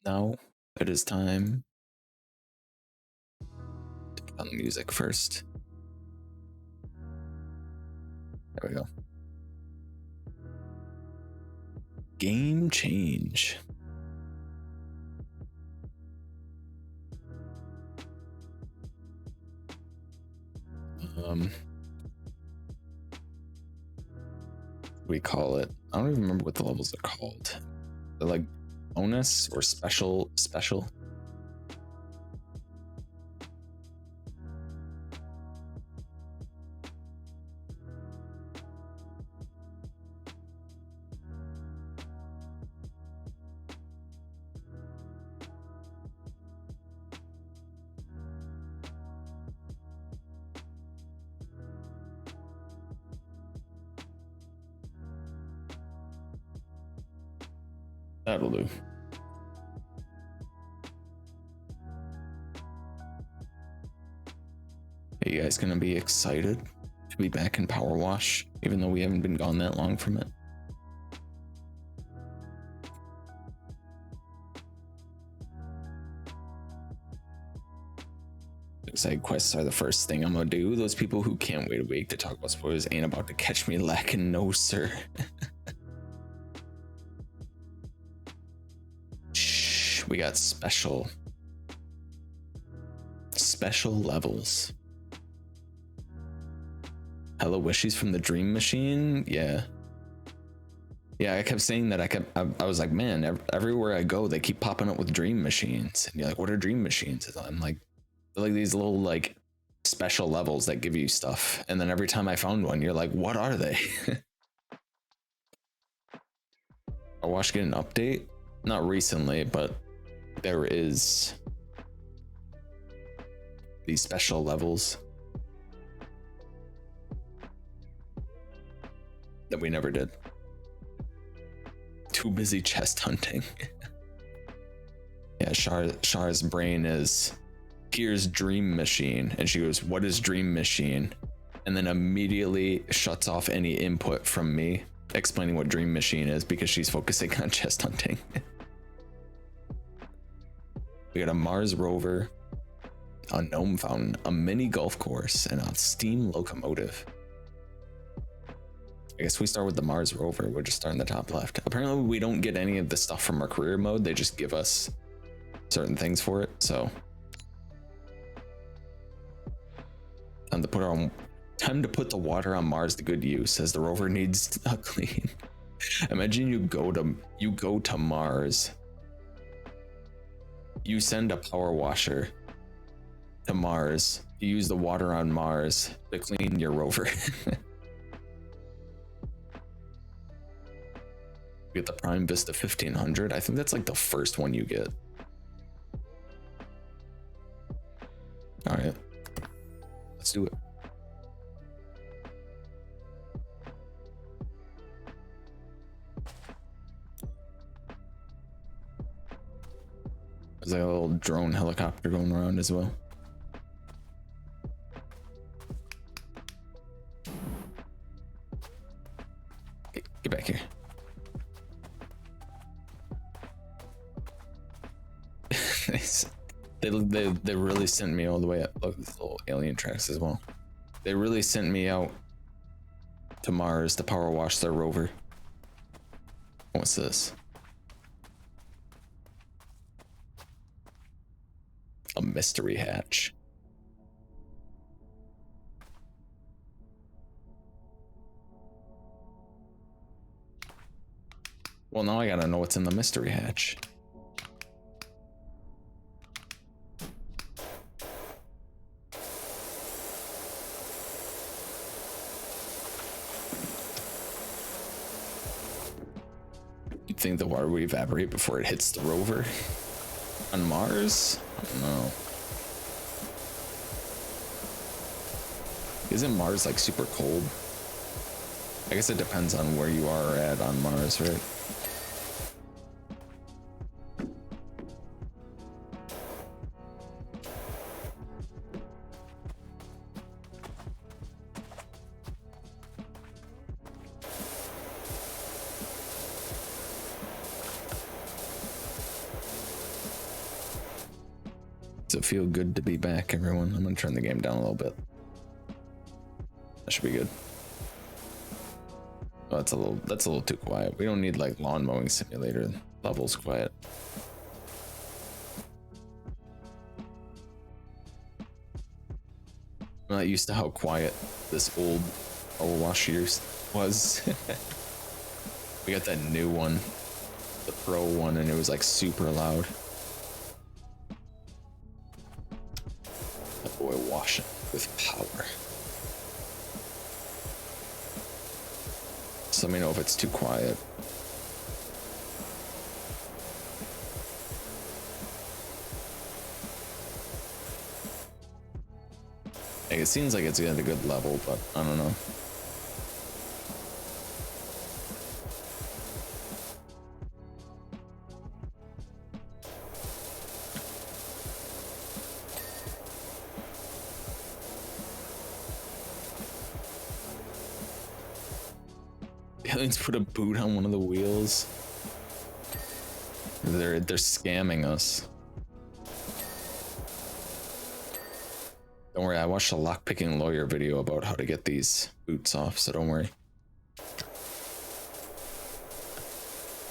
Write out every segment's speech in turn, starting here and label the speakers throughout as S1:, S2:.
S1: Now it is time to put on the music first. There we go. Game change. What do we call it? I don't even remember what the levels are called. They're like bonus or special. That'll do. Are you guys gonna be excited to be back in Power Wash, even though we haven't been gone that long from it? Side quests are the first thing I'm gonna do. Those people who can't wait a week to talk about spoilers ain't about to catch me lacking, no sir. Shh, we got special levels. Hello wishes from the dream machine. Yeah, I kept saying that. I was like, man, everywhere I go they keep popping up with dream machines, and you're like, what are dream machines? And I'm like, they're like these little like special levels that give you stuff, and then every time I found one, you're like, what are they? Powerwash get an update? Not recently, but there is these special levels that we never did. Too busy chest hunting. Yeah, Char's brain is, here's dream machine, and she goes, what is dream machine? And then immediately shuts off any input from me explaining what dream machine is because she's focusing on chest hunting. We got a Mars rover, a gnome fountain, a mini golf course, and a steam locomotive. I guess we start with the Mars rover. We'll just start in the top left. Apparently we don't get any of the stuff from our career mode. They just give us certain things for it. So time to put the water on Mars to good use, as the rover needs a clean. Imagine you go to Mars. You send a power washer to Mars. You use the water on Mars to clean your rover. You get the Prime Vista 1500. I think that's like the first one you get. All right, let's do it. There's like a little drone helicopter going around as well. Get back here. They really sent me all the way up. Look, these little alien tracks as well. They really sent me out to Mars to power wash their rover. What's this? A mystery hatch. Well, now I gotta know what's in the mystery hatch. You'd think the water would evaporate before it hits the rover on Mars? I don't know. Isn't Mars like super cold? I guess it depends on where you are at on Mars, right? Does it feel good to be back, everyone? I'm gonna turn the game down a little bit. That should be good. Oh, that's a little too quiet. We don't need like lawn mowing simulator levels quiet. I'm not used to how quiet this old POWERWASH was. We got that new one, the Pro one, and it was like super loud. That boy washing with power. So let me know if it's too quiet. Like, it seems like it's at a good level, but I don't know. The aliens put a boot on one of the wheels. They're scamming us. Don't worry, I watched a lockpicking lawyer video about how to get these boots off, so don't worry.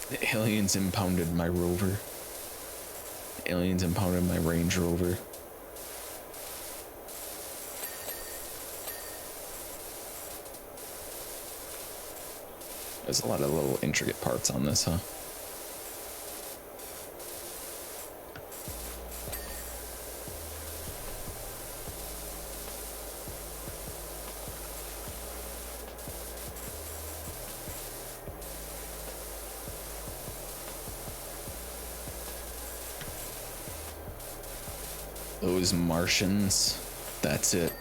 S1: The aliens impounded my Rover. The aliens impounded my Range Rover. There's a lot of little intricate parts on this, huh? Those Martians, that's it.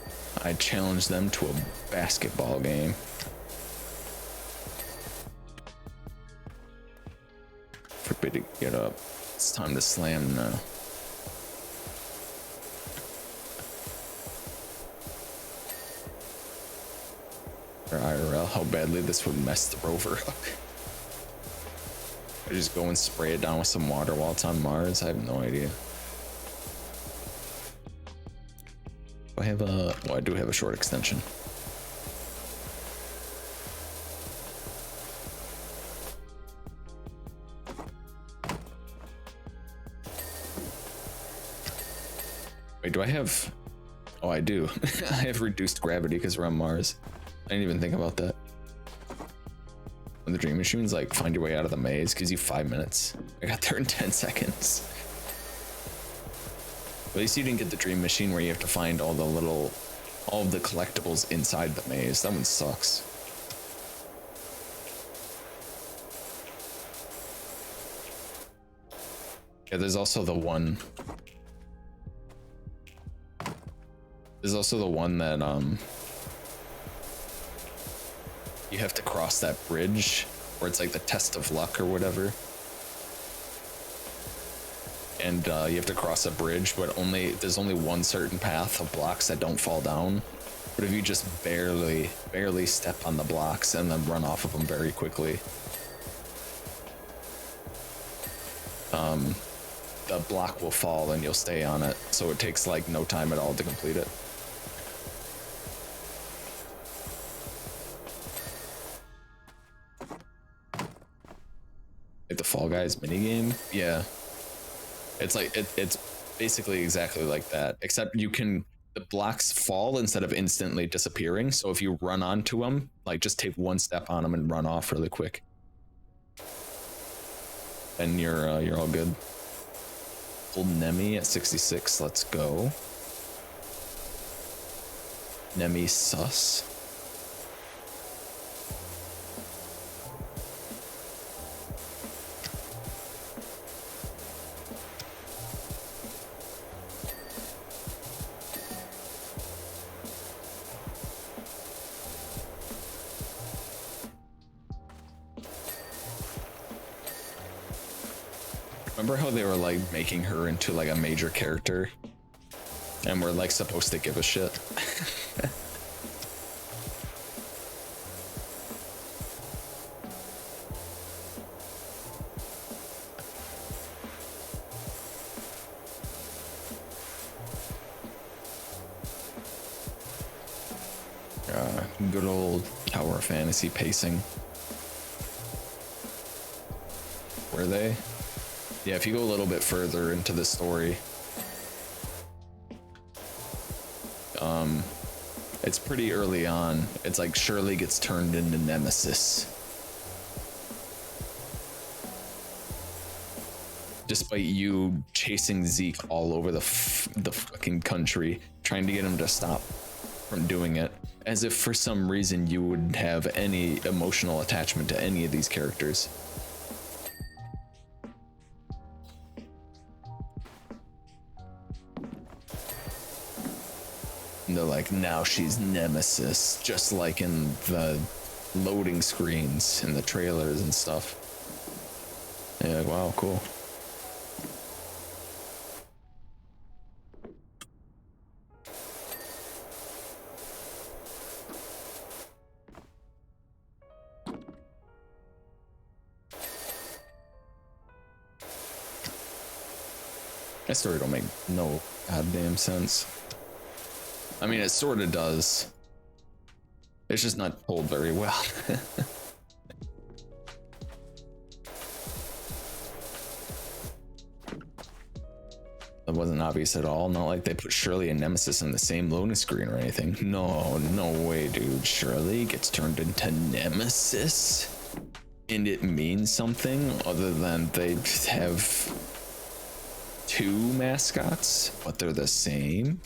S1: I challenged them to a basketball game. Forbid to get up. It's time to slam now. Or IRL, how badly this would mess the rover up. I just go and spray it down with some water while it's on Mars. I have no idea. I have a, well, I do have a short extension. Wait, do I have, oh, I do. I have reduced gravity because we're on Mars. I didn't even think about that. When the Dream Machines like find your way out of the maze, gives you 5 minutes. I got there in 10 seconds. At least you didn't get the Dream Machine where you have to find all of the collectibles inside the maze. That one sucks. Yeah, there's also the one. There's also the one that you have to cross that bridge where it's like the test of luck or whatever. And you have to cross a bridge, but there's only one certain path of blocks that don't fall down. But if you just barely step on the blocks and then run off of them very quickly, the block will fall and you'll stay on it. So it takes like no time at all to complete it. Like the Fall Guys minigame? Yeah. It's like, it's basically exactly like that, except the blocks fall instead of instantly disappearing. So if you run onto them, like just take one step on them and run off really quick. And you're all good. Old Nemi at 66, let's go. Nemi sus. Remember how they were like making her into like a major character? And we're like supposed to give a shit? Good old Tower Fantasy pacing. Were they? Yeah, if you go a little bit further into the story, it's pretty early on. It's like Shirley gets turned into Nemesis. Despite you chasing Zeke all over the fucking country, trying to get him to stop from doing it, as if for some reason you would have any emotional attachment to any of these characters. And they're like, now she's Nemesis, just like in the loading screens and the trailers and stuff. And you're like, wow, cool. That story don't make no goddamn sense. I mean, it sort of does. It's just not told very well. That wasn't obvious at all. Not like they put Shirley and Nemesis on the same loading screen or anything. No, no way, dude. Shirley gets turned into Nemesis, and it means something other than they have two mascots, but they're the same.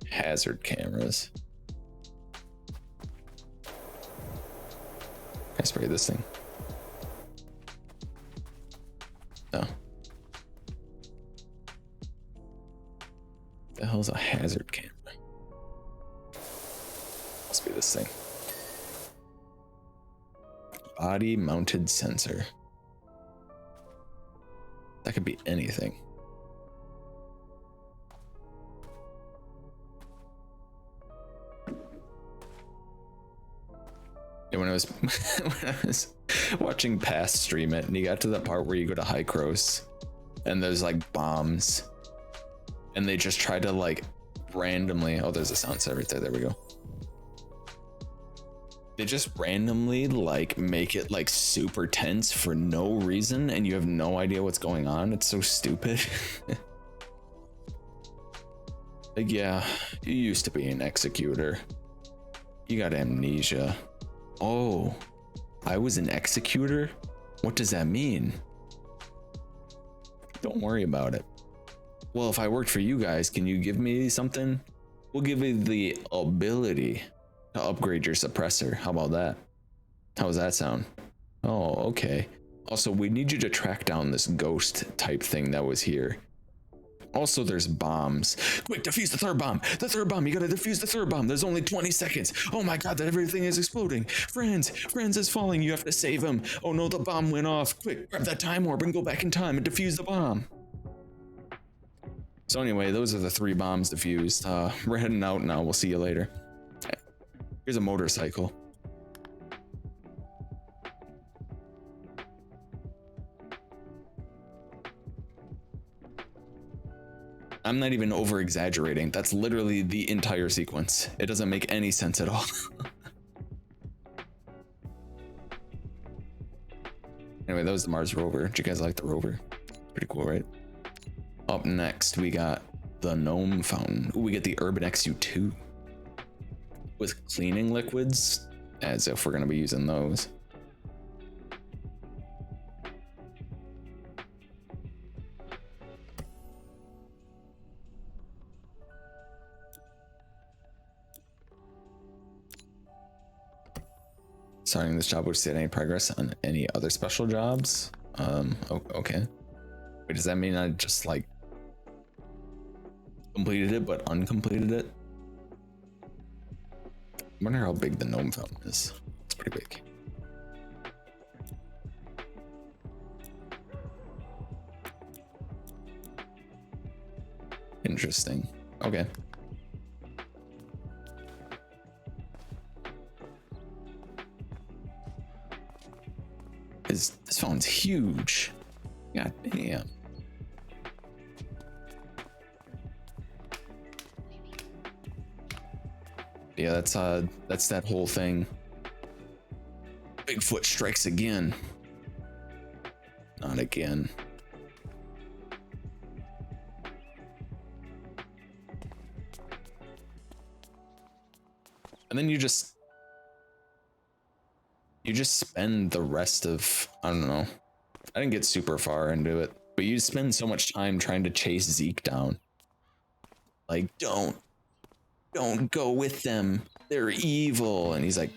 S1: Hazard cameras. Can I spray this thing? No. The hell's a hazard camera? Must be this thing. Body mounted sensor. That could be anything. Yeah, when I was watching Past stream it, and you got to the part where you go to Hycros, and there's like bombs, and they just try to like randomly. Oh, there's a sound set right there. There we go. They just randomly like make it like super tense for no reason, and you have no idea what's going on. It's so stupid. Like, yeah, you used to be an executor. You got amnesia. Oh, I was an executor? What does that mean? Don't worry about it. Well, if I worked for you guys, can you give me something? We'll give you the ability to upgrade your suppressor. How about that? How does that sound? Oh, okay. Also, we need you to track down this ghost type thing that was here. Also, there's bombs. Quick, defuse the third bomb. The third bomb. You gotta defuse the third bomb. There's only 20 seconds. Oh my god, everything is exploding. Franz is falling. You have to save him. Oh no, the bomb went off. Quick, grab that time orb and go back in time and defuse the bomb. So anyway, those are the 3 bombs defused. We're heading out now. We'll see you later. Here's a motorcycle. I'm not even over exaggerating. That's literally the entire sequence. It doesn't make any sense at all. Anyway, that was the Mars rover. Did you guys like the rover? Pretty cool, right? Up next, we got the gnome fountain. Ooh, we get the Urban XU2 with cleaning liquids, as if we're going to be using those. Starting this job, would you see any progress on any other special jobs? Okay. Wait, does that mean I just like completed it but uncompleted it? I wonder how big the gnome fountain is. It's pretty big. Interesting. Okay. This fountain's huge. God damn. Yeah, that's that whole thing. Bigfoot strikes again. Not again. And then you just spend the rest of, I don't know. I didn't get super far into it, but you spend so much time trying to chase Zeke down. Like, don't go with them. They're evil. And he's like,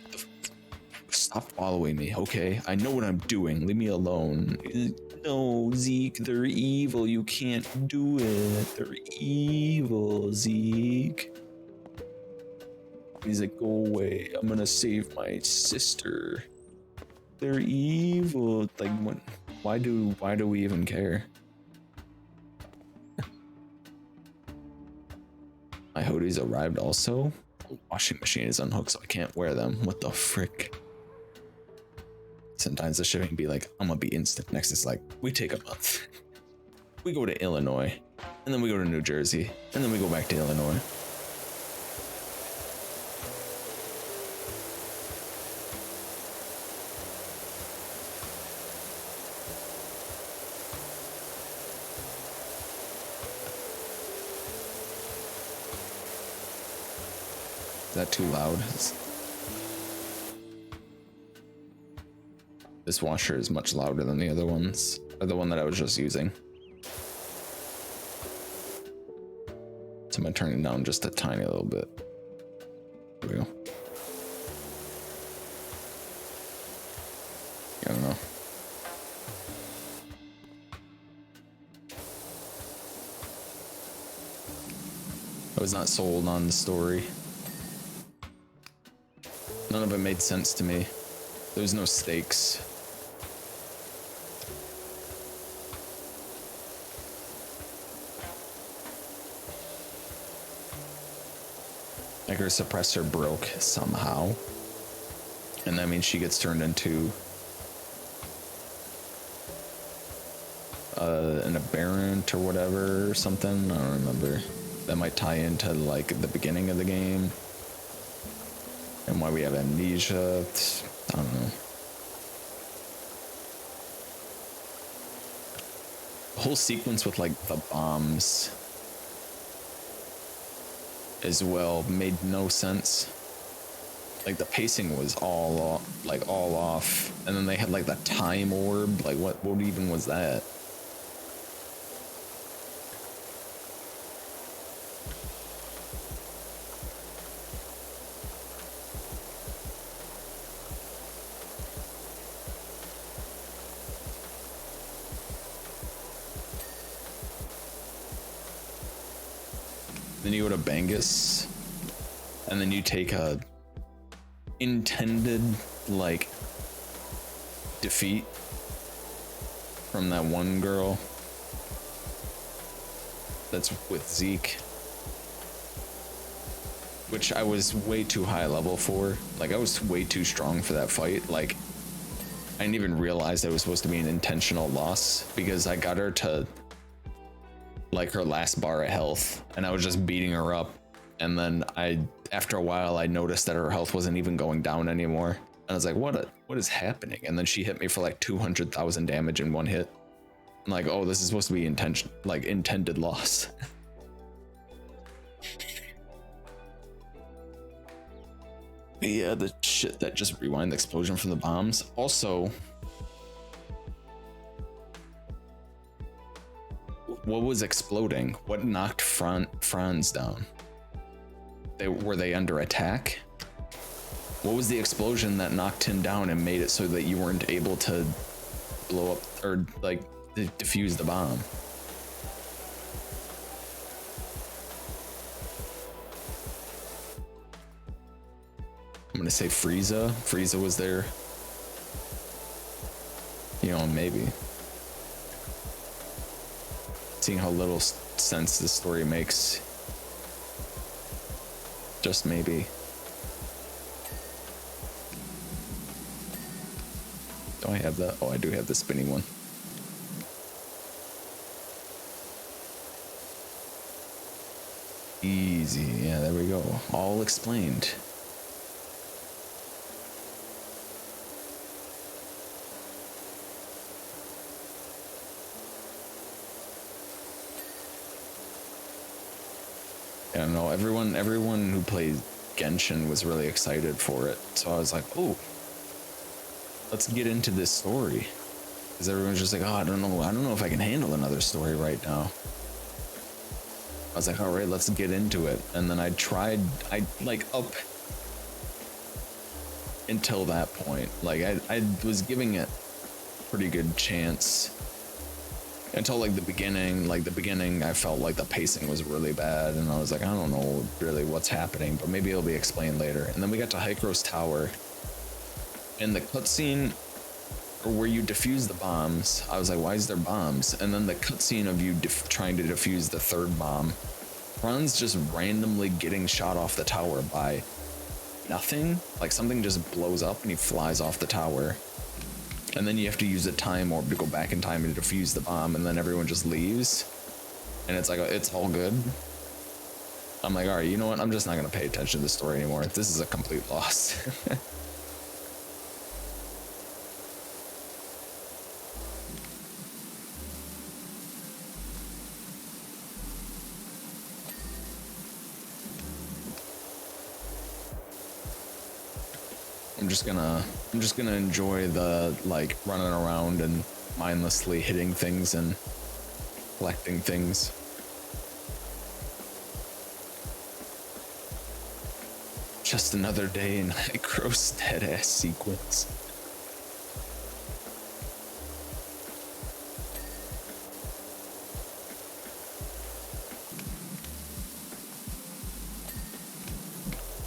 S1: stop following me, okay? I know what I'm doing. Leave me alone. No, Zeke, they're evil. You can't do it. They're evil, Zeke. He's like, go away. I'm gonna save my sister. They're evil. Like, what? Why do we even care? My hoodies arrived also. The washing machine is unhooked, so I can't wear them. What the frick? Sometimes the shipping be like, I'm gonna be instant. Next it's like, we take a month. We go to Illinois, and then we go to New Jersey, and then we go back to Illinois. Is that too loud? This washer is much louder than the other ones, or the one that I was just using. So I'm gonna turn it down just a tiny little bit. There we go. I don't know. I was not sold on the story. None of it made sense to me. There was no stakes. Like her suppressor broke somehow. And that means she gets turned into an aberrant or whatever or something. I don't remember. That might tie into like the beginning of the game. And why we have amnesia. I don't know. The whole sequence with like the bombs as well made no sense. Like the pacing was all off. And then they had like the time orb. Like what even was that? Then you go to Bangus, and then you take a intended like defeat from that one girl that's with Zeke, which I was way too high level for. Like I was way too strong for that fight. Like I didn't even realize that it was supposed to be an intentional loss because I got her to like her last bar of health and I was just beating her up, and then after a while I noticed that her health wasn't even going down anymore, and I was like, what is happening? And then she hit me for like 200,000 damage in one hit. I'm like, oh, this is supposed to be intended loss. Yeah, the shit that just rewind the explosion from the bombs. Also, what was exploding? What knocked Franz down? Were they under attack? What was the explosion that knocked him down and made it so that you weren't able to blow up or like defuse the bomb? I'm gonna say Frieza. Frieza was there. You know, maybe. Seeing how little sense this story makes. Just maybe. Do I have that? Oh, I do have the spinning one. Easy. Yeah, there we go. All explained. Yeah, no, everyone who plays Genshin was really excited for it. So I was like, oh, let's get into this story. Because everyone's just like, oh, I don't know if I can handle another story right now. I was like, all right, let's get into it. And then I like up until that point. Like I was giving it a pretty good chance until like the beginning. Like the beginning, I felt like the pacing was really bad, and I was like, I don't know really what's happening, but maybe it'll be explained later. And then we got to Hykros Tower, and the cutscene where you defuse the bombs, I was like, why is there bombs? And then the cutscene of you trying to defuse the third bomb, Franz just randomly getting shot off the tower by nothing. Like something just blows up and he flies off the tower. And then you have to use a time orb to go back in time and defuse the bomb, and then everyone just leaves. And it's like, it's all good. I'm like, all right, you know what? I'm just not going to pay attention to the story anymore. This is a complete loss. I'm just gonna enjoy the like running around and mindlessly hitting things and collecting things. Just another day in Hykros dead ass sequence.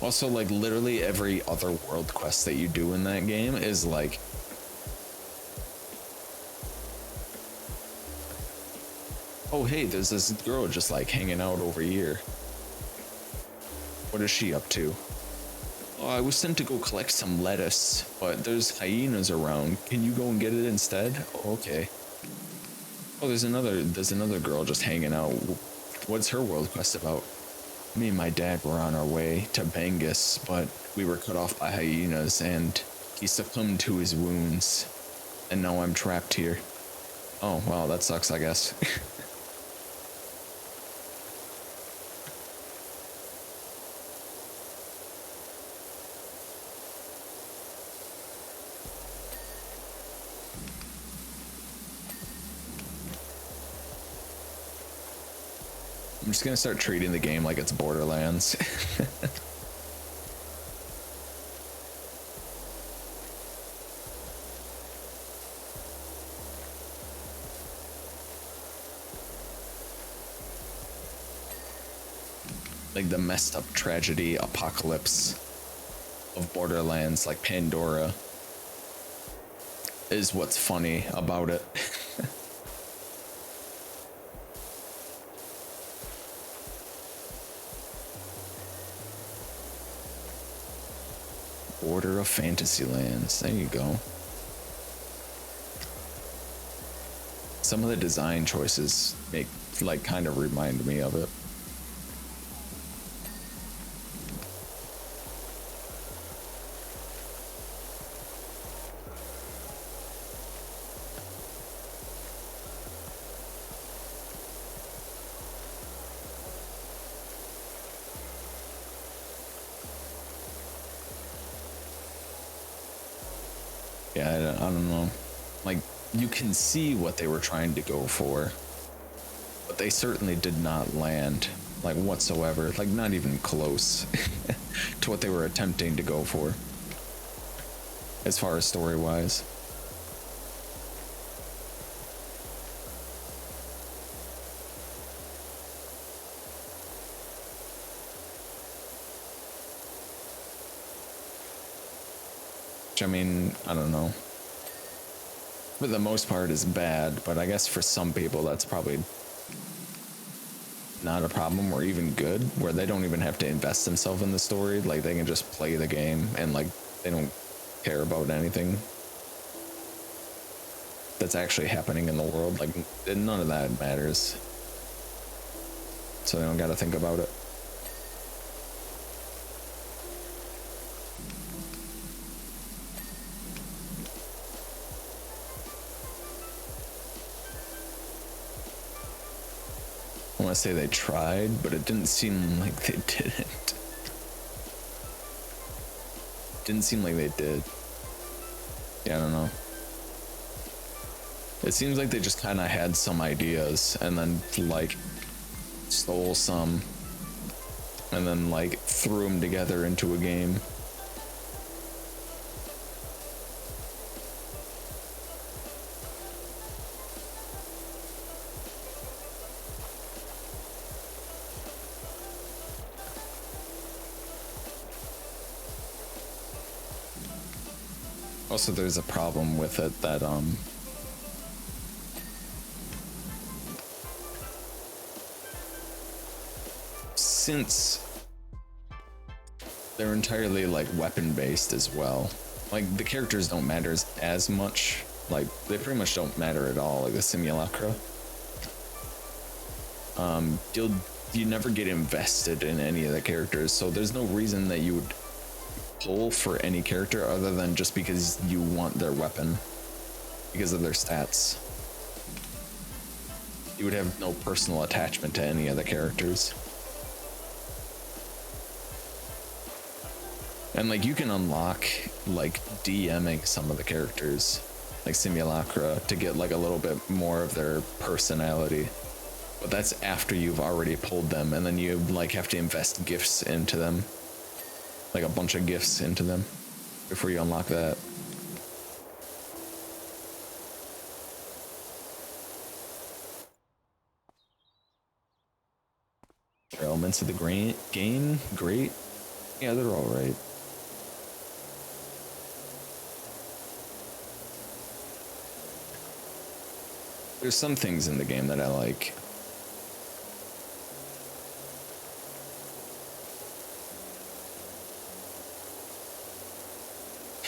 S1: Also, like, literally every other world quest that you do in that game is like, oh hey, there's this girl just like hanging out over here. What is she up to? Oh, I was sent to go collect some lettuce, but there's hyenas around. Can you go and get it instead? Oh, okay. Oh, there's another girl just hanging out. What's her world quest about? Me and my dad were on our way to Bangus, but we were cut off by hyenas and he succumbed to his wounds. And now I'm trapped here. Oh, well, that sucks, I guess. I'm just gonna start treating the game like it's Borderlands. Like the messed up tragedy apocalypse of Borderlands, like Pandora, is what's funny about it. Border of Fantasylands. There you go. Some of the design choices kind of remind me of it. Yeah, I don't know. Like, you can see what they were trying to go for, but they certainly did not land, like, whatsoever. Like, not even close to what they were attempting to go for, as far as story-wise. Which, I mean, I don't know. For the most part is bad, but I guess for some people that's probably not a problem or even good, where they don't even have to invest themselves in the story. Like, they can just play the game and, like, they don't care about anything that's actually happening in the world. Like, none of that matters. So they don't gotta think about it. want to say they tried, but it didn't seem like they didn't. Didn't seem like they did. Yeah, I don't know. It seems like they just kind of had some ideas and then like stole some and then like threw them together into a game. Also, there's a problem with it that since they're entirely like weapon based as well, like the characters don't matter as much, like they pretty much don't matter at all, like the simulacra. You never get invested in any of the characters, so there's no reason that you would pull for any character other than just because you want their weapon because of their stats. You would have no personal attachment to any of the characters. And like you can unlock like DMing some of the characters, like simulacra, to get like a little bit more of their personality. But that's after you've already pulled them, and then you like have to invest gifts into them. Like a bunch of gifts into them before you unlock that. Elements of the game, great. Yeah, they're all right. There's some things in the game that I like.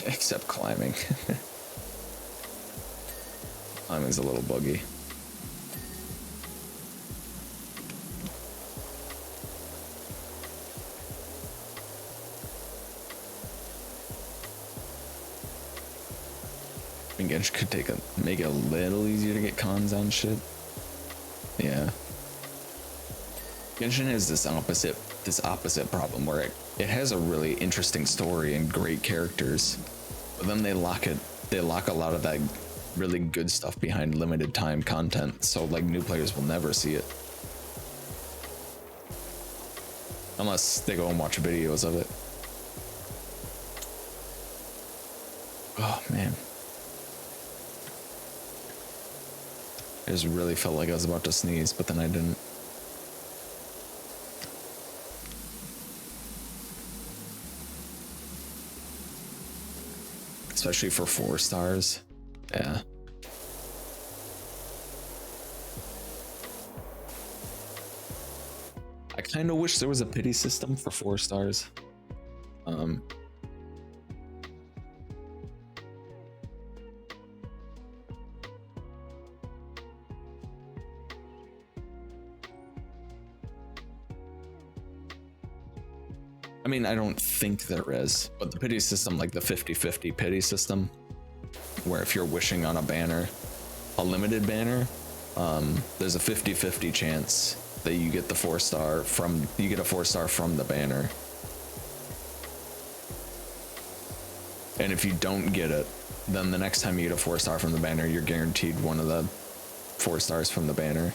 S1: Except climbing. Climbing's a little buggy. I think it could make it a little easier to get cons on shit. Yeah. Genshin has this opposite problem where it has a really interesting story and great characters, but then they lock a lot of that really good stuff behind limited time content, so like new players will never see it unless they go and watch videos of it. Oh man, I just really felt like I was about to sneeze, but then I didn't. Especially for 4 stars. Yeah. I kind of wish there was a pity system for 4 stars. I mean, I don't think there is, but the pity system, like the 50-50 pity system, where if you're wishing on a banner, a limited banner, there's a 50-50 chance that you get the 4-star from a 4-star from the banner. And if you don't get it, then the next time you get a 4-star from the banner, you're guaranteed one of the 4 stars from the banner.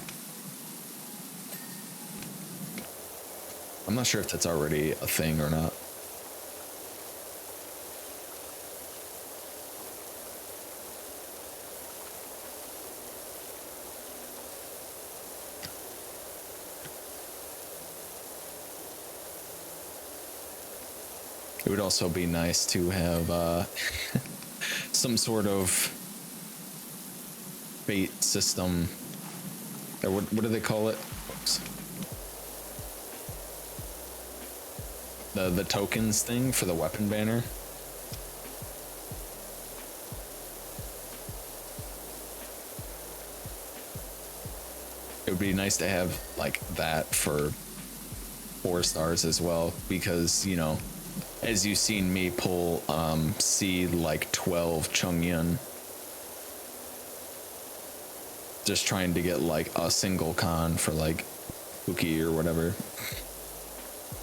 S1: I'm not sure if that's already a thing or not. It would also be nice to have some sort of fate system, or what do they call it? Oops. The tokens thing for the weapon banner. It would be nice to have like that for 4 stars as well, because you know, as you've seen me pull C like 12 Chongyun, just trying to get like a single con for like Pookie or whatever.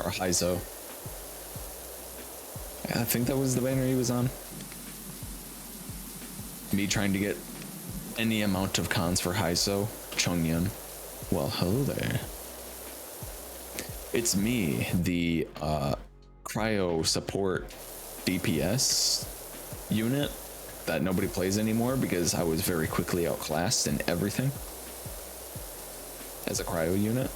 S1: Or Heizo. I think that was the banner he was on. Me trying to get any amount of cons for Heizo. Chongyun. Well, hello there. It's me, the cryo support DPS unit that nobody plays anymore because I was very quickly outclassed in everything as a cryo unit.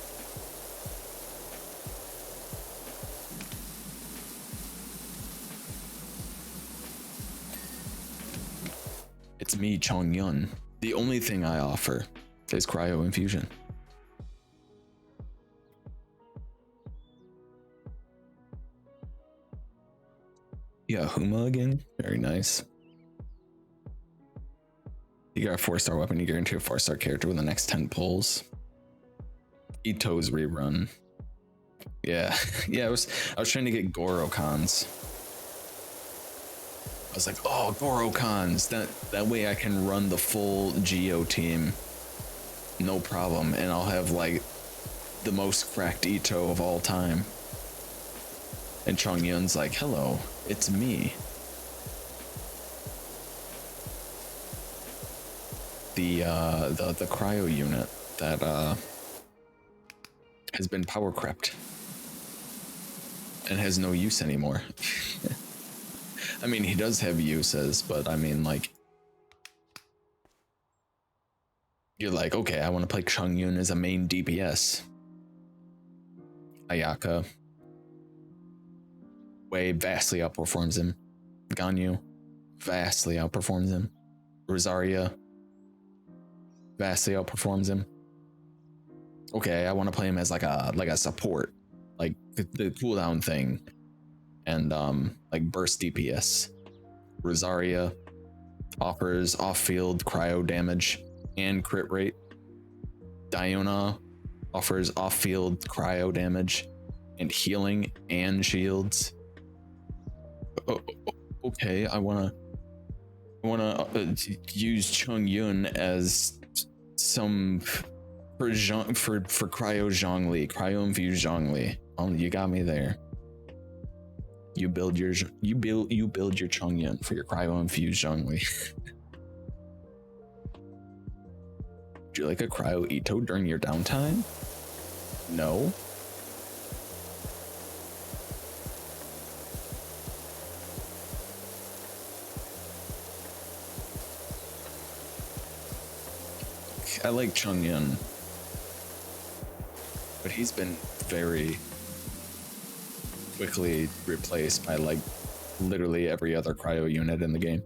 S1: It's me, Chongyun. The only thing I offer is cryo infusion. Yeah, Huma again. Very nice. You got a 4-star weapon, you guarantee a 4-star character with the next 10 pulls. Ito's rerun. Yeah, yeah, I was trying to get Goro cons. I was like, oh, Goro cons. That way I can run the full Geo team. No problem. And I'll have like the most cracked Ito of all time. And Chongyun's like, hello, it's me. The cryo unit that has been power crept and has no use anymore. I mean, he does have uses, but I mean, like, you're like, okay, I want to play Chongyun as a main DPS. Ayaka vastly outperforms him. Ganyu vastly outperforms him. Rosaria vastly outperforms him. Okay, I want to play him as like a support, like the cooldown thing, and like burst DPS. Rosaria offers off-field cryo damage and crit rate. Diona offers off-field cryo damage and healing and shields. Okay, I wanna use Chongyun as some for cryo Zhongli, cryo infused Zhongli. Oh, you got me there. You build your Chongyun for your cryo infused Zhongli. Would you like a cryo Ito during your downtime? No. I like Chongyun, but he's been very quickly replaced by like literally every other cryo unit in the game.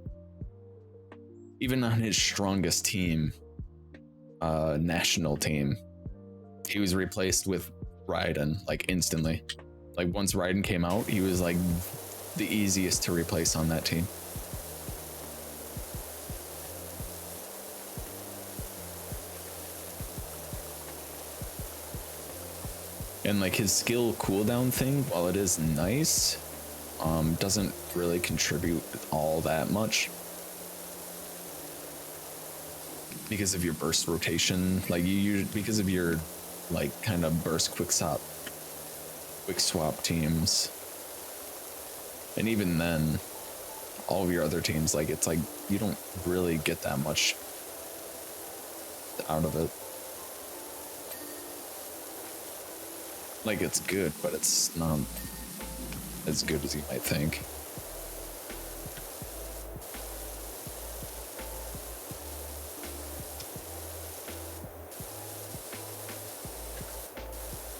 S1: Even on his strongest team, national team, he was replaced with Raiden like instantly. Like once Raiden came out, he was like the easiest to replace on that team. And like his skill cooldown thing, while it is nice, doesn't really contribute all that much because of your burst rotation. Like because of your like kind of burst quick swap teams, and even then, all of your other teams, like it's like you don't really get that much out of it. Like it's good, but it's not as good as you might think.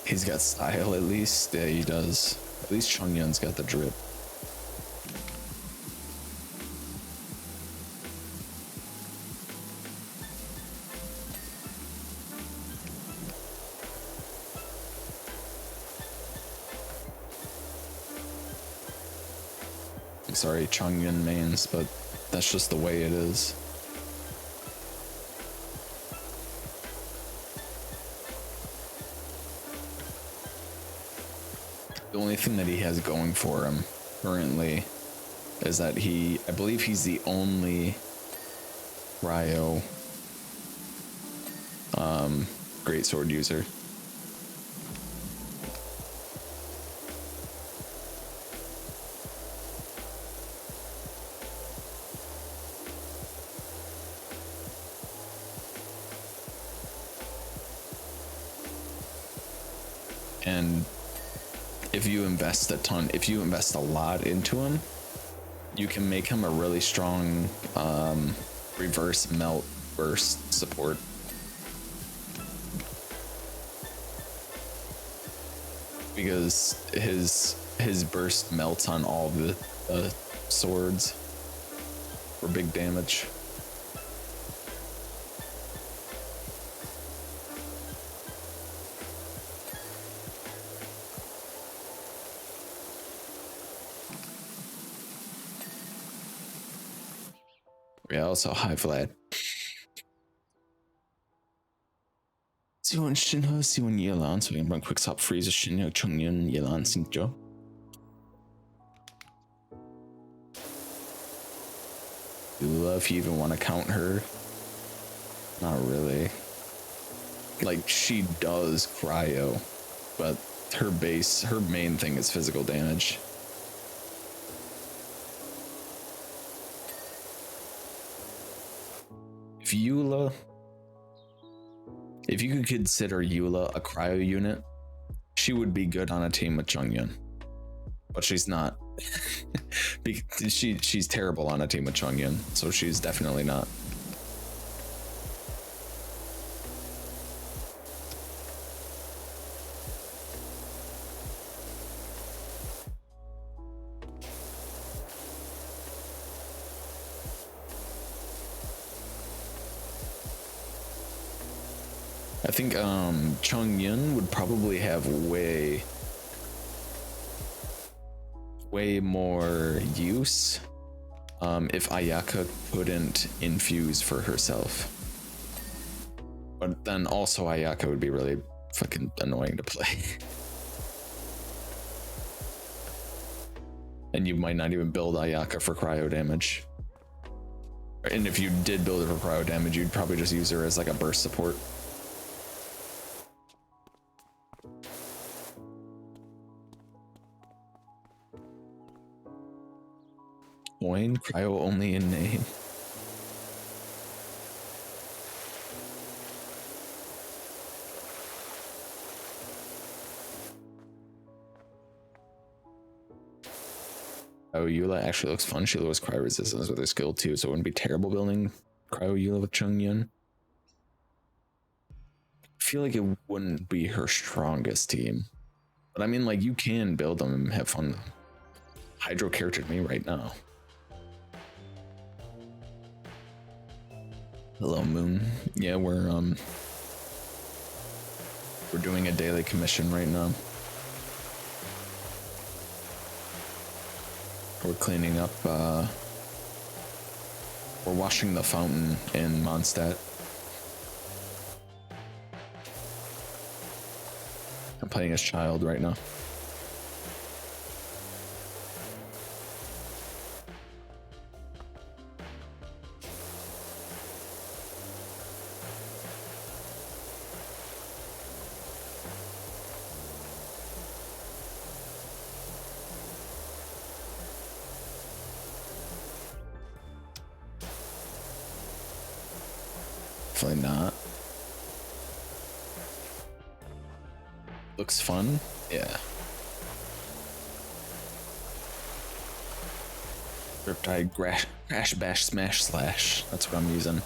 S1: He's got style at least. Yeah, he does. At least Chongyun's got the drip. Sorry, Chongyun mains, but that's just the way it is. The only thing that he has going for him currently is that I believe he's the only cryo great sword user. And if you invest a lot into him, you can make him a really strong reverse melt burst support. Because his burst melts on all the swords for big damage. Yeah, also hi Vlad. 希望深喝，希望夜郎，所以让 quick stop freeze 深要成年夜郎醒着。Yula, if you even want to count her, not really. Like she does cryo, but her main thing is physical damage. If you could consider Eula a cryo unit, she would be good on a team with Chongyun. But she's not. She's terrible on a team with Chongyun, so she's definitely not. I think Chongyun would probably have way more use if Ayaka couldn't infuse for herself. But then also Ayaka would be really fucking annoying to play. And you might not even build Ayaka for cryo damage. And if you did build her for cryo damage, you'd probably just use her as like a burst support. Coin, cryo only in name. Oh, Eula actually looks fun. She lowers cryo resistance with her skill too, so it wouldn't be terrible building cryo Eula with Chongyun. I feel like it wouldn't be her strongest team. But I mean, like, you can build them and have fun. Hydro charactered me right now. Hello, Moon. Yeah, we're doing a daily commission right now. We're cleaning up, we're washing the fountain in Mondstadt. I'm playing as Child right now. Definitely not. Looks fun? Yeah. Riptide Crash Bash Smash Slash. That's what I'm using.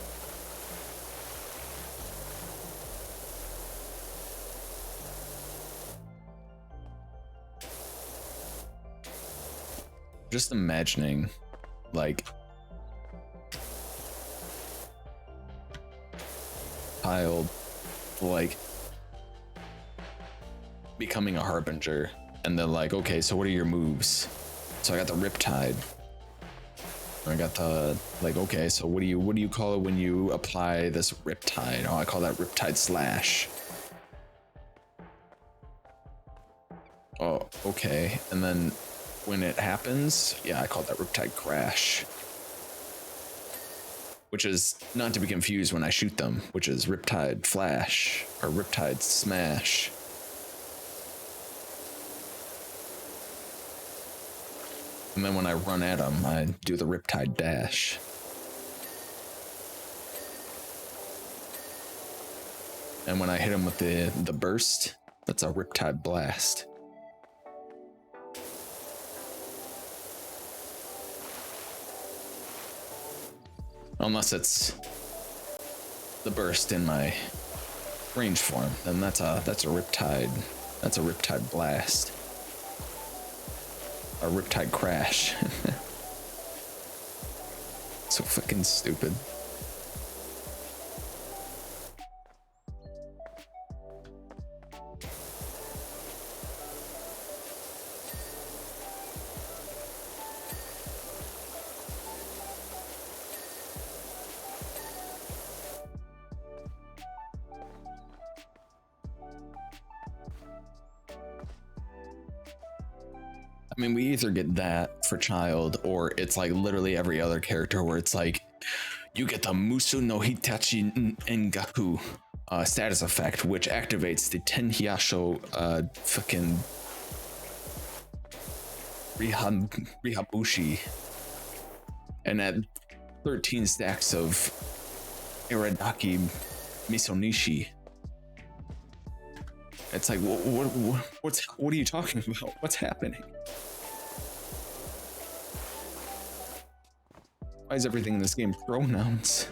S1: Just imagining, like, Child, like, becoming a harbinger, and then like, okay, so what are your moves? So I got the Riptide. I got the, like, okay, so what do you call it when you apply this Riptide? Oh, I call that Riptide Slash. Oh, okay. And then when it happens, yeah, I call that Riptide Crash. Which is not to be confused when I shoot them, which is Riptide Flash or Riptide Smash. And then when I run at them, I do the Riptide Dash. And when I hit them with the burst, That's a Riptide Blast. Unless it's the burst in my range form, then that's a Riptide. That's a Riptide Blast. A Riptide Crash. So fucking stupid. I mean, we either get that for child, or it's like literally every other character where it's like, you get the Musu no Hitachi Engaku status effect, which activates the Tenhyasho fucking Rihabushi, and at 13 stacks of Iradaki Misonishi. It's like, what are you talking about? What's happening? Why is everything in this game pronouns?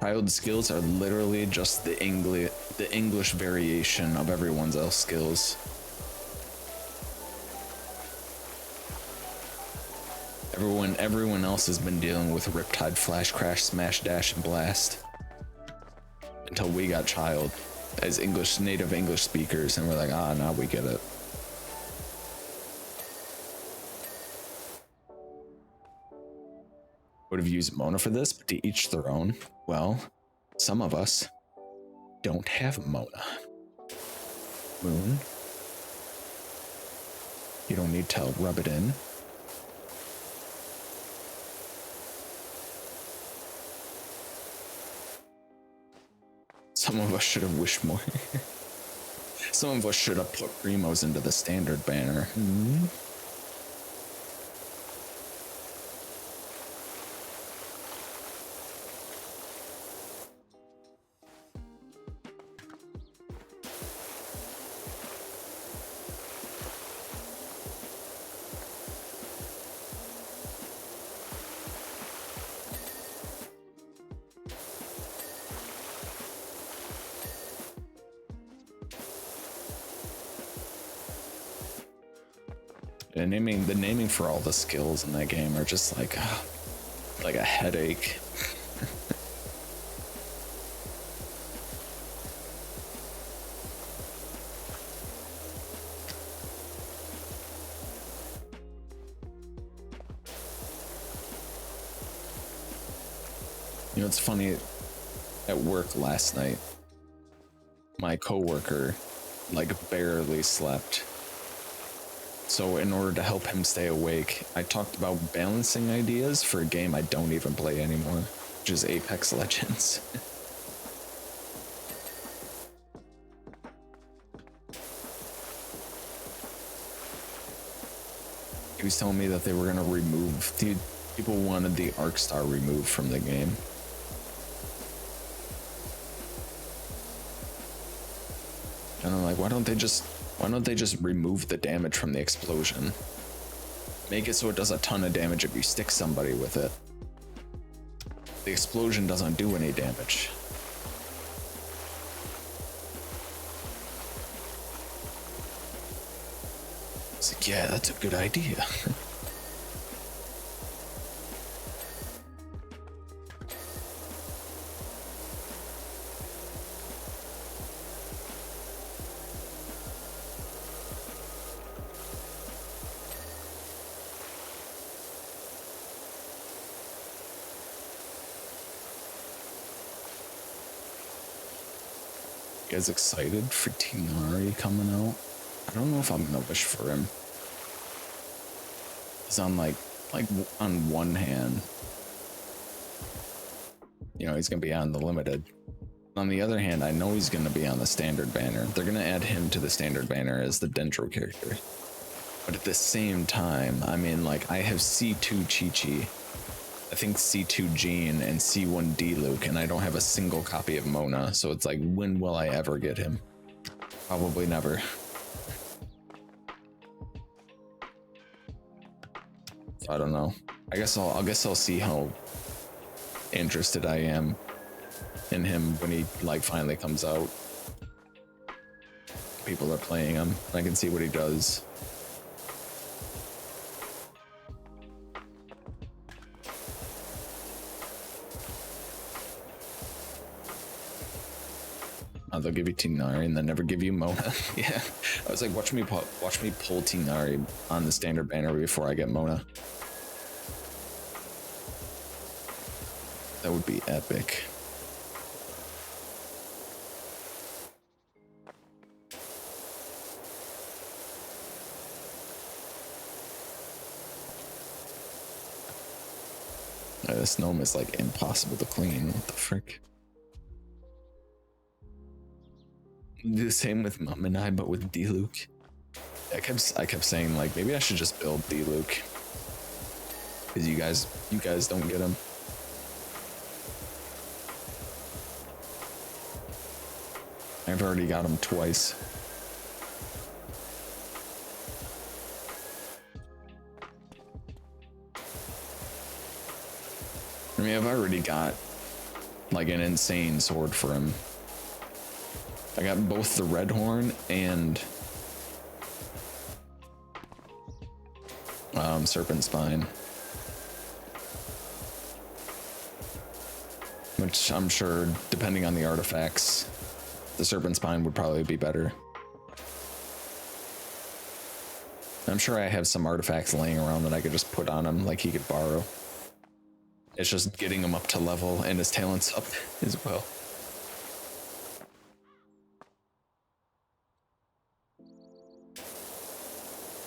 S1: Child skills are literally just the English variation of everyone's else skills. Everyone else has been dealing with Riptide, Flash, Crash, Smash, Dash, and Blast until we got Child as native English speakers, and we're like, now we get it. Would have used Mona for this, but to each their own. Well, some of us don't have Mona. Moon, you don't need to rub it in. Some of us should have wished more. Some of us should have put Primos into the standard banner. The naming for all the skills in that game are just like a headache. You know, it's funny, at work last night, my coworker like barely slept. So in order to help him stay awake, I talked about balancing ideas for a game I don't even play anymore, which is Apex Legends. He was telling me that they were going to remove, people wanted the Arc Star removed from the game. And I'm like, why don't they just remove the damage from the explosion? Make it so it does a ton of damage if you stick somebody with it. The explosion doesn't do any damage. It's like, yeah, that's a good idea. You guys excited for Tinari coming out? I don't know if I'm gonna wish for him. He's on like on one hand, you know, he's gonna be on the limited. On the other hand, I know he's gonna be on the standard banner. They're gonna add him to the standard banner as the Dendro character. But at the same time, I mean, like, I have C2 Chi-Chi, I think C2 Jean, and C1 D-Luke, and I don't have a single copy of Mona, so it's like, when will I ever get him? Probably never. So I don't know. I guess I'll see how interested I am in him when he like finally comes out. People are playing him. I can see what he does. Oh, they'll give you Tinari and then never give you Mona. Yeah, I was like, watch me pull Tinari on the standard banner before I get Mona. That would be epic. This gnome is like impossible to clean. What the frick? The same with Mum and I, but with D-Luke. I kept saying like maybe I should just build D-Luke because you guys don't get him. I've already got him twice. I mean, I've already got like an insane sword for him. I got both the red horn and serpent spine, which I'm sure, depending on the artifacts, the serpent spine would probably be better. I'm sure I have some artifacts laying around that I could just put on him, like he could borrow. It's just getting him up to level and his talents up as well.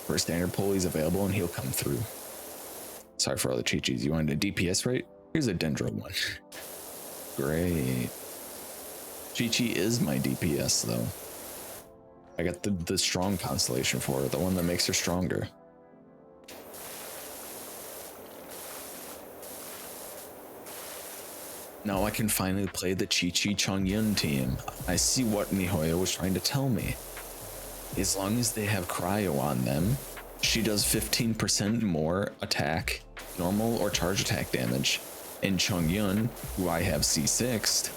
S1: For a standard pull, he's available and he'll come through. Sorry for all the Chi-Chis. You wanted a DPS rate? Here's a Dendro one. Great. Chi-Chi is my DPS though. I got the strong constellation for her, the one that makes her stronger. Now I can finally play the Chi-Chi Chongyun team. I see what Mihoyo was trying to tell me. As long as they have cryo on them, she does 15% more attack, normal or charge attack damage. And Chongyun, who I have C6'd,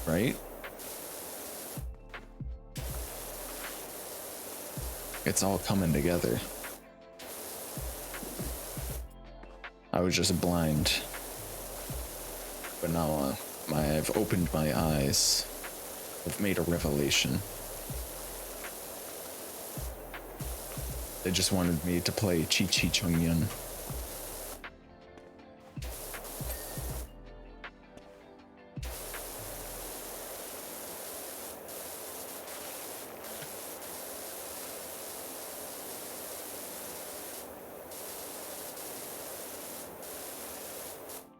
S1: right? It's all coming together. I was just blind. But now I've opened my eyes. I've made a revelation. They just wanted me to play Chi-Chi Chongyun.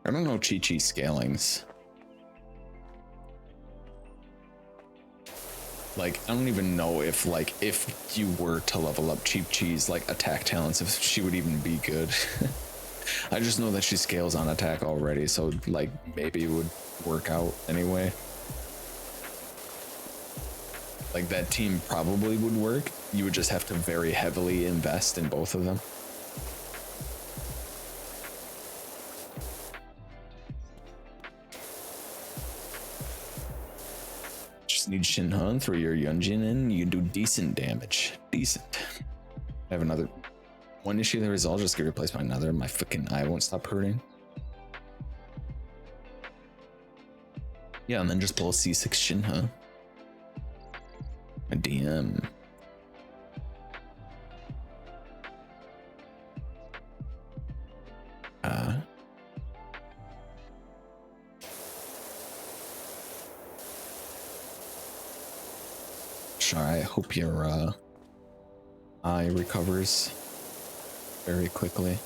S1: I don't know Chi-Chi scalings. Like, I don't even know if you were to level up Chi-Chi's like attack talents, if she would even be good. I just know that she scales on attack already, so like maybe it would work out anyway. Like that team probably would work. You would just have to very heavily invest in both of them. Need Shinhan throw your Yunjin in, you do decent damage. Decent. I have another one issue there is I'll just get replaced by another. My fucking eye won't stop hurting. Yeah, and then just pull a C6 Shinha. A DM. I hope your eye recovers very quickly.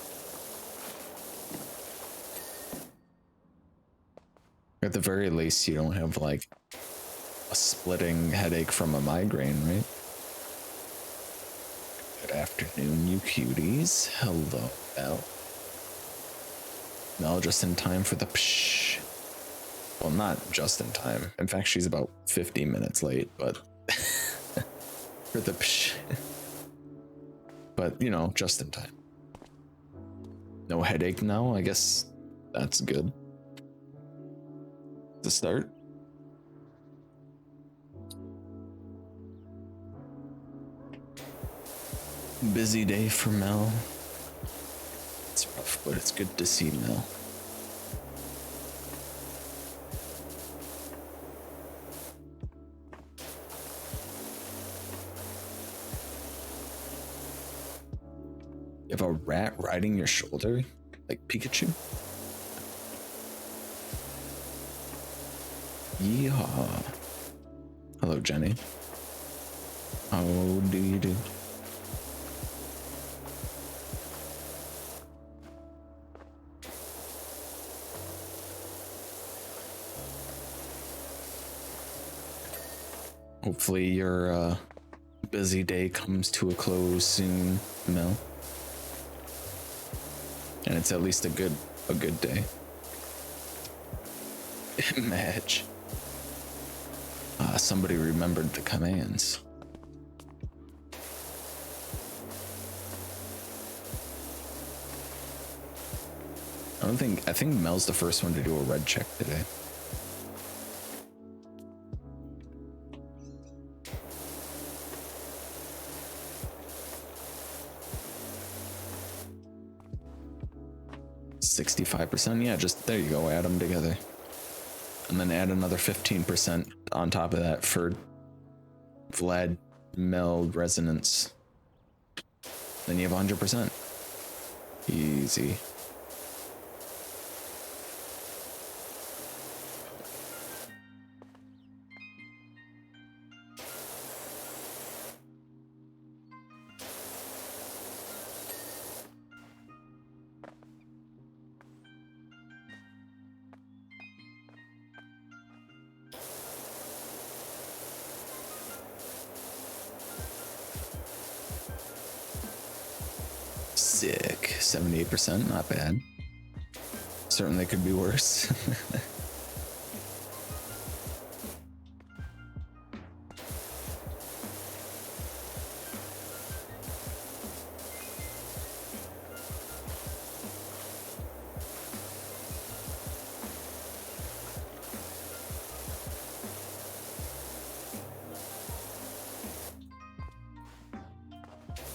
S1: At the very least, you don't have like a splitting headache from a migraine, right? afternoon, you cuties. Hello, Mel. Mel just in time for the psh. Well, not just in time. In fact, she's about 50 minutes late, but for the psh. But, you know, just in time. No headache now, I guess that's good. To start. Busy day for Mel. It's rough, but it's good to see Mel. You have a rat riding your shoulder? Like Pikachu? Yeehaw. Hello, Jenny. How do you do? Hopefully your busy day comes to a close soon, Mel. And it's at least a good day. Madge. Somebody remembered the commands. I think Mel's the first one to do a red check today. %, yeah, just there you go, add them together. And then add another 15% on top of that for Vlad Mel resonance. Then you have 100%. Easy. Sick. 78%, not bad. Certainly could be worse.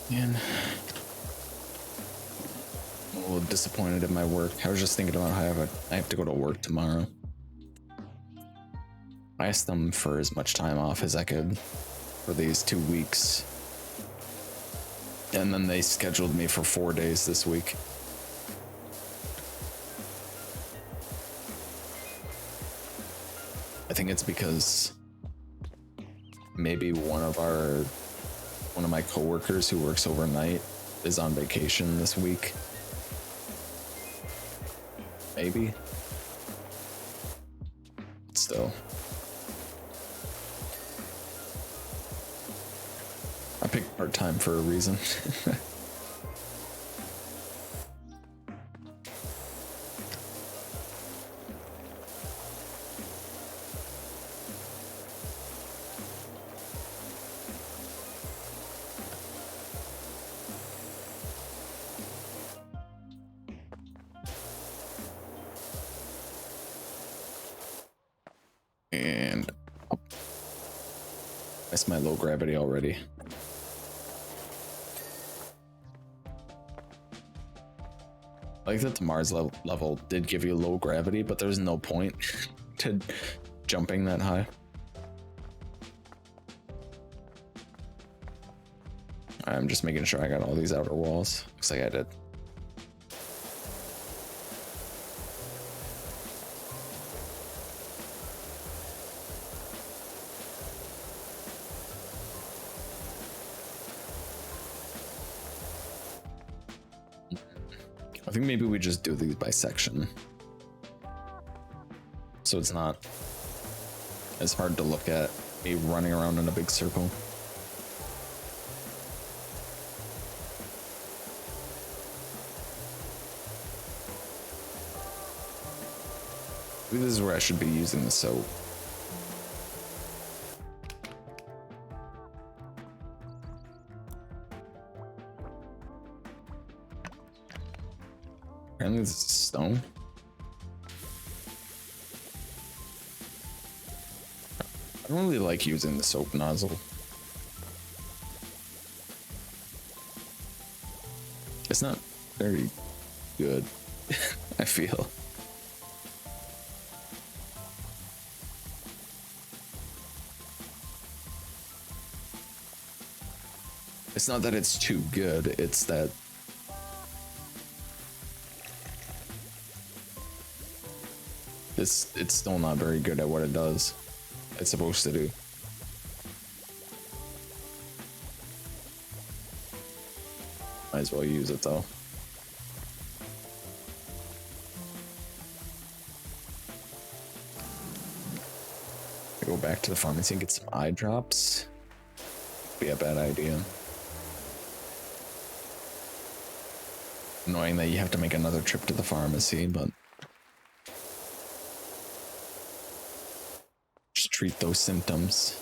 S1: Man. A little disappointed in my work. I was just thinking about how I have to go to work tomorrow. I asked them for as much time off as I could for these 2 weeks. And then they scheduled me for 4 days this week. I think it's because maybe one of my coworkers who works overnight is on vacation this week. Maybe. Still. I picked part-time for a reason. And oh, missed my low gravity already. I like that the Mars level did give you low gravity, but there's no point to jumping that high. I'm just making sure I got all these outer walls. Looks like I did. I think maybe we just do these by section, so it's not as hard to look at me running around in a big circle. Maybe this is where I should be using the soap. Apparently this is stone. I don't really like using the soap nozzle. It's not very good, I feel. It's not that it's too good, it's that it's still not very good at what it does. It's supposed to do. Might as well use it though. Go back to the pharmacy and get some eye drops. Be a bad idea. Annoying that you have to make another trip to the pharmacy, but just treat those symptoms.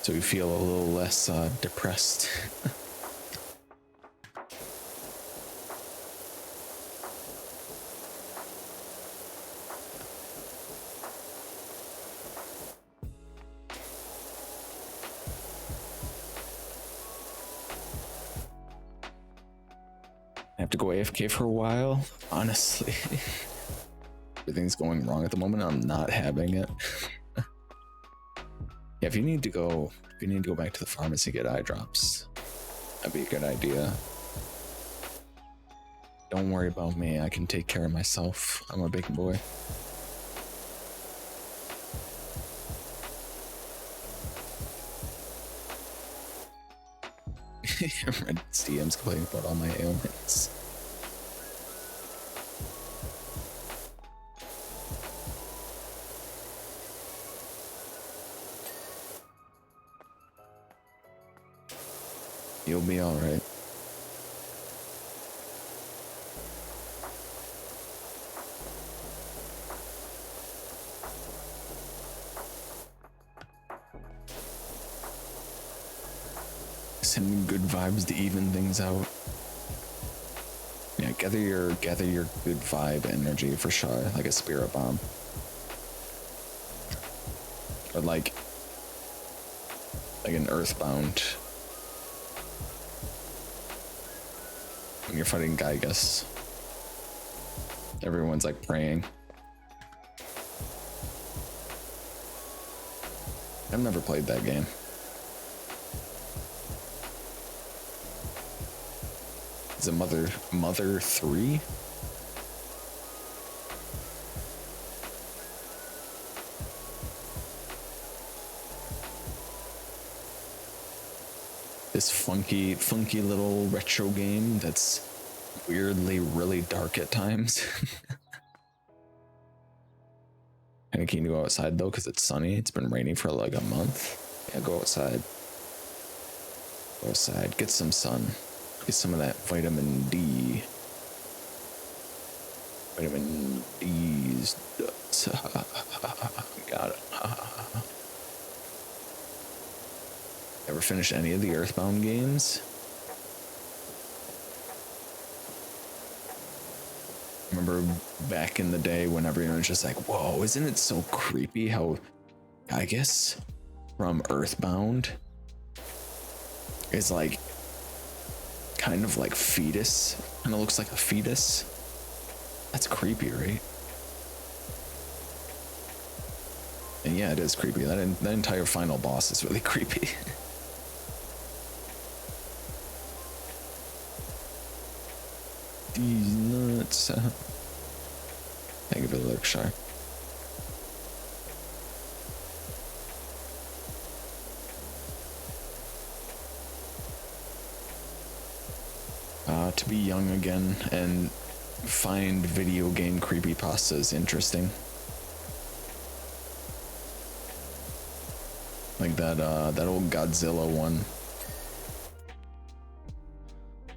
S1: So you feel a little less depressed. I have to go AFK for a while. Honestly, everything's going wrong at the moment. I'm not having it. Yeah, if you need to go back to the pharmacy, get eye drops. That'd be a good idea. Don't worry about me. I can take care of myself. I'm a big boy. Red DM's complaining about all my ailments. You'll be alright. Sending good vibes to even things out. Yeah, gather your good vibe energy for sure, like a spirit bomb. Or like an earthbound. When you're fighting Gygus, everyone's like praying. I've never played that game. Is it Mother 3? This funky little retro game that's weirdly really dark at times. Kinda keen to go outside though because it's sunny. It's been raining for like a month. Yeah, go outside. Go outside, get some sun. Get some of that vitamin D. Vitamin D's nuts. Got it. Ever finished any of the Earthbound games? Remember back in the day when everyone was just like, whoa, isn't it so creepy how Gygus from Earthbound is like kind of like fetus, kind of looks like a fetus. That's creepy, right? And yeah, it is creepy. That entire final boss is really creepy. These nuts. Thank you for the look, Shar. To be young again and find video game creepypastas interesting. Like that old Godzilla one.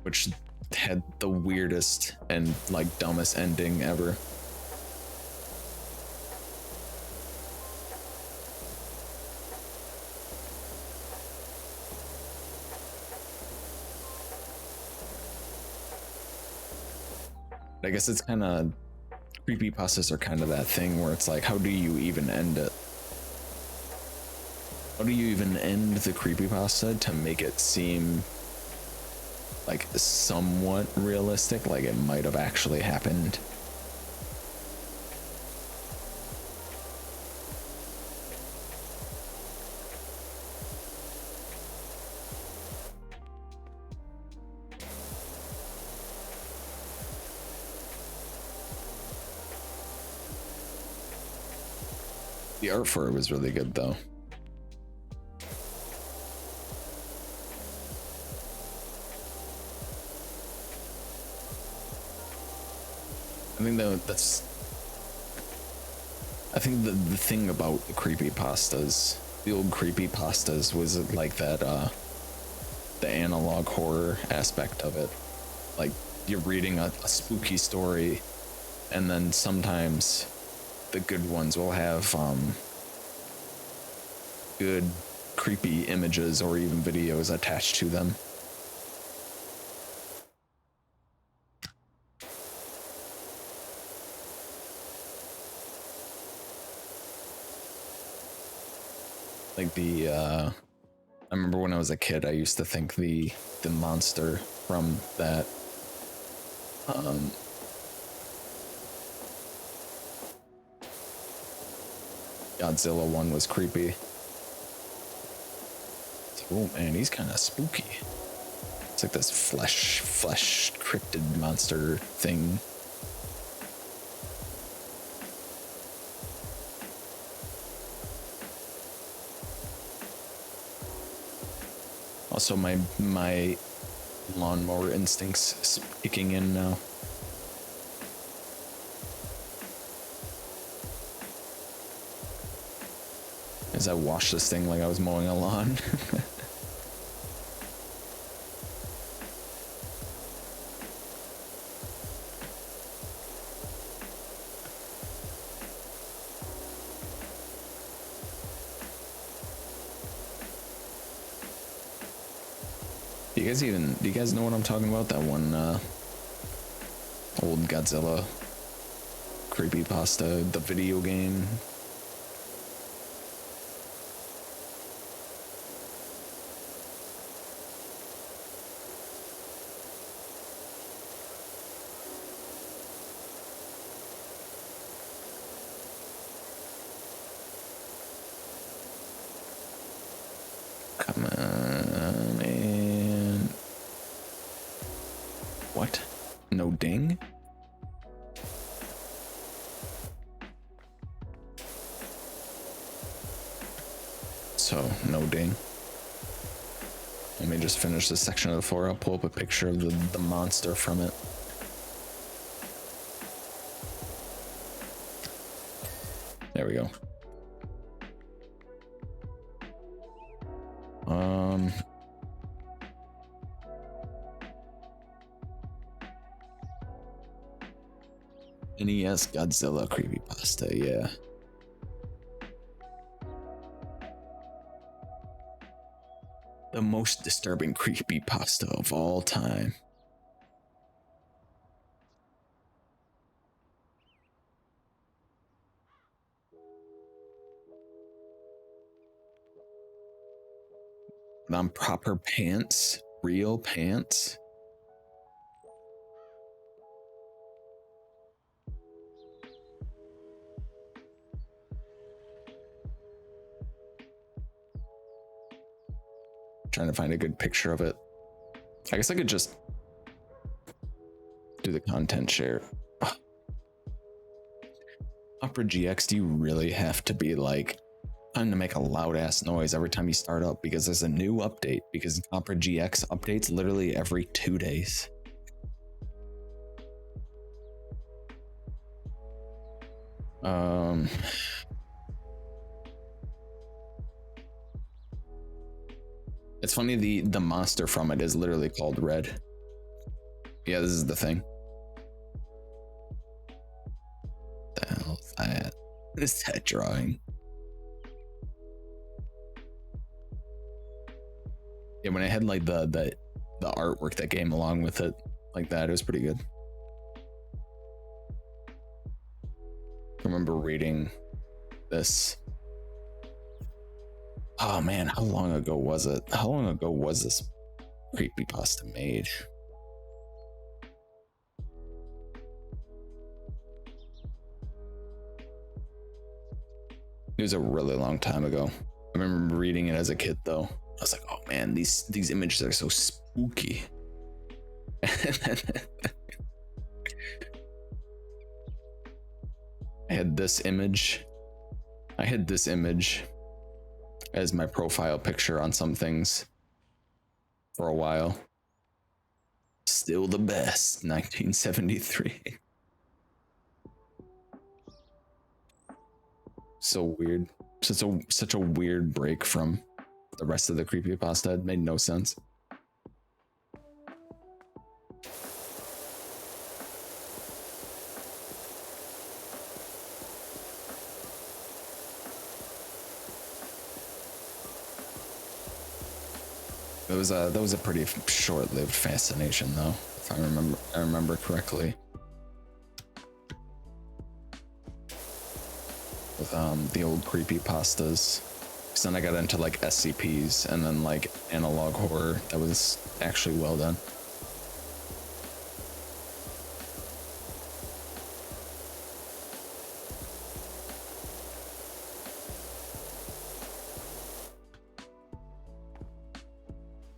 S1: which had the weirdest and like dumbest ending ever. I guess it's kind of, creepypastas are kind of that thing where it's like, how do you even end it? How do you even end the creepypasta to make it seem like somewhat realistic, like it might have actually happened? The art for it was really good though. I think I think the thing about the creepypastas, the old creepypastas, was like that the analog horror aspect of it. Like you're reading a spooky story, and then sometimes the good ones will have good creepy images or even videos attached to them. Like I remember when I was a kid, I used to think the monster from that Godzilla one was creepy. Oh man, he's kind of spooky. It's like this flesh cryptid monster thing. Also, my lawnmower instincts kicking in now. As I washed this thing like I was mowing a lawn. Do you guys know what I'm talking about? That one old Godzilla creepypasta, the video game. Come on, man. What? No ding? So, no ding. Let me just finish this section of the floor. I'll pull up a picture of the monster from it. There we go. NES Godzilla creepypasta, yeah. The most disturbing creepypasta of all time. Non-proper pants? Real pants? Trying to find a good picture of it. I guess I could just do the content share. Opera GX, do you really have to be like, I'm gonna make a loud ass noise every time you start up because there's a new update? Because Opera GX updates literally every 2 days. It's funny, the monster from it is literally called Red. Yeah, this is the thing. What the hell is that? What is that drawing? Yeah, when I had like the artwork that came along with it, like that, it was pretty good. I remember reading this. Oh man, how long ago was it? How long ago was this creepypasta made? It was a really long time ago. I remember reading it as a kid though. I was like, oh man, these images are so spooky. I had this image as my profile picture on some things for a while. Still the best, 1973. So weird. Such a weird break from the rest of the creepypasta. It made no sense. That was a pretty short-lived fascination though, if I remember correctly. With the old creepypastas. Because then I got into like SCPs and then like analog horror that was actually well done.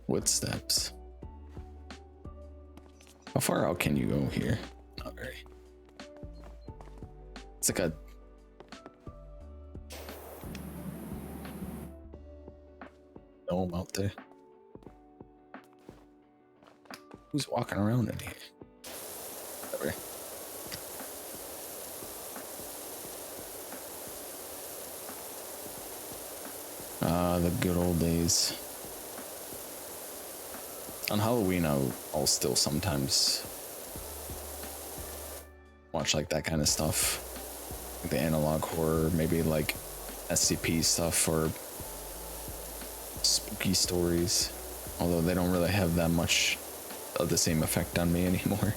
S1: Footsteps. How far out can you go here? Not very. It's like a dome out there. Who's walking around in here? Whatever. Ah, the good old days. On Halloween, I'll still sometimes watch like that kind of stuff, like the analog horror, maybe like SCP stuff or spooky stories, although they don't really have that much of the same effect on me anymore.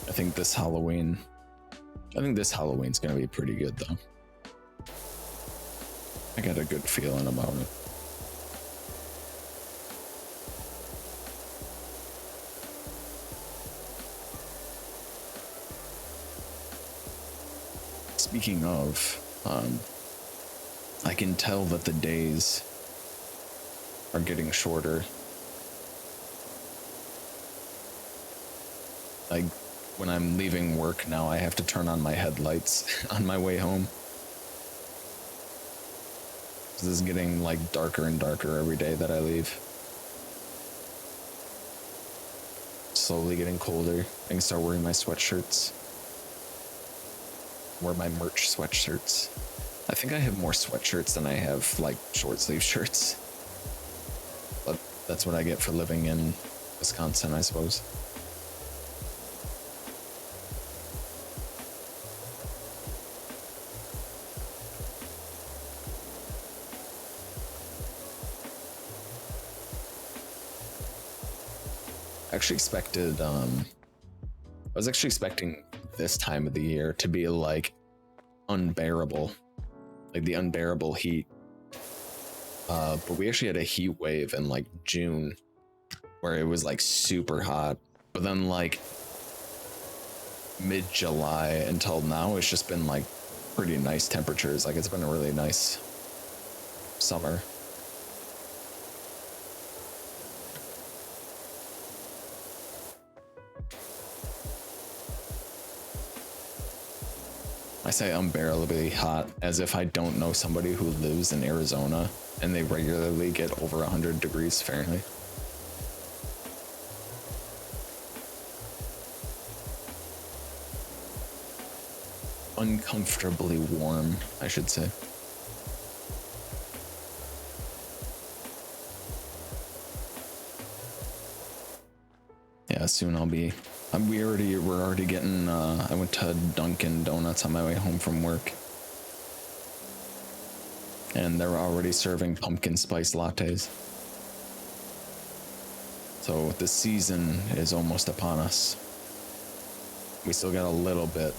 S1: I think this Halloween's gonna be pretty good though. I got a good feeling about it. Speaking of, I can tell that the days are getting shorter. Like, when I'm leaving work now, I have to turn on my headlights on my way home. This is getting like darker and darker every day that I leave. Slowly getting colder. I can start wearing my sweatshirts. Wear my merch sweatshirts. I think I have more sweatshirts than I have like short sleeve shirts. But that's what I get for living in Wisconsin, I suppose. I was actually expecting this time of the year to be like unbearable, like the unbearable heat. But we actually had a heat wave in like June where it was like super hot. But then like mid-July until now, it's just been like pretty nice temperatures. Like it's been a really nice summer. I say unbearably hot as if I don't know somebody who lives in Arizona and they regularly get over 100 degrees Fahrenheit. uncomfortably warm, I should say. Yeah, soon I'll be. We're already getting. I went to Dunkin' Donuts on my way home from work, and they're already serving pumpkin spice lattes. So the season is almost upon us. We still got a little bit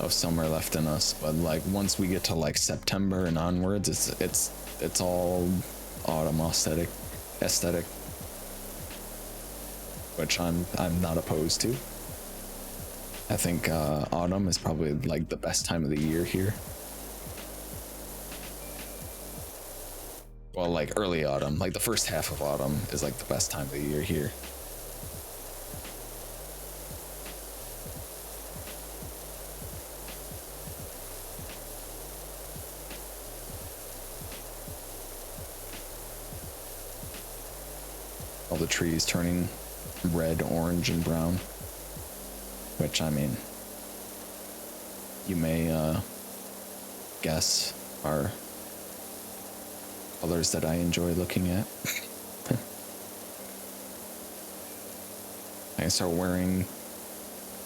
S1: of summer left in us, but like once we get to like September and onwards, it's all autumn aesthetic, which I'm not opposed to. I think autumn is probably like the best time of the year here. Well, like early autumn, like the first half of autumn is like the best time of the year here. All the trees turning red, orange, and brown, which, I mean, you may guess are colors that I enjoy looking at. I start wearing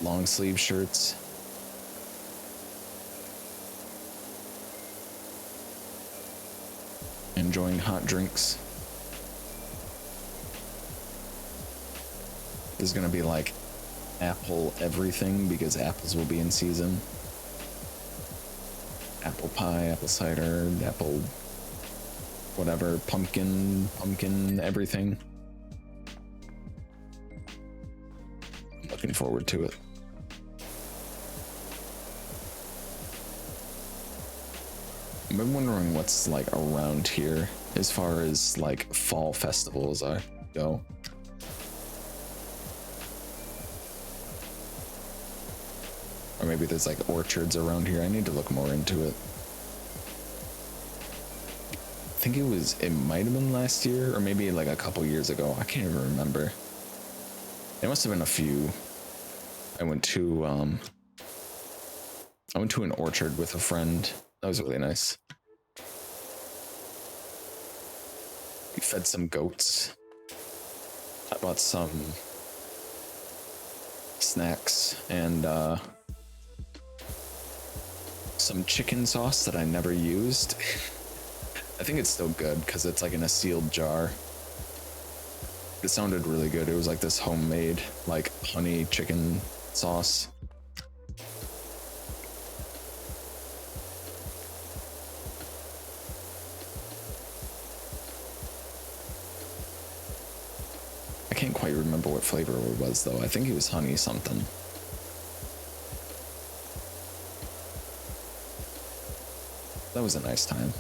S1: long sleeve shirts. Enjoying hot drinks. There's gonna be like apple everything because apples will be in season. Apple pie, apple cider, apple whatever, pumpkin everything. I'm looking forward to it. I've been wondering what's like around here as far as like fall festivals go. Or maybe there's like orchards around here. I need to look more into it. I think it might have been last year or maybe like a couple years ago. I can't even remember. It must have been a few. I went to an orchard with a friend. That was really nice. We fed some goats. I bought some snacks and some chicken sauce that I never used. I think it's still good because it's like in a sealed jar. It sounded really good. It was like this homemade like honey chicken sauce. I can't quite remember what flavor it was though. I think it was honey something. That was a nice time.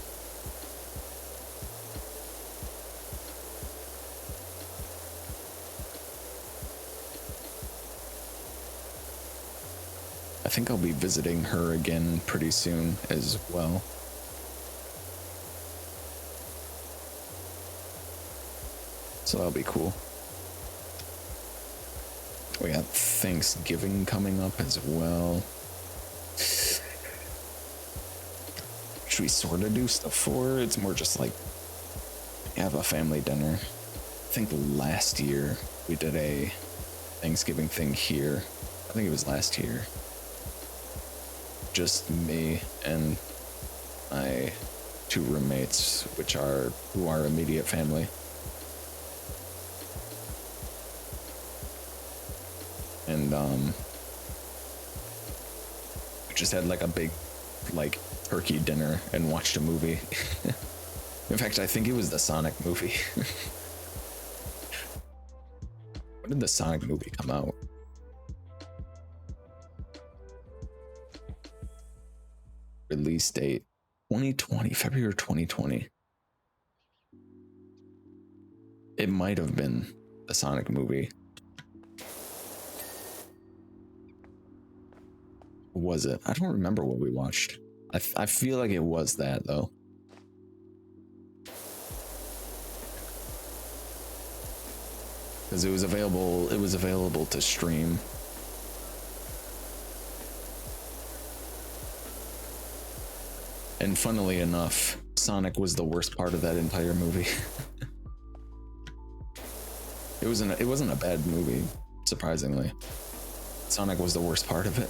S1: I think I'll be visiting her again pretty soon as well. So that'll be cool. We got Thanksgiving coming up as well. Which we sort of do stuff for. It's more just like have a family dinner. I think last year we did a Thanksgiving thing here. I think it was last year. Just me and my two roommates, who are immediate family. And we just had like a big like turkey dinner and watched a movie. In fact, I think it was the Sonic movie. When did the Sonic movie come out? Release date 2020, February 2020. It might have been the Sonic movie. Was it? I don't remember what we watched. I feel like it was that though. Because it was available to stream. And funnily enough, Sonic was the worst part of that entire movie. It wasn't a bad movie, surprisingly. Sonic was the worst part of it.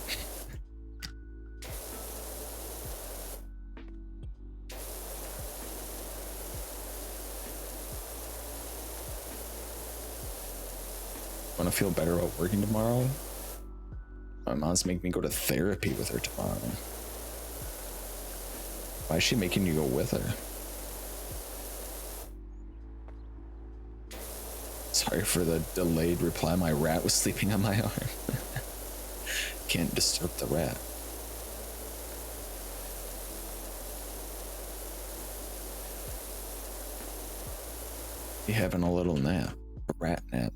S1: Want to feel better about working tomorrow? My mom's making me go to therapy with her tomorrow. Why is she making you go with her? Sorry for the delayed reply. My rat was sleeping on my arm. Can't disturb the rat. You having a little nap, a rat nap.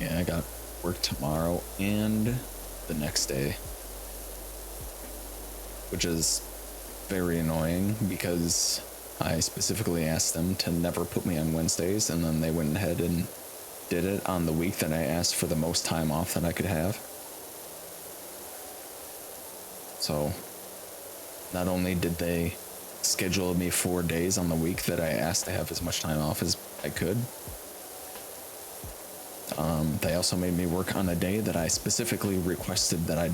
S1: Yeah, I got work tomorrow and the next day, which is very annoying because I specifically asked them to never put me on Wednesdays, and then they went ahead and did it on the week that I asked for the most time off that I could have. So not only did they schedule me 4 days on the week that I asked to have as much time off as I could, they also made me work on a day that I specifically requested that I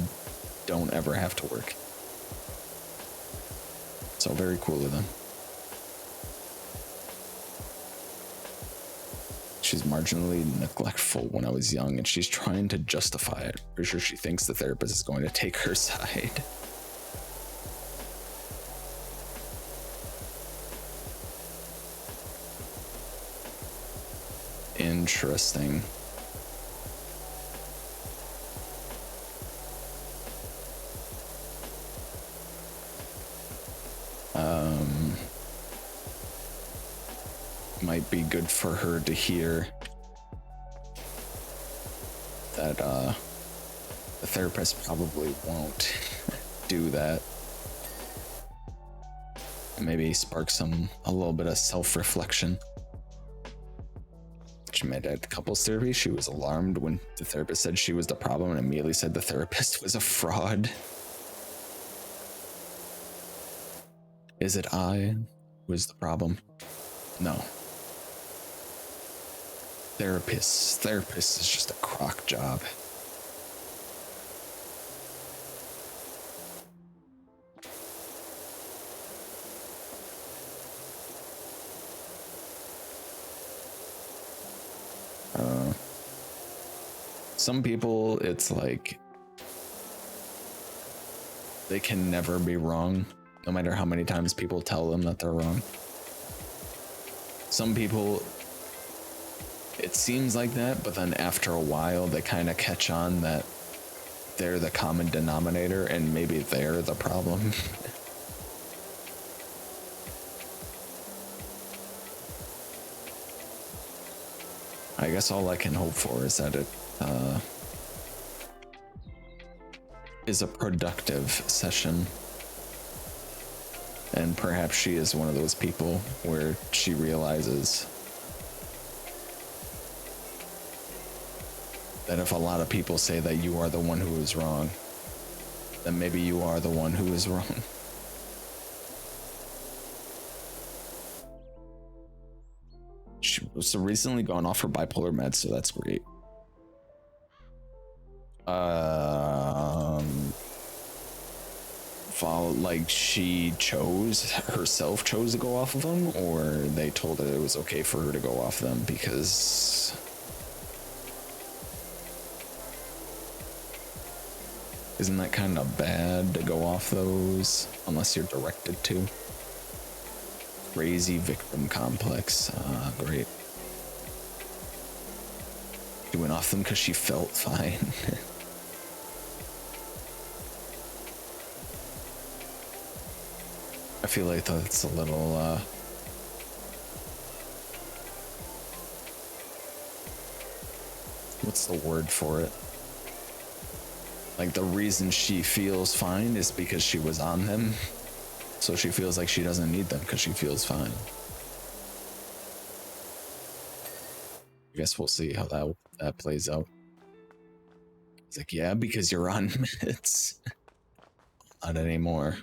S1: don't ever have to work. So very cool of them. She's marginally neglectful when I was young, and she's trying to justify it. Pretty sure she thinks the therapist is going to take her side. Interesting. Might be good for her to hear that the therapist probably won't do that. Maybe spark a little bit of self-reflection. She met at couples therapy. She was alarmed when the therapist said she was the problem and immediately said the therapist was a fraud. Is it I who is the problem? No. Therapist is just a crock job. Some people, it's like they can never be wrong, no matter how many times people tell them that they're wrong. Some people, it seems like that, but then after a while they kind of catch on that they're the common denominator and maybe they're the problem. I guess all I can hope for is that it is a productive session, and perhaps she is one of those people where she realizes that if a lot of people say that you are the one who is wrong, then maybe you are the one who is wrong. She was recently gone off her bipolar meds, so that's great. Like she herself chose to go off of them, or they told her it was okay for her to go off them, because isn't that kind of bad to go off those unless you're directed to? Crazy victim complex. Great. She went off them because she felt fine. I feel like that's a little what's the word for it? Like the reason she feels fine is because she was on them. So she feels like she doesn't need them because she feels fine. I guess we'll see how that plays out. It's like, yeah, because you're on meds. Not anymore.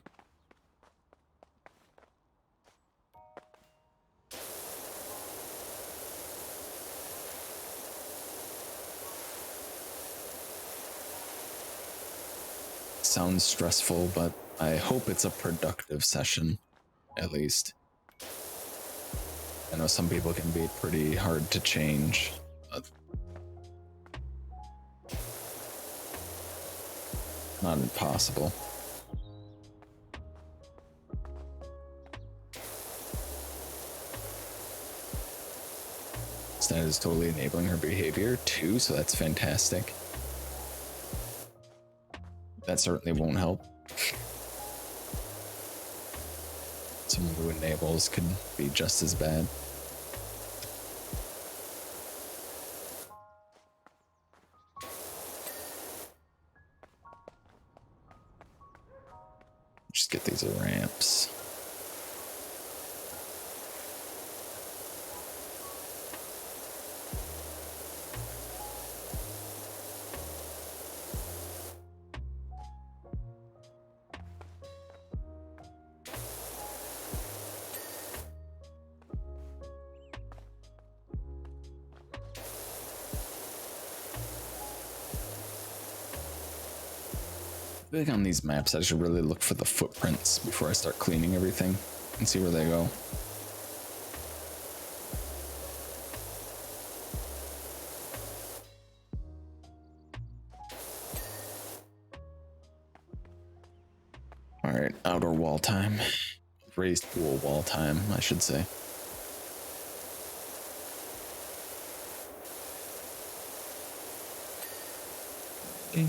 S1: Sounds stressful, but I hope it's a productive session, at least. I know some people can be pretty hard to change, but not impossible. That is totally enabling her behavior too, so that's fantastic. That certainly won't help. Someone who enables could be just as bad. Just get these ramps. I think on these maps I should really look for the footprints before I start cleaning everything and see where they go. Alright, outdoor wall time. Raised pool wall time, I should say. Ding.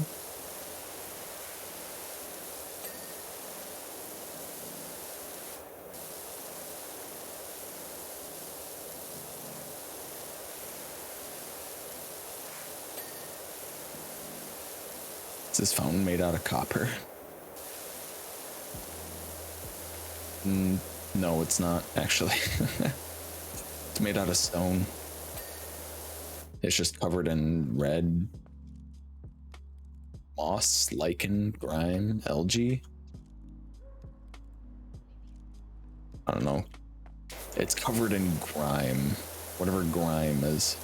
S1: Is this fountain made out of copper? No, it's not, actually. It's made out of stone. It's just covered in red moss, lichen, grime, algae. I don't know. It's covered in grime. Whatever grime is.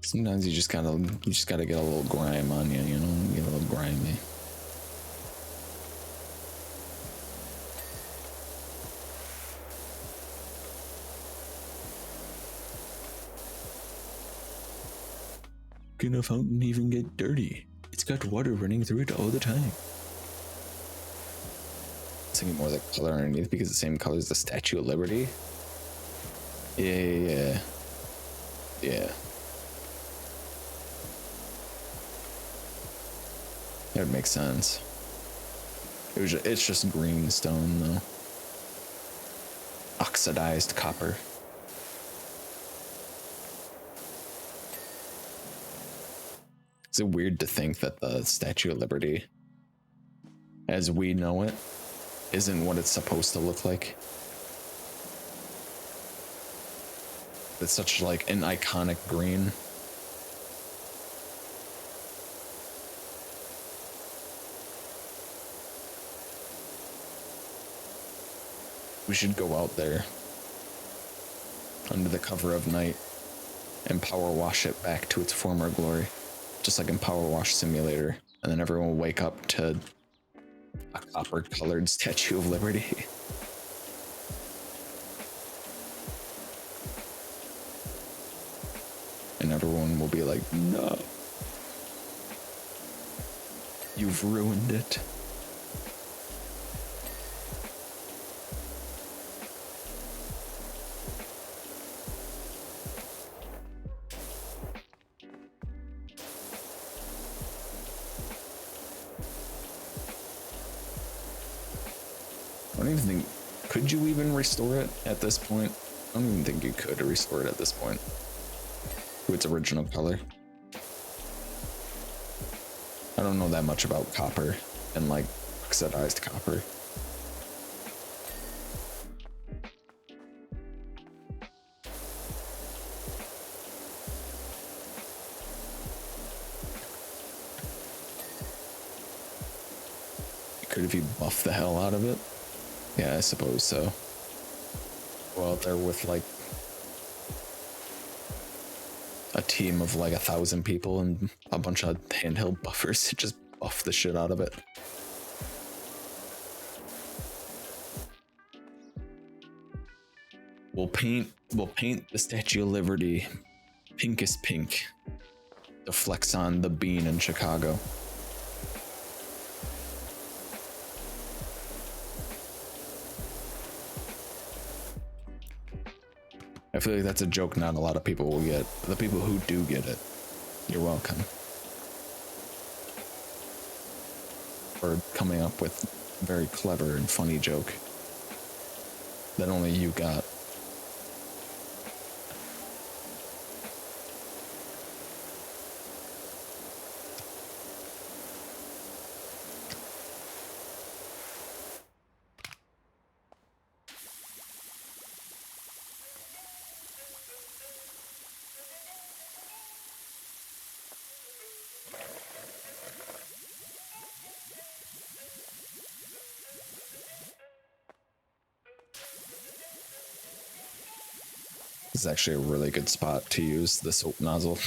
S1: Sometimes you just gotta get a little grime on you, you know, get a little grimy. Can a fountain even get dirty? It's got water running through it all the time. Thinking more the color underneath because the same color as the Statue of Liberty. Yeah. That would make sense. It's just green stone though. Oxidized copper. Is it weird to think that the Statue of Liberty, as we know it, isn't what it's supposed to look like? It's such like an iconic green. We should go out there under the cover of night and power wash it back to its former glory, just like in Power Wash Simulator, and then everyone will wake up to a copper colored Statue of Liberty. And everyone will be like, no, you've ruined it. I don't even think, could you even restore it at this point? I don't even think you could restore it at this point to its original color. I don't know that much about copper and like oxidized copper. Could if you buff the hell out of it? Yeah, I suppose so. Go out there with like a team of like 1,000 people and a bunch of handheld buffers to just buff the shit out of it. We'll paint the Statue of Liberty pinkest pink to flex on the bean in Chicago. I feel like that's a joke not a lot of people will get. The people who do get it, you're welcome. For coming up with a very clever and funny joke that only you got. This is actually a really good spot to use the soap nozzle.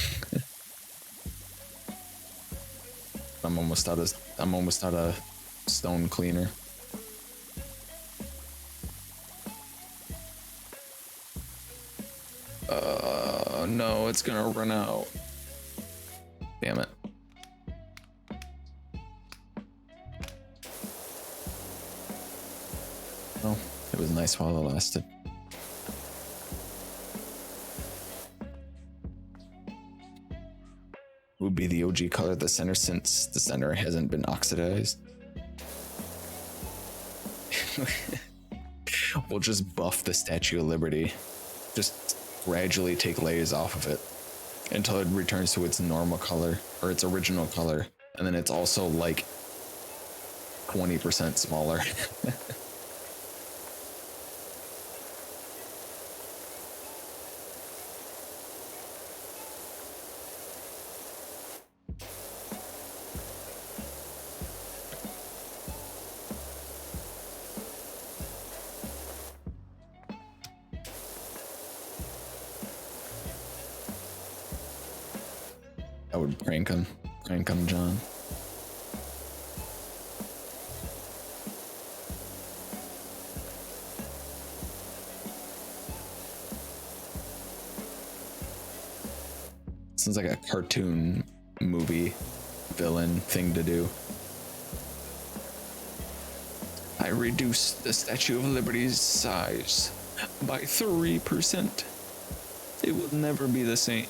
S1: I'm almost out of stone cleaner. No, it's gonna run out. Damn it. Well, it was nice while it lasted. Would be the OG color of the center since the center hasn't been oxidized. We'll just buff the Statue of Liberty. Just gradually take layers off of it until it returns to its normal color or its original color. And then it's also like 20% smaller. I would prank him, John. Sounds like a cartoon movie villain thing to do. I reduced the Statue of Liberty's size by 3%. It will never be the same.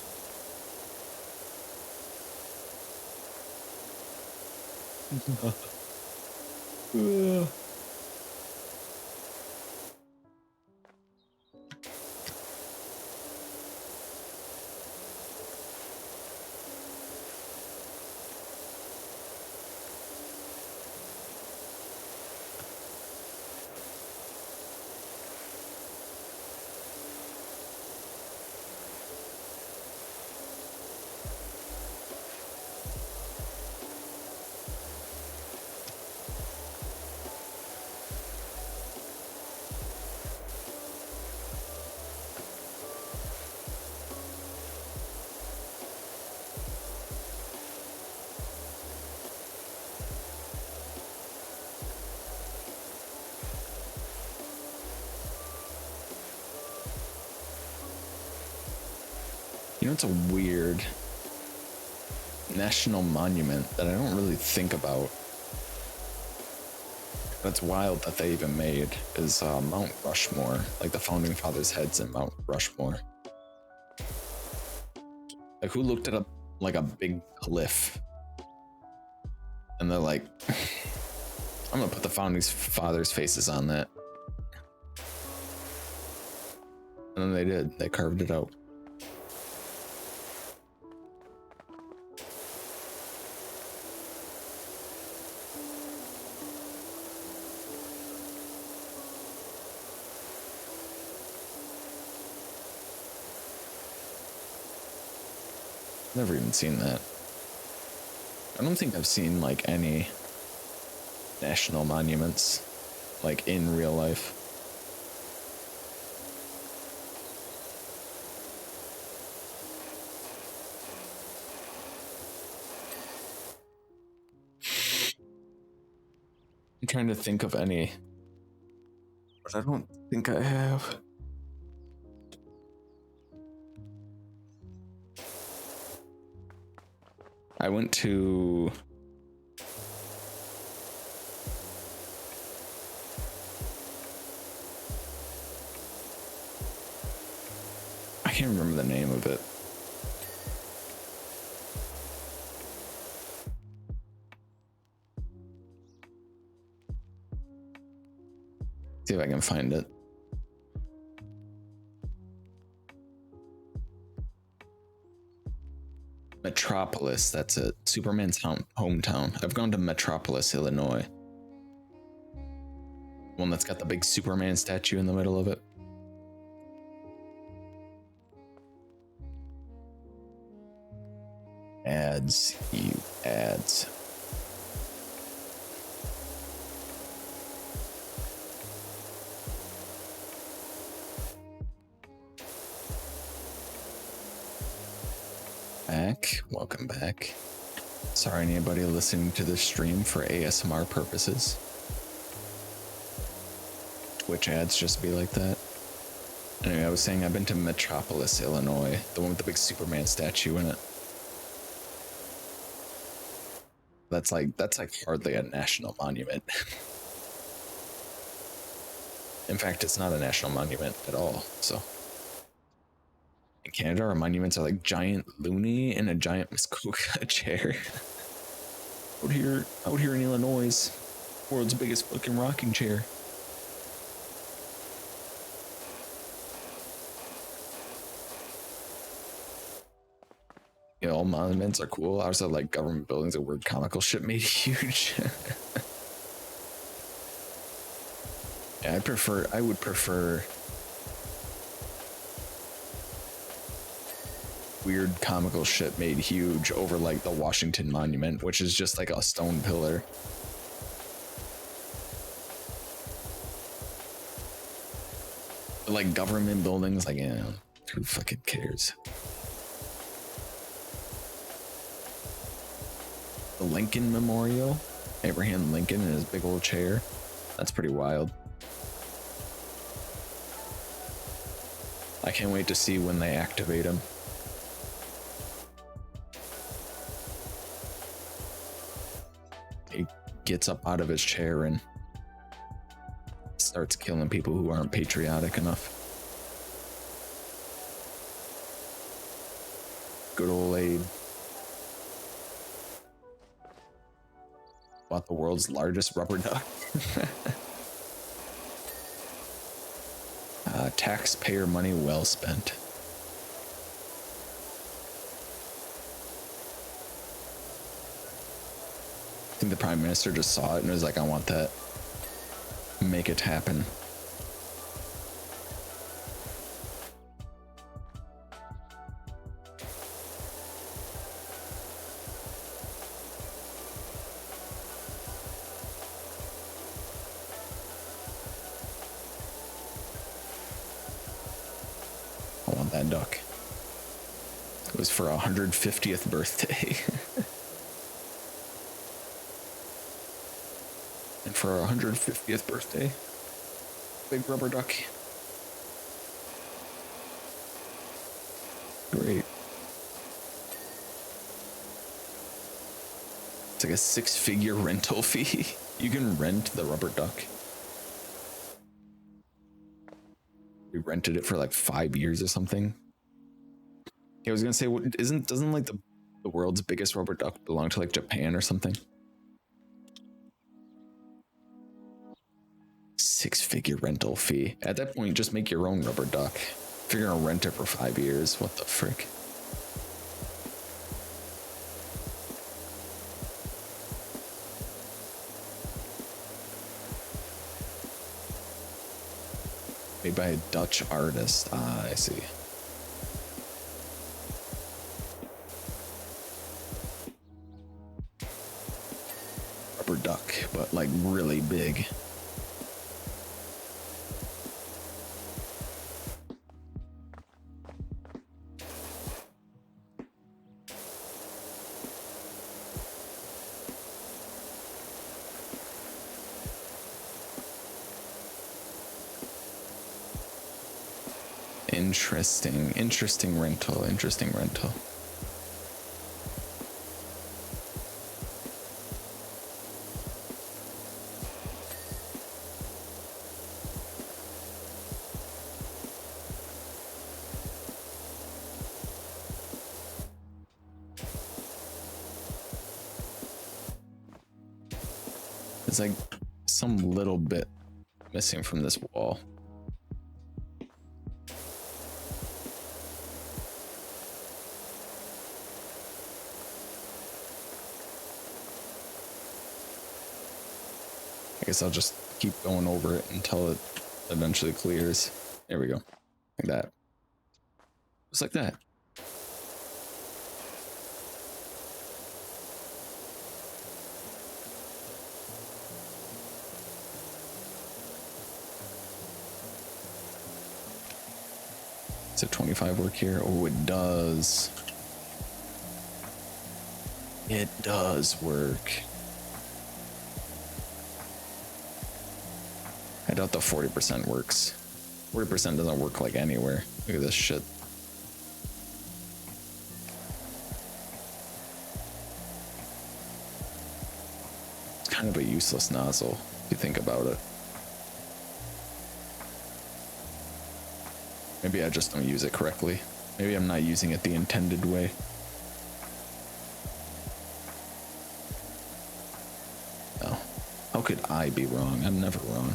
S1: You know, it's a weird national monument that I don't really think about. That's wild that they even made is Mount Rushmore, like the founding fathers' heads in Mount Rushmore. Like, who looked at a big cliff and they're like, I'm I'm gonna put the founding fathers' faces on that. And then they did. They carved it out. Never even seen that. I don't think I've seen like any national monuments like in real life. I'm trying to think of any, but I don't think I have. I went to I can't remember the name of it. See if I can find it. Metropolis, that's it. Superman's hometown. I've gone to Metropolis, Illinois. One that's got the big Superman statue in the middle of it. Ads, you ads. Back, welcome back. Sorry, anybody listening to this stream for ASMR purposes. Twitch ads just be like that. Anyway, I was saying I've been to Metropolis, Illinois, the one with the big Superman statue in it. That's like hardly a national monument. In fact, it's not a national monument at all. So in Canada, our monuments are like giant loony and a giant Muskoka chair. out here in Illinois, world's biggest fucking rocking chair. You know, all monuments are cool. I also like government buildings are weird comical shit made huge. Yeah, I would prefer weird comical shit made huge over like the Washington Monument, which is just like a stone pillar. But like government buildings, like, yeah, who fucking cares? The Lincoln Memorial, Abraham Lincoln in his big old chair. That's pretty wild. I can't wait to see when they activate him. He gets up out of his chair and starts killing people who aren't patriotic enough. Good old Abe. Bought the world's largest rubber duck. Taxpayer money well spent. I think the Prime Minister just saw it and was like, I want that. Make it happen. I want that duck. It was for 150th birthday. And for our 150th birthday, big rubber duck. Great. It's like a 6-figure rental fee. You can rent the rubber duck. We rented it for like 5 years or something. Yeah, I was gonna say, doesn't like the world's biggest rubber duck belong to like Japan or something? 6-figure rental fee. At that point, just make your own rubber duck. If you're gonna rent it for 5 years, what the frick? Made by a Dutch artist. Ah, I see. Rubber duck, but like really big. Interesting rental. There's like some little bit missing from this wall. I guess I'll just keep going over it until it eventually clears. There we go. Like that. Just like that. Is it 25 work here? Oh, it does. It does work. I doubt the 40% works. 40% doesn't work like anywhere. Look at this shit. It's kind of a useless nozzle, if you think about it. Maybe I just don't use it correctly. Maybe I'm not using it the intended way. No. How could I be wrong? I'm never wrong.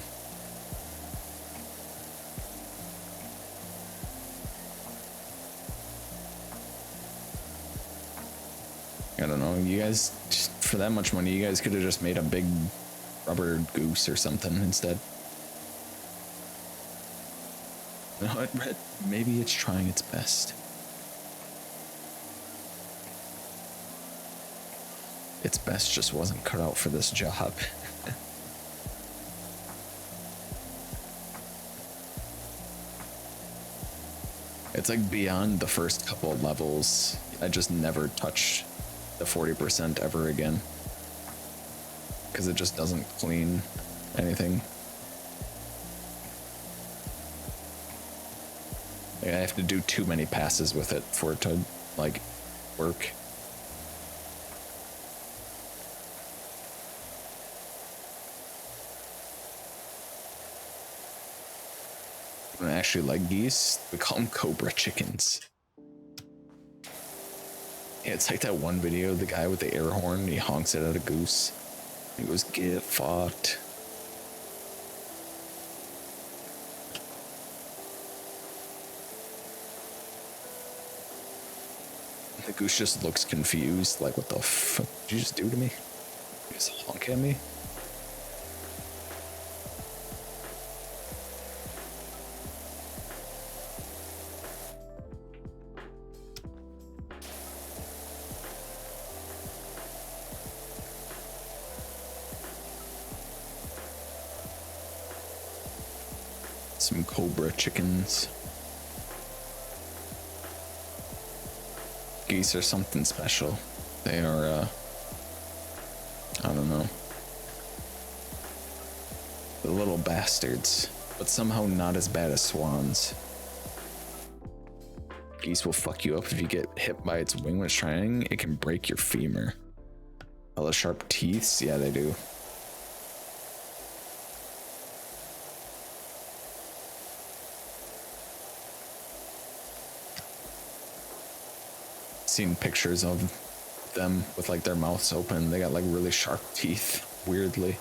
S1: I don't know, you guys, just for that much money, you guys could have just made a big rubber goose or something instead. You know what, Red? Maybe it's trying its best. Its best just wasn't cut out for this job. It's like beyond the first couple of levels. I just never touch the 40% ever again. Because it just doesn't clean anything. Like I have to do too many passes with it for it to, like, work. I actually like geese. We call them cobra chickens. Yeah, it's like that one video, the guy with the air horn, he honks it at a goose. He goes, "Get fucked." The goose just looks confused, like, what the fuck did you just do to me? You just honk at me? Some cobra chickens. Geese are something special. They are, I don't know. The little bastards, but somehow not as bad as swans. Geese will fuck you up if you get hit by its wing when it's trying. It can break your femur. All the sharp teeth, yeah, they do. Seen pictures of them with like their mouths open. They got like really sharp teeth, weirdly.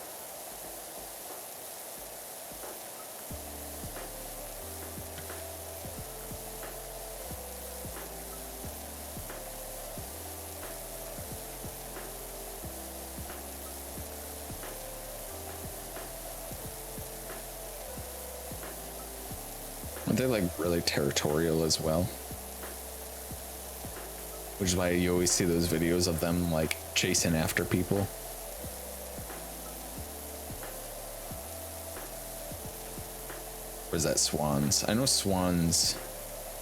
S1: They're like really territorial as well. Which is why you always see those videos of them like chasing after people. Or is that swans? I know swans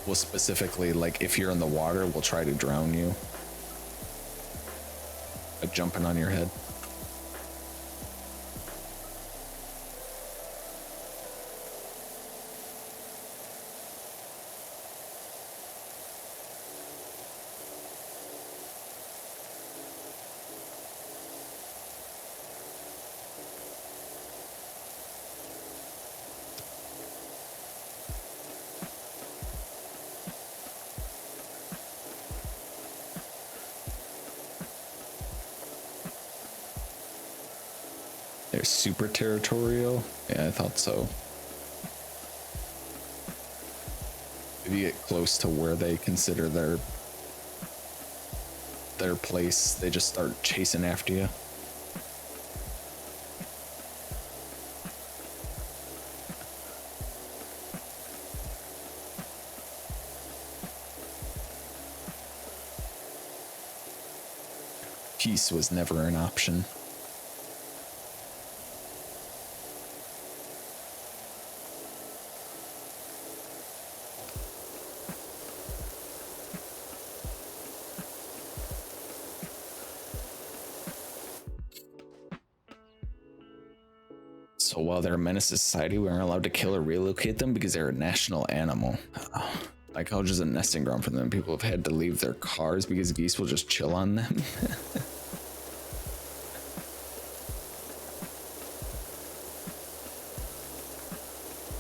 S1: will specifically, like, if you're in the water, will try to drown you. Like jumping on your head. They're super territorial. Yeah, I thought so. If you get close to where they consider their place, they just start chasing after you. Peace was never an option. So while they're a menace to society, we aren't allowed to kill or relocate them because they're a national animal. Like college is a nesting ground for them. People have had to leave their cars because geese will just chill on them.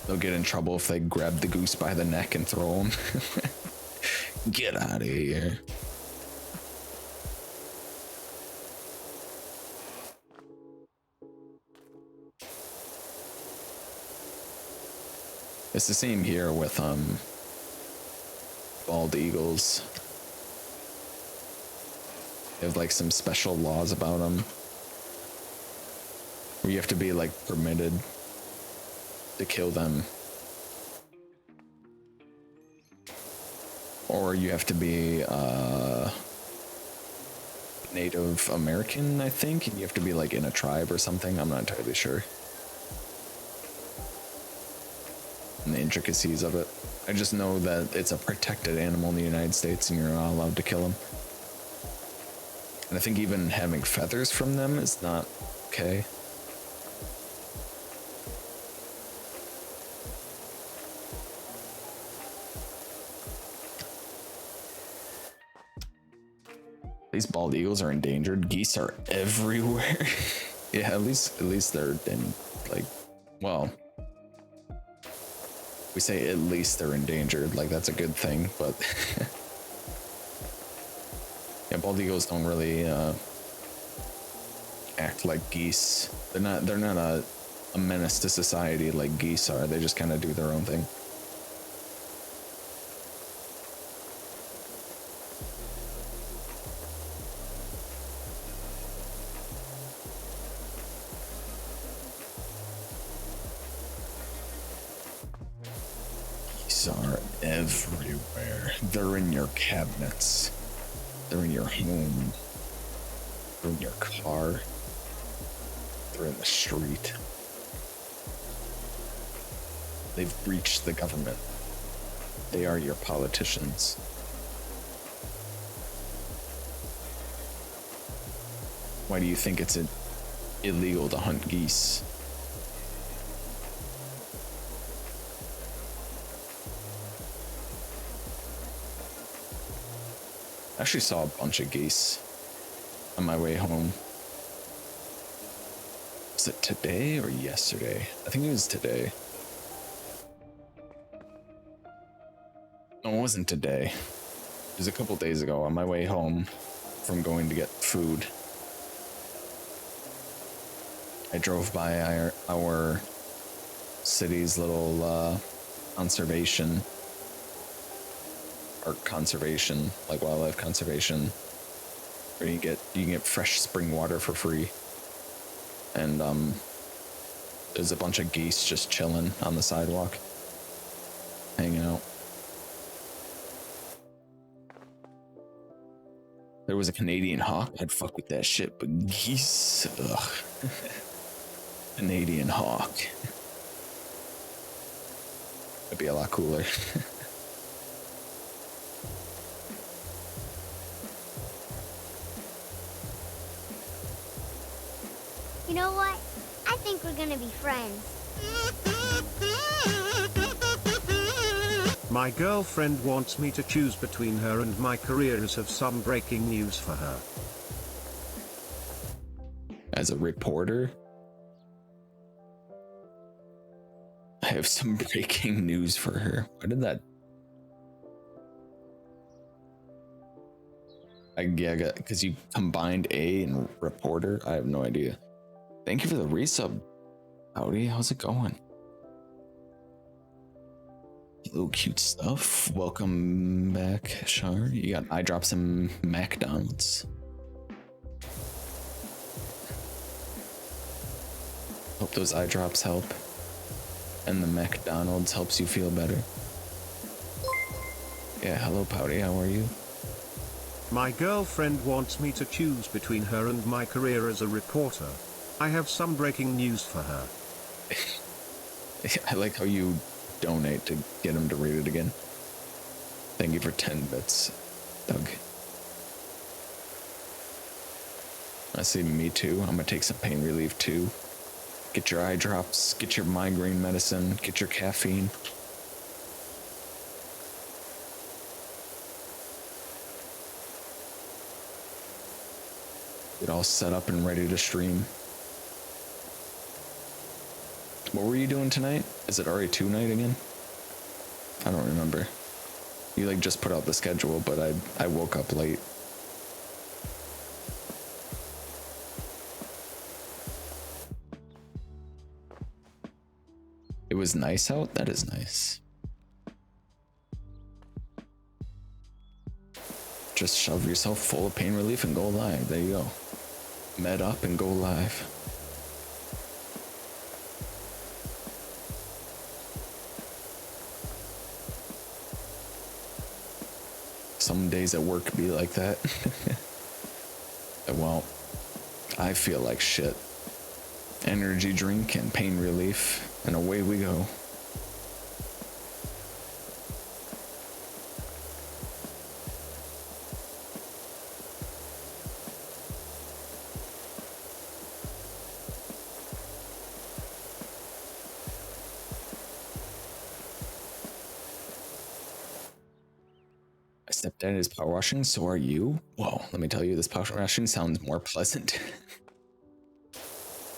S1: They'll get in trouble if they grab the goose by the neck and throw him. Get out of here. It's the same here with bald eagles. They have like some special laws about them where you have to be like permitted to kill them, or you have to be Native American, I think, and you have to be like in a tribe or something. I'm not entirely sure. And the intricacies of it. I just know that it's a protected animal in the United States and you're not allowed to kill them. And I think even having feathers from them is not okay. These bald eagles are endangered. Geese are everywhere. Yeah, at least they're in, like, well, we say at least they're endangered, like that's a good thing, but yeah, bald eagles don't really act like geese. They're not a menace to society like geese are. They just kind of do their own thing. Are everywhere. They're in your cabinets. They're in your home. They're in your car. They're in the street. They've breached the government. They are your politicians. Why do you think it's illegal to hunt geese? I actually saw a bunch of geese on my way home. Was it today or yesterday? I think it was today. No, it wasn't today. It was a couple days ago on my way home from going to get food. I drove by our city's little conservation, like wildlife conservation, where you can get fresh spring water for free. And there's a bunch of geese just chilling on the sidewalk. hanging out. There was a Canadian hawk, I'd fuck with that shit, but geese, ugh. Canadian hawk. That'd be a lot cooler.
S2: You know what? I think we're gonna be friends.
S3: My girlfriend wants me to choose between her and my careers. Have some breaking news for her.
S1: As a reporter, I have some breaking news for her. Why did that? Yeah, because you combined A and reporter. I have no idea. Thank you for the resub, Howdy. How's it going? Little cute stuff. Welcome back, Shar. You got eye drops and McDonald's. Hope those eye drops help. And the McDonald's helps you feel better. Yeah, hello Pouty, how are you?
S3: My girlfriend wants me to choose between her and my career as a reporter. I have some breaking news for her.
S1: I like how you donate to get him to read it again. Thank you for 10 bits, Doug. I see, me too. I'm gonna take some pain relief too. Get your eye drops, get your migraine medicine, get your caffeine. Get all set up and ready to stream. What were you doing tonight? Is it RE2 night again? I don't remember. You like just put out the schedule, but I woke up late. It was nice out? That is nice. Just shove yourself full of pain relief and go live. There you go. Med up and go live. Some days at work be like that. Well, I feel like shit. Energy drink and pain relief, and away we go. Stepdad is power washing, so are you? Whoa, let me tell you, this power washing sounds more pleasant.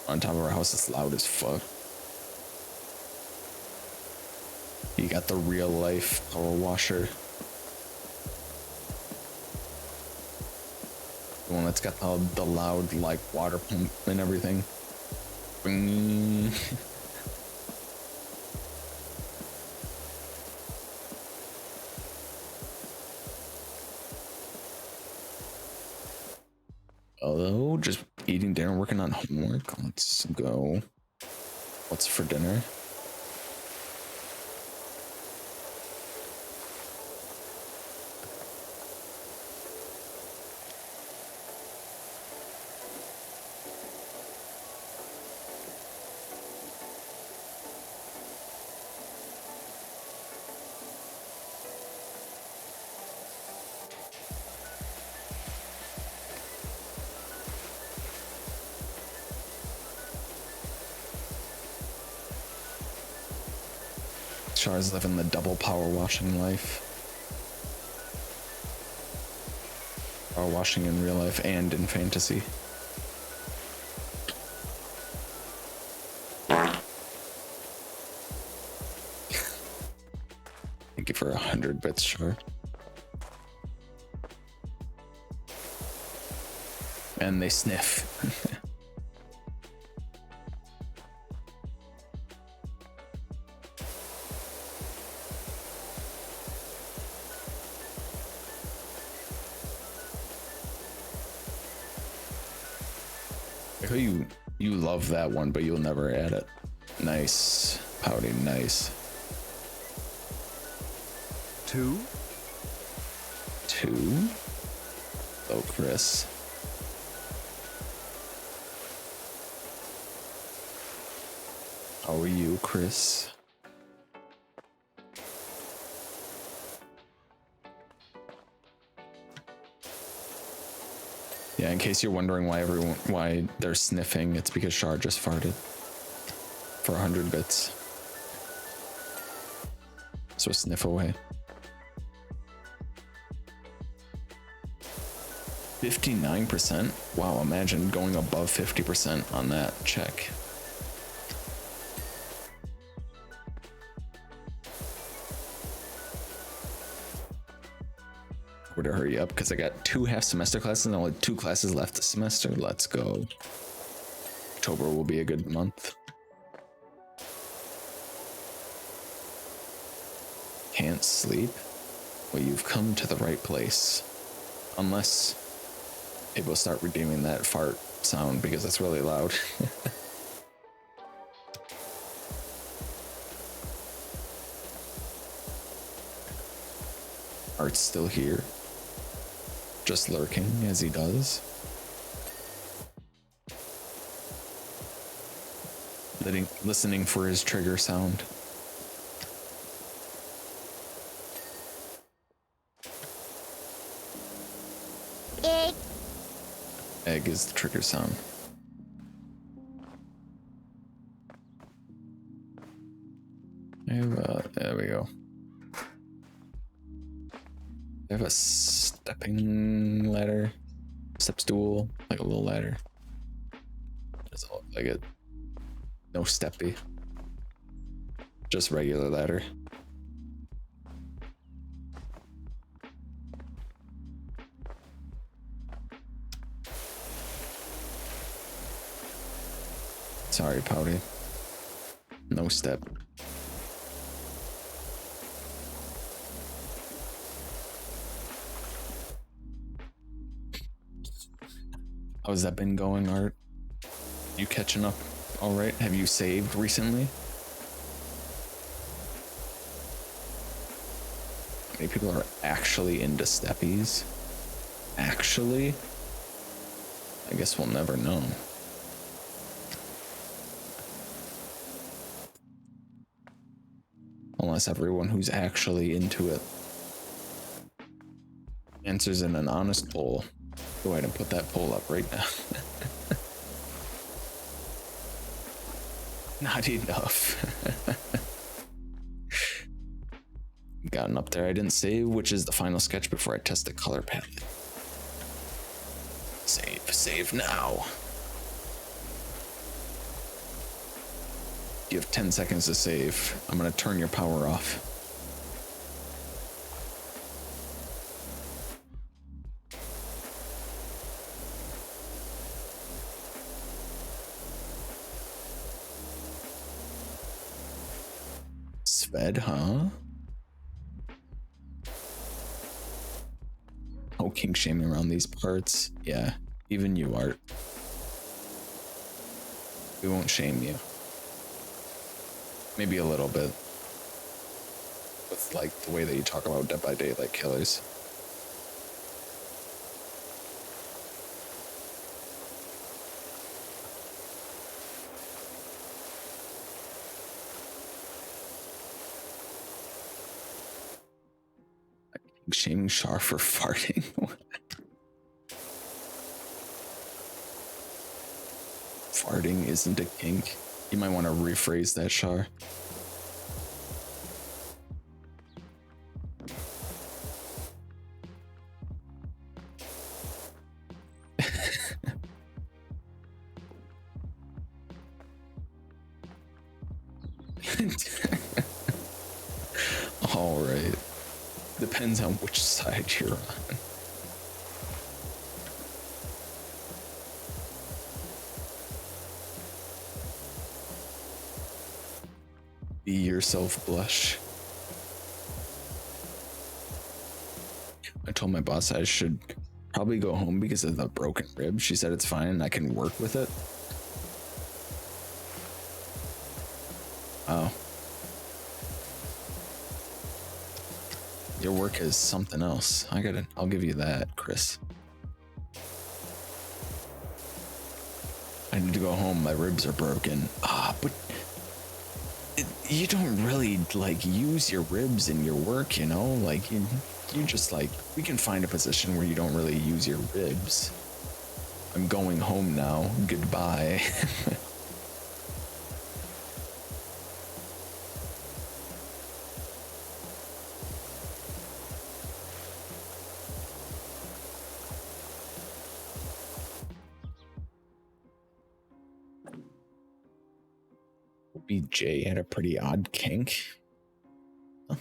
S1: On top of our house, it's loud as fuck. You got the real life power washer. The one that's got the loud like water pump and everything. Bing. Hello, just eating dinner, working on homework. Let's go. What's for dinner? Char's living the double power washing life. Power washing in real life and in fantasy. Thank you for 100 bits, Char. And they sniff. You love that one, but you'll never add it. Nice, Pouty, nice.
S3: 2?
S1: 2? Oh, Chris. How are you, Chris? Yeah, in case you're wondering why they're sniffing, it's because Shar just farted for 100 bits. So sniff away. 59%? Wow, imagine going above 50% on that check. To hurry up because I got 2 half semester classes and only 2 classes left this semester. Let's go. October will be a good month. Can't sleep? Well, you've come to the right place. Unless it will start redeeming that fart sound because it's really loud. Art's still here. Just lurking as he does. Listening for his trigger sound.
S2: Egg.
S1: Egg is the trigger sound. There we go. I have a stepping ladder, step stool, like a little ladder. Doesn't look like it. No steppy. Just regular ladder. Sorry, Pouty. No step. How's that been going, Art? You catching up all right? Have you saved recently? How many people are actually into steppies? Actually? I guess we'll never know. Unless everyone who's actually into it answers in an honest poll. Go ahead and put that poll up right now. Not enough. Gotten up there. I didn't save, which is the final sketch before I test the color palette. Save now. You have 10 seconds to save. I'm gonna turn your power off. Sved, huh? Oh, kink shaming around these parts. Yeah, even you, Art. We won't shame you. Maybe a little bit. With like the way that you talk about Dead by Daylight killers. Shaming Shar for farting. Farting isn't a kink. You might want to rephrase that, Shar. All right. Depends on which side you're on. Be yourself, blush. I told my boss I should probably go home because of the broken rib. She said it's fine and I can work with it. Oh. your work is something else. I'll give you that, Chris. I need to go home. My ribs are broken. But you don't really like use your ribs in your work, you know? Like you just like, we can find a position where you don't really use your ribs. I'm going home now. Goodbye. BJ had a pretty odd kink. Huh.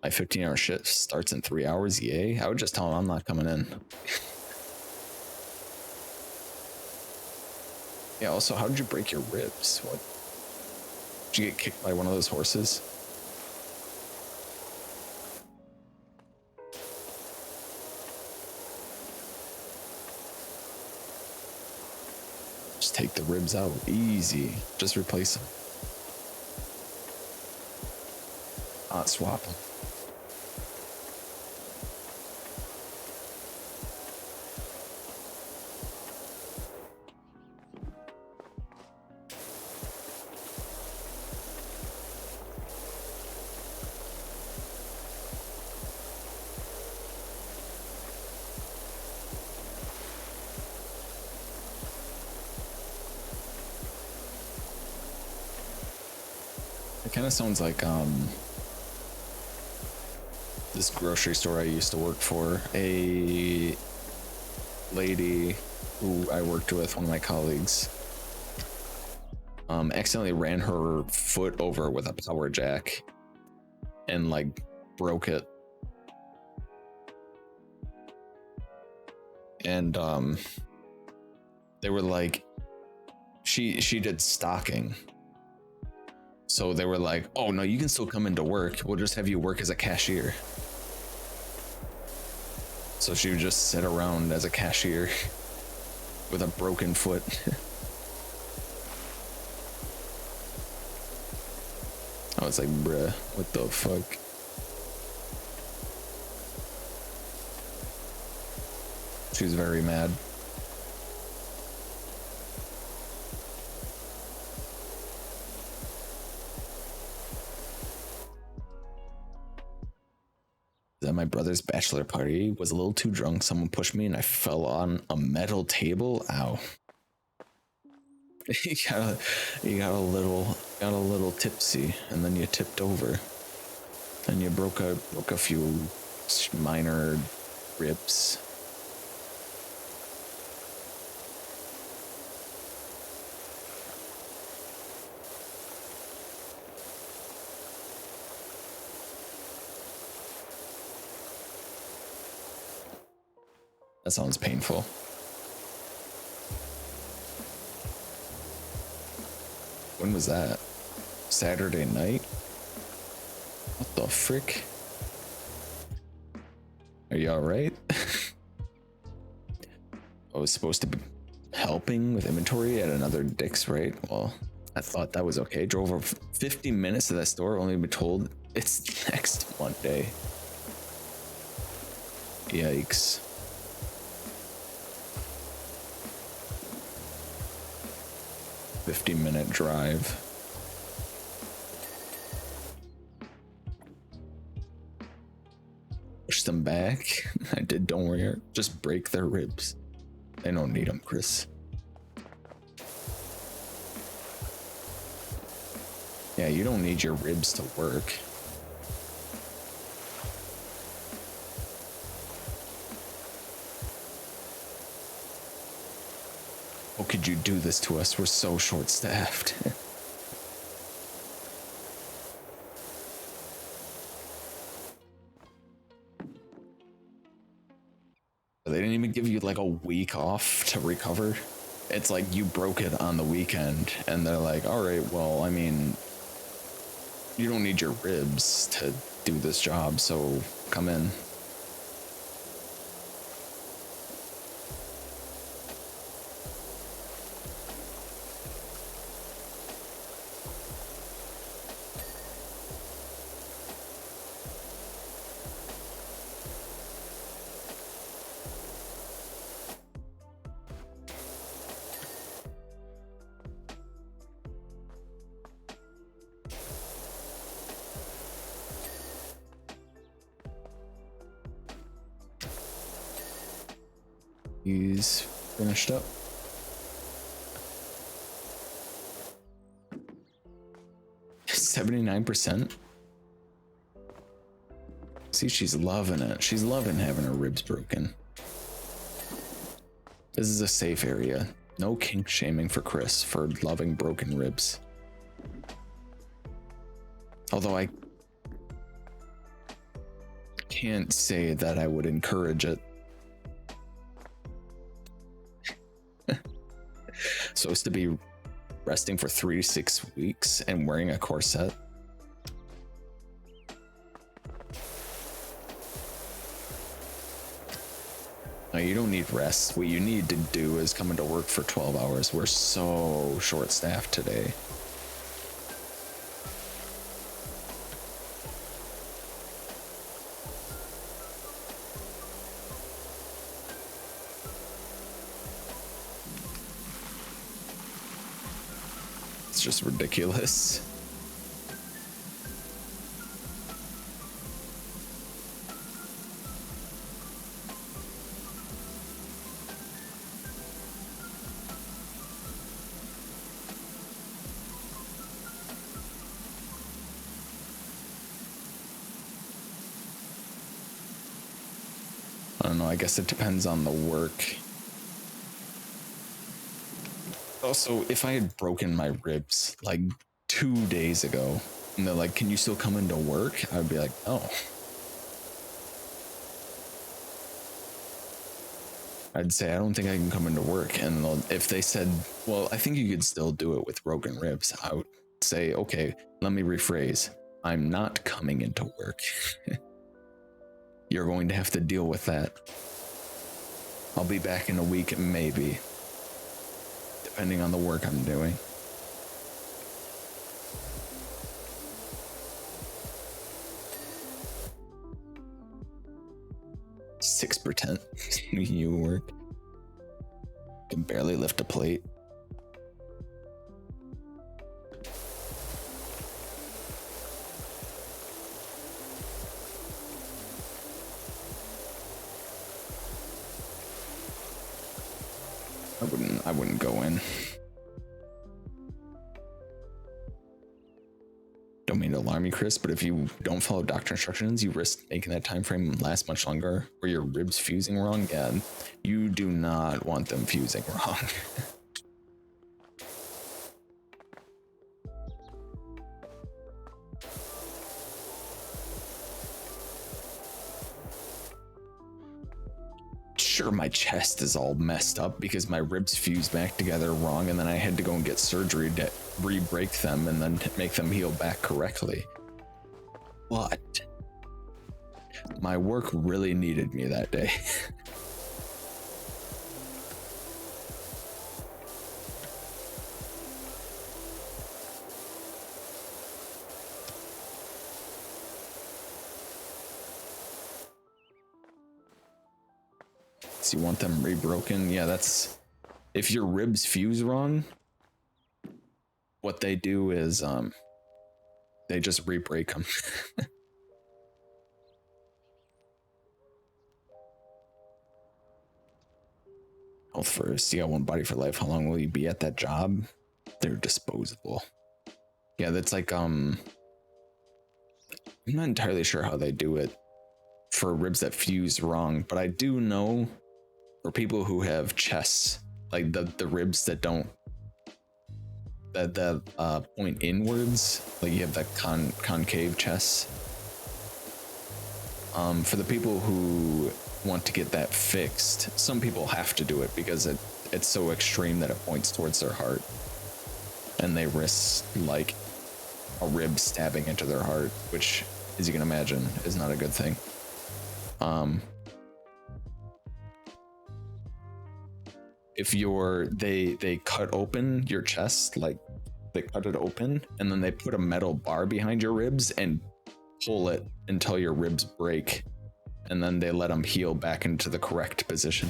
S1: My 15-hour shift starts in 3 hours. Yay. I would just tell him I'm not coming in. Yeah, also, how did you break your ribs? What? Did you get kicked by one of those horses? Just take the ribs out. Easy. Just replace them. Not swap them. It kind of sounds like this grocery store I used to work for. A lady who I worked with, one of my colleagues, accidentally ran her foot over with a power jack and like broke it. And they were like, she did stocking. So they were like, oh no, you can still come into work. We'll just have you work as a cashier. So she would just sit around as a cashier with a broken foot. I was like, bruh, what the fuck? She was very mad. At my brother's bachelor party, was a little too drunk. Someone pushed me and I fell on a metal table. Ow. you got a little tipsy, and then you tipped over, and you broke a few minor ribs. That sounds painful. When was that? Saturday night? What the frick? Are you alright? I was supposed to be helping with inventory at another Dick's, right? Well, I thought that was okay. Drove over 50 minutes to that store, only to be told it's next Monday. Yikes. $50-minute drive. Push them back. I did, don't worry. Just break their ribs. They don't need them, Chris. Yeah, you don't need your ribs to work. How could you do this to us? We're so short-staffed. They didn't even give you like a week off to recover. It's like you broke it on the weekend, and they're like, all right, well, I mean, you don't need your ribs to do this job, so come in. He's finished up. $79%. See, she's loving it. She's loving having her ribs broken. This is a safe area. No kink shaming for Chris for loving broken ribs. Although I can't say that I would encourage it. Supposed to be resting for 3 to 6 weeks and wearing a corset. No, you don't need rest. What you need to do is come into work for 12 hours. We're so short-staffed today. It's just ridiculous. I don't know, I guess it depends on the work. Also, if I had broken my ribs like 2 days ago and they're like, can you still come into work? I'd be like, no. I'd say, I don't think I can come into work. And if they said, well, I think you could still do it with broken ribs, I would say, okay, let me rephrase. I'm not coming into work. You're going to have to deal with that. I'll be back in a week, maybe. Depending on the work I'm doing. %. You work. Can barely lift a plate. I wouldn't go in. Don't mean to alarm you, Chris, but if you don't follow doctor instructions, you risk making that time frame last much longer, or your ribs fusing wrong. Yeah, you do not want them fusing wrong. Sure, my chest is all messed up because my ribs fused back together wrong, and then I had to go and get surgery to re-break them and then make them heal back correctly. But my work really needed me that day. So you want them rebroken? Yeah, that's if your ribs fuse wrong, what they do is they just re-break them. Health first. You got one body for life. How long will you be at that job? They're disposable. Yeah, that's like I'm not entirely sure how they do it for ribs that fuse wrong, but I do know for people who have chests, like the ribs that don't that point inwards, like you have that concave chest. For the people who want to get that fixed, some people have to do it because it's so extreme that it points towards their heart, and they risk like a rib stabbing into their heart, which, as you can imagine, is not a good thing. If they cut open your chest, like they cut it open and then they put a metal bar behind your ribs and pull it until your ribs break, and then they let them heal back into the correct position.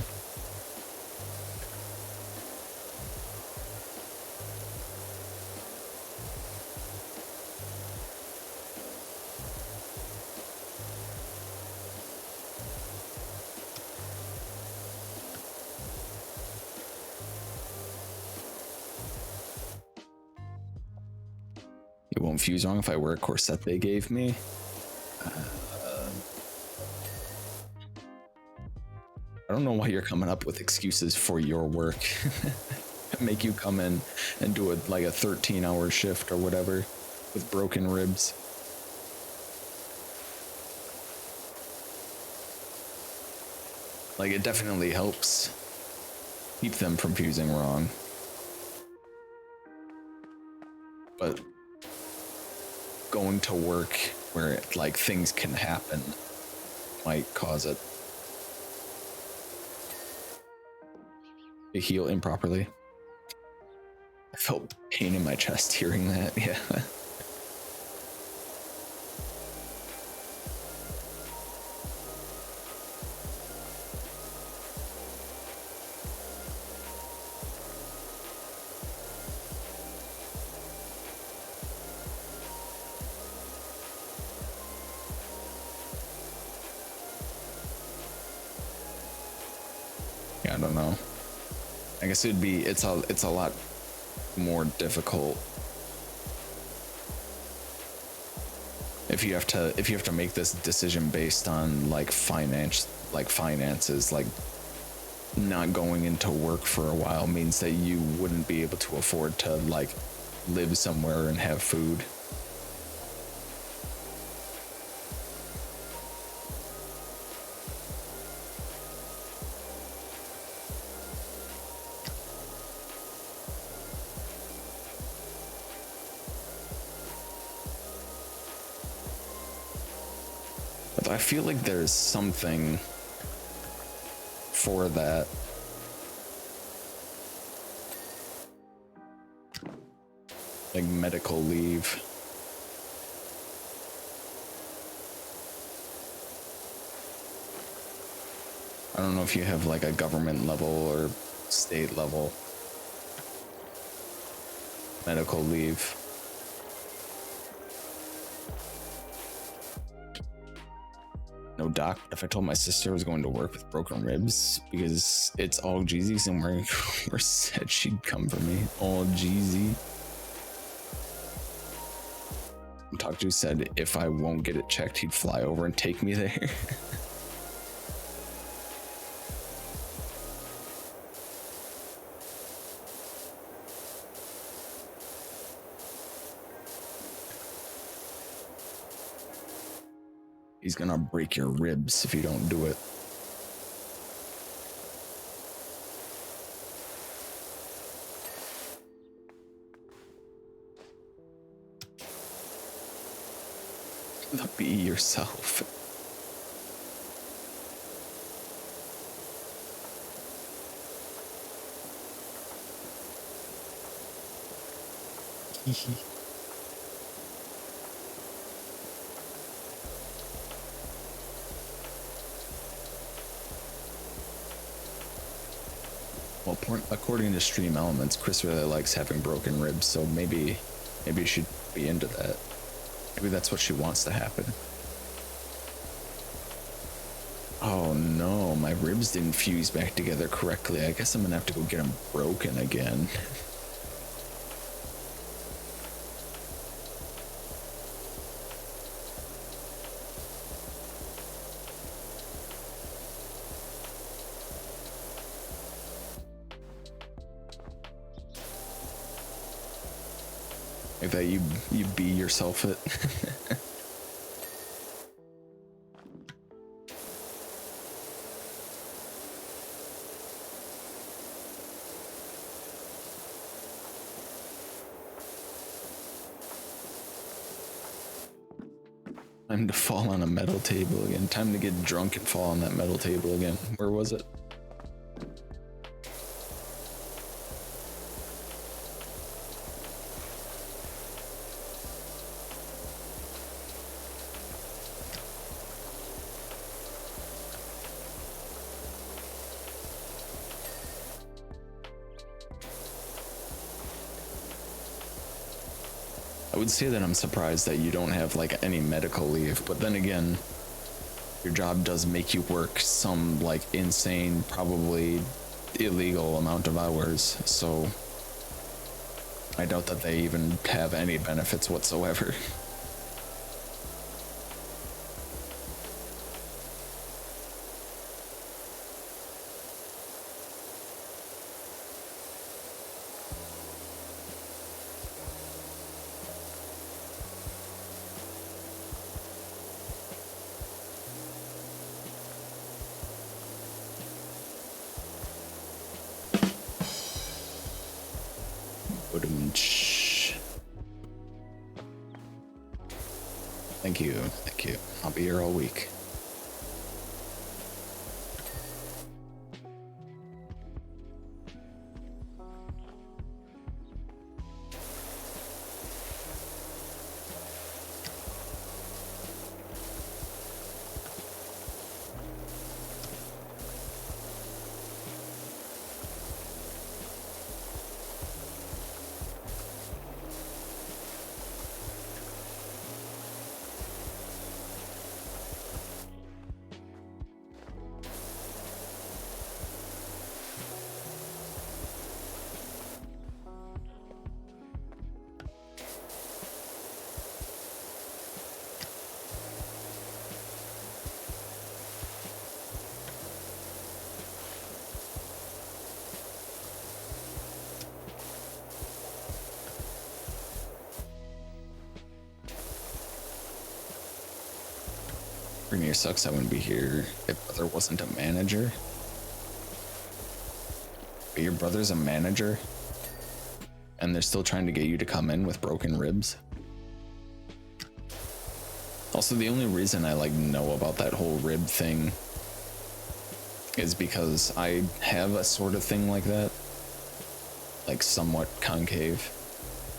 S1: It won't fuse wrong if I wear a corset they gave me. I don't know why you're coming up with excuses for your work. Make you come in and do like a 13-hour shift or whatever with broken ribs. Like, it definitely helps keep them from fusing wrong. But going to work where like things can happen might cause it to heal improperly. I felt pain in my chest hearing that. Yeah. I don't know. I guess it's a lot more difficult if you have to make this decision based on like finances. Like, not going into work for a while means that you wouldn't be able to afford to like live somewhere and have food. I feel like there's something for that. Like medical leave. I don't know if you have like a government level or state level medical leave. No doc, if I told my sister I was going to work with broken ribs because it's all Jeezy's and where said she'd come for me. All Jeezy. Talk to said if I won't get it checked, he'd fly over and take me there. He's gonna break your ribs if you don't do it. Be yourself. Well, according to Stream Elements, Chris really likes having broken ribs, so maybe you should be into that. Maybe that's what she wants to happen. Oh no, my ribs didn't fuse back together correctly. I guess I'm gonna have to go get them broken again. Like that you be yourself it. Time to fall on a metal table again. Time to get drunk and fall on that metal table again. Where was it? I would say that I'm surprised that you don't have like any medical leave, but then again, your job does make you work some like insane, probably illegal amount of hours, so I doubt that they even have any benefits whatsoever. Thank you, thank you. I'll be here all week. Premier sucks. I wouldn't be here if there wasn't a manager. But your brother's a manager, and they're still trying to get you to come in with broken ribs. Also, the only reason I know about that whole rib thing is because I have a sort of thing like that, like somewhat concave,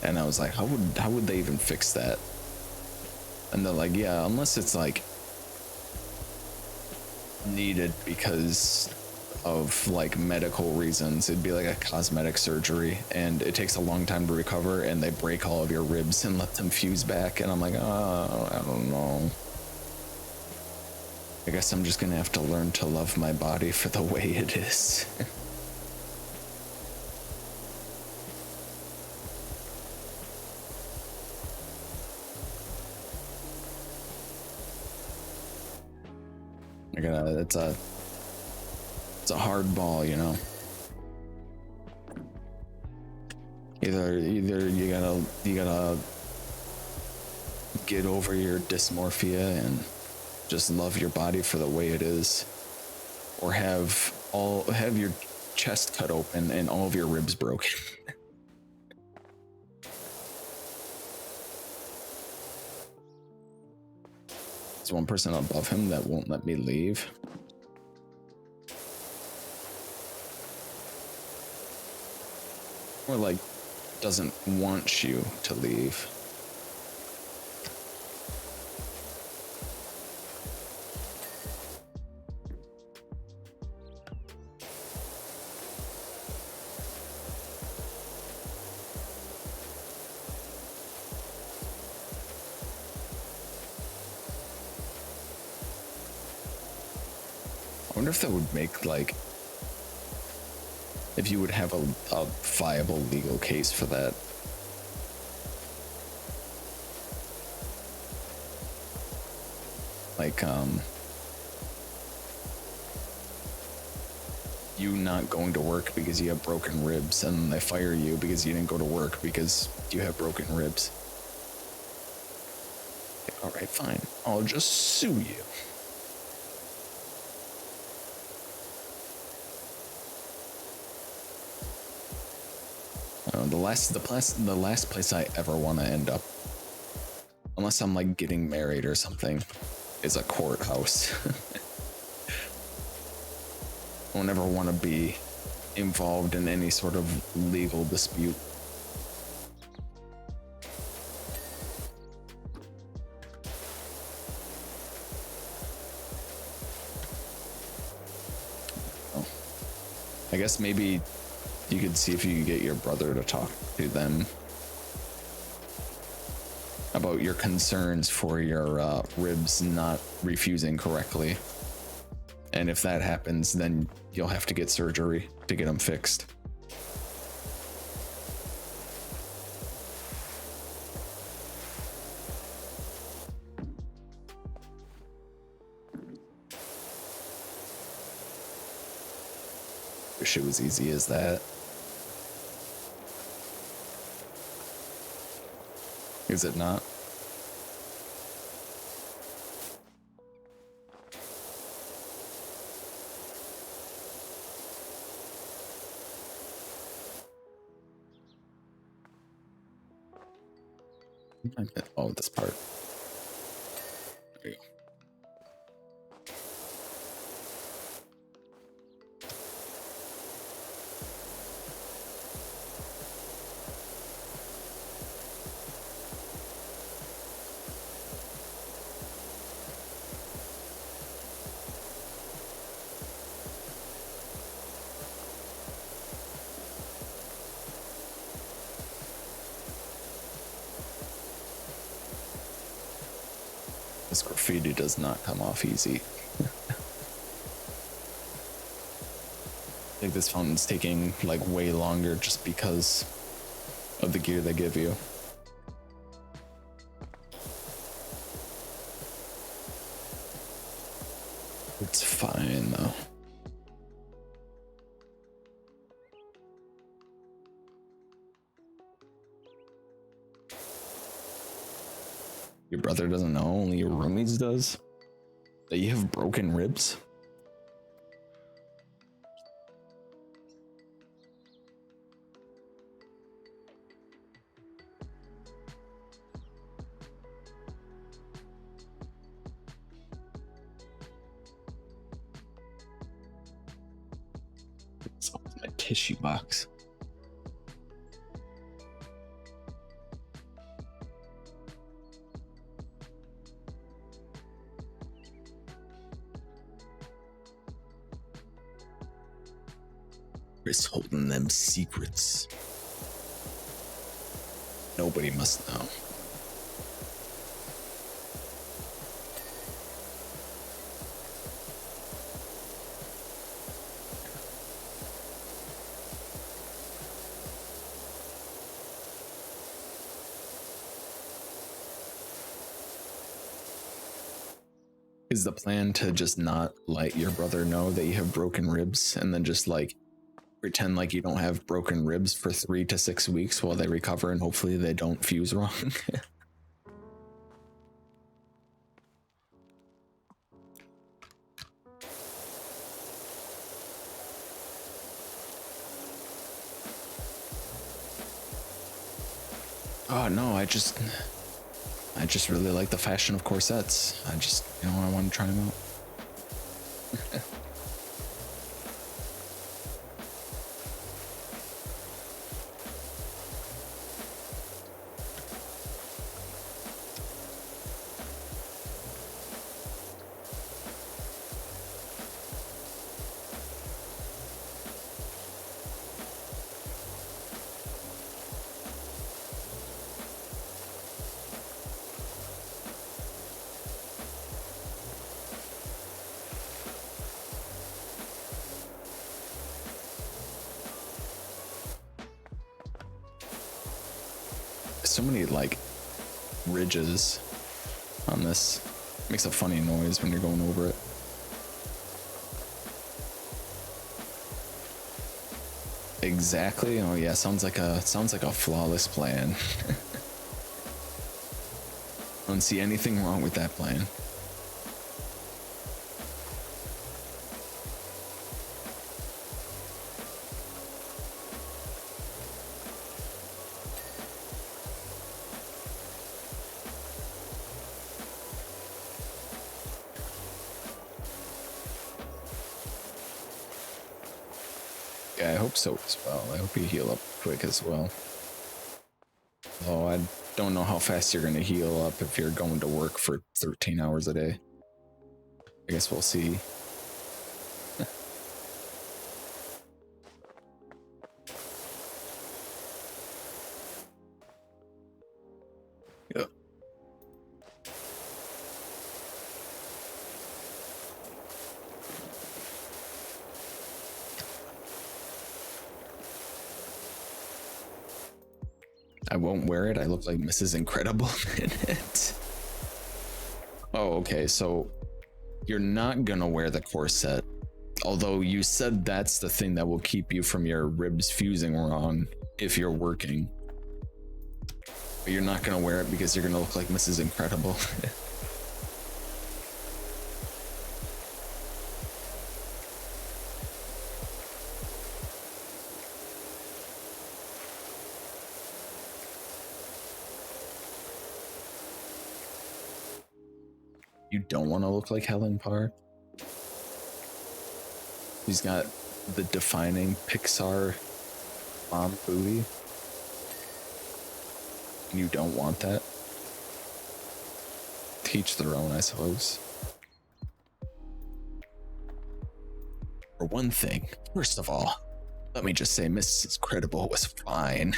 S1: and I was like, how would they even fix that? And they're like, yeah, unless it's like needed because of medical reasons, it'd be like a cosmetic surgery, and it takes a long time to recover, and they break all of your ribs and let them fuse back. And I'm like, oh, I don't know. I guess I'm just gonna have to learn to love my body for the way it is. It's a hard ball, you know. Either you gotta get over your dysmorphia and just love your body for the way it is, or have your chest cut open and all of your ribs broken. There's one person above him that won't let me leave. Or doesn't want you to leave. I wonder if that would make if you would have a viable legal case for that. You not going to work because you have broken ribs, and they fire you because you didn't go to work because you have broken ribs. All right, fine. I'll just sue you. The last place I ever want to end up, unless I'm getting married or something, is a courthouse. I don't ever want to be involved in any sort of legal dispute. Oh. I guess maybe you could see if you could get your brother to talk to them about your concerns for your ribs not refusing correctly. And if that happens, then you'll have to get surgery to get them fixed. wish it was easy as that. Is it not? Oh, this part. There you go. This graffiti does not come off easy. I think this fountain's taking like way longer just because of the gear they give you. It's fine though. Your brother doesn't know, only your roomies does? That you have broken ribs? It's all in my tissue box. Chris holding them secrets. Nobody must know. Is the plan to just not let your brother know that you have broken ribs and then just like pretend like you don't have broken ribs for 3 to 6 weeks while they recover and hopefully they don't fuse wrong? Oh no, I just really like the fashion of corsets. I want to try them out. So many like ridges on this. Makes a funny noise when you're going over it. Exactly. Oh yeah, sounds like a flawless plan. I don't see anything wrong with that plan. Yeah, I hope so as well. I hope you heal up quick as well. Oh, I don't know how fast you're going to heal up if you're going to work for 13 hours a day. I guess we'll see. Yeah. I won't wear it. I look like Mrs. Incredible in it. Oh, okay. So you're not gonna wear the corset Although you said that's the thing that will keep you from your ribs fusing wrong if you're working. But you're not gonna wear it because you're gonna look like Mrs. Incredible. You don't want to look like Helen Parr. She's got the defining Pixar mom booty. And you don't want that. Teach their own, I suppose. For one thing, first of all, let me just say Mrs. Credible was fine.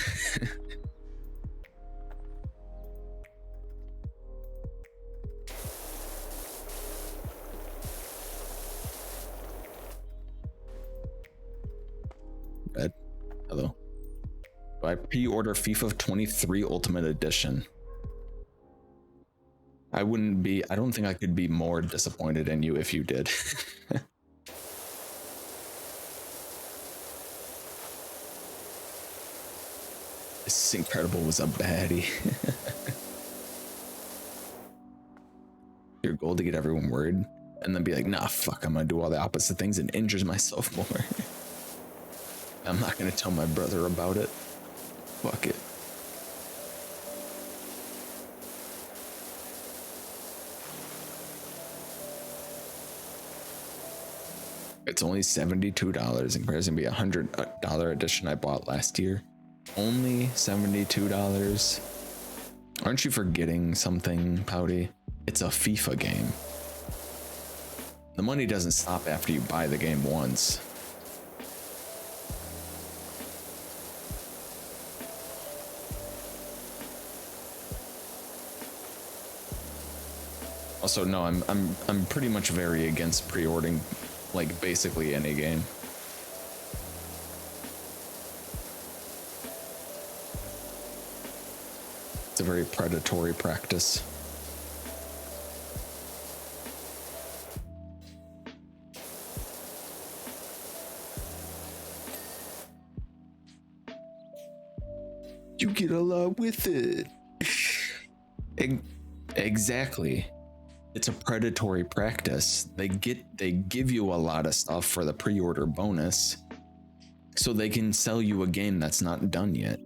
S1: Red, hello. Do I pre-order FIFA 23 Ultimate Edition? I don't think I could be more disappointed in you if you did. This Incredible was a baddie. Your goal to get everyone worried and then be like, nah, fuck, I'm gonna do all the opposite things and injures myself more. I'm not gonna tell my brother about it. Fuck it. It's only $72 in comparison to the $100 edition I bought last year. Only $72. Aren't you forgetting something, Pouty? It's a FIFA game. The money doesn't stop after you buy the game once. Also, no, I'm pretty much very against pre-ordering like basically any game. It's a very predatory practice. You get a lot with it. Exactly. It's a predatory practice. They give you a lot of stuff for the pre-order bonus so they can sell you a game that's not done yet.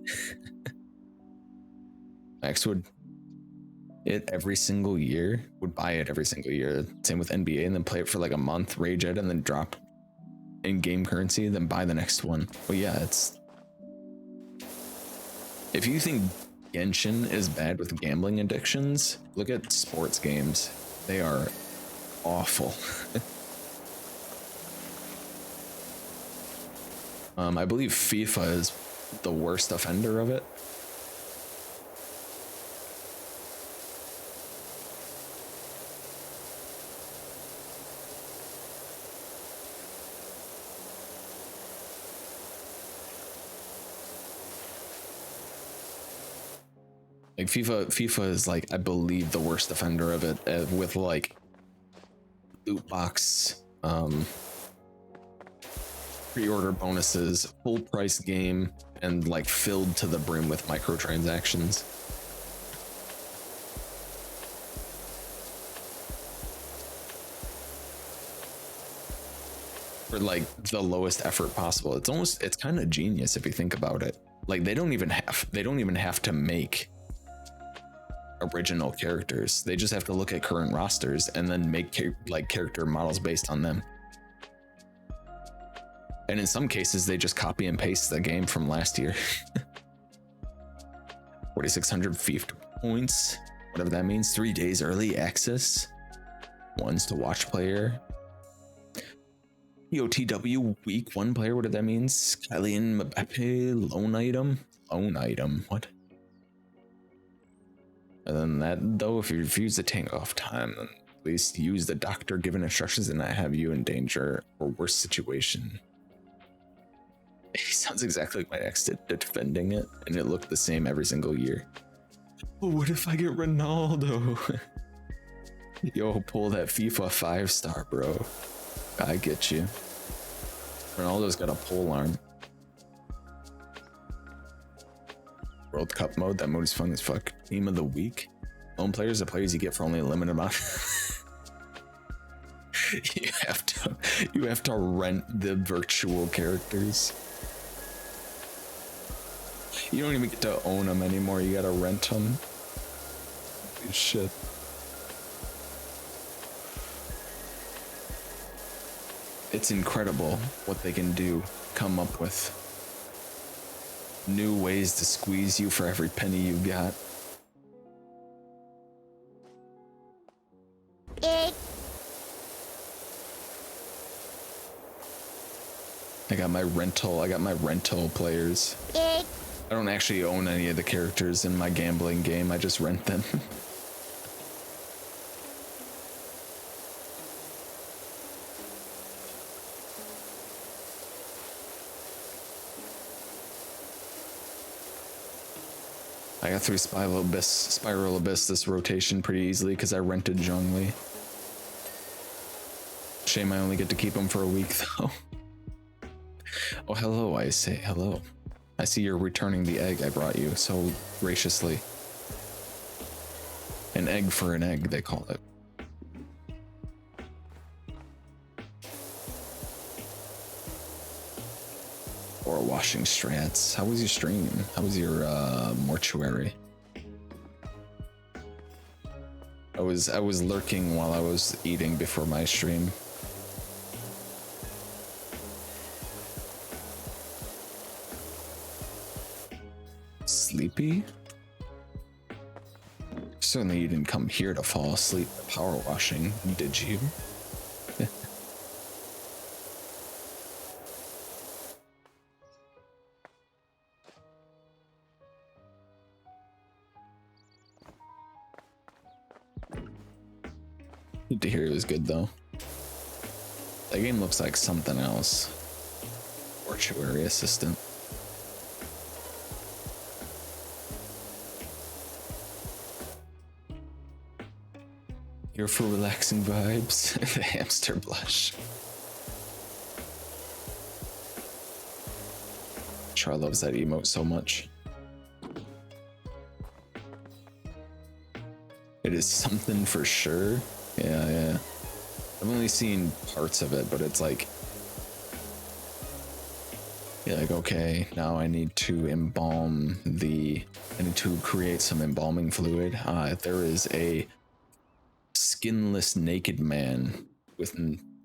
S1: Max would buy it every single year. Same with NBA, and then play it for like a month, rage it, and then drop in-game currency, then buy the next one. Well, yeah, it's... If you think Genshin is bad with gambling addictions, look at sports games. They are awful. I believe FIFA is the worst offender of it. Like FIFA is like, I believe, the worst offender of it, with like loot box, pre-order bonuses, full price game, and like filled to the brim with microtransactions. For like the lowest effort possible. It's kind of genius if you think about it. Like they don't even have to make original characters. They just have to look at current rosters and then make character models based on them. And in some cases, they just copy and paste the game from last year. 4,600 FIFA points, whatever that means. 3 days early access. Ones to watch player. EOTW week 1 player, whatever that means. Kylian Mbappe loan item. What? Other than that, though, if you refuse to take off time, then at least use the doctor given instructions and not have you in danger or worse situation. He sounds exactly like my ex did defending it, and it looked the same every single year. But what if I get Ronaldo? Yo, pull that FIFA 5-star, bro. I get you. Ronaldo's got a pole arm. World Cup mode. That mode is fun as fuck. Team of the week. Lone players are players you get for only a limited amount. you have to rent the virtual characters. You don't even get to own them anymore. You gotta rent them. Shit. It's incredible what they can do. Come up with new ways to squeeze you for every penny you got. I got my rental players. I don't actually own any of the characters in my gambling game. I just rent them. I got through Spiral Abyss this rotation pretty easily because I rented Zhongli. Shame I only get to keep him for a week though. Oh, hello, I say hello. I see you're returning the egg I brought you so graciously. An egg for an egg, they call it. Or washing strats. How was your stream? How was your mortuary? I was lurking while I was eating before my stream. Sleepy? Certainly you didn't come here to fall asleep power washing, did you? Good to hear it was good though. That game looks like something else. Mortuary assistant. Here for relaxing vibes. The hamster blush. Char loves that emote so much. It is something for sure. Yeah. I've only seen parts of it, but it's like, you're like, okay, now I need to I need to create some embalming fluid. There is a skinless naked man with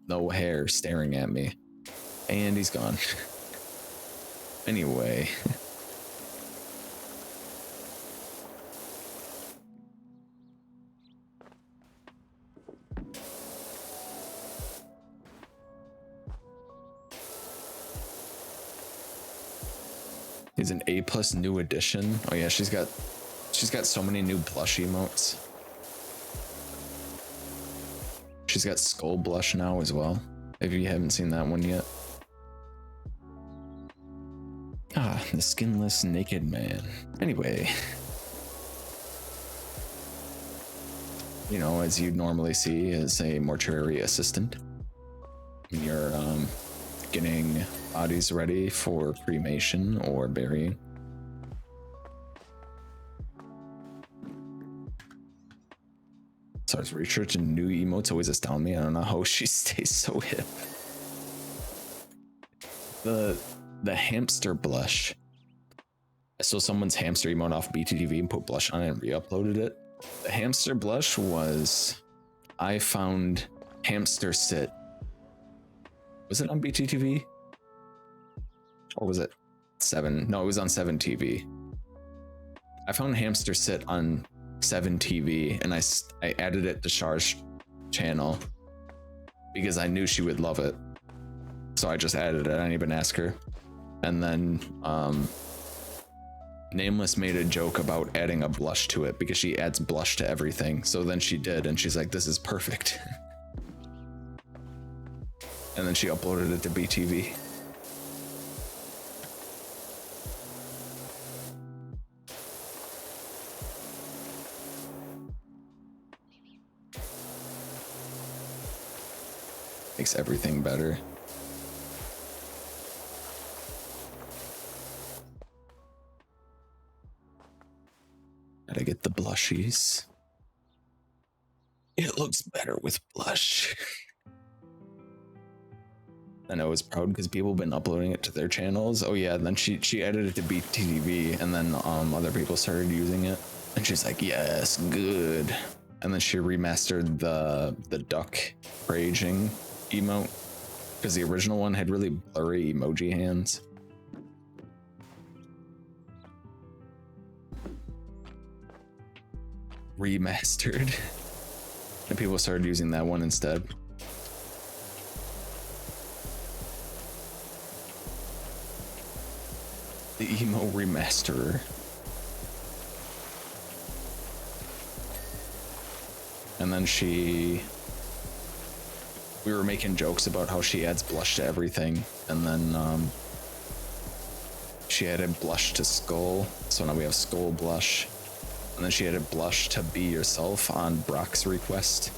S1: no hair staring at me. And he's gone. Anyway. Is an A+ new edition. Oh yeah, she's got so many new blush emotes. She's got skull blush now as well, if you haven't seen that one yet. The skinless naked man. Anyway, you know, as you'd normally see as a mortuary assistant, you're getting bodies ready for cremation or burying. Starts researching new emotes, always astound me. I don't know how she stays so hip. The hamster blush. I saw someone's hamster emote off BTTV and put blush on it and re-uploaded it. The hamster blush was, I found hamster sit. Was it on BTTV? Or was it 7? No, it was on 7 TV. I found hamster sit on 7 TV and I added it to Char's channel because I knew she would love it. So I just added it. I didn't even ask her. And then Nameless made a joke about adding a blush to it because she adds blush to everything. So then she did, and she's like, this is perfect. And then she uploaded it to BTV. Makes everything better. blushies. It looks better with blush. And I was proud because people have been uploading it to their channels. Oh yeah, and then she added it to BTV, and then other people started using it. And she's like, yes, good. And then she remastered the duck raging emote, because the original one had really blurry emoji hands. Remastered. And people started using that one instead. The emo remasterer. And then we were making jokes about how she adds blush to everything, and then she added blush to Skull, so now we have Skull blush. And then she added blush to Be Yourself on Brock's request,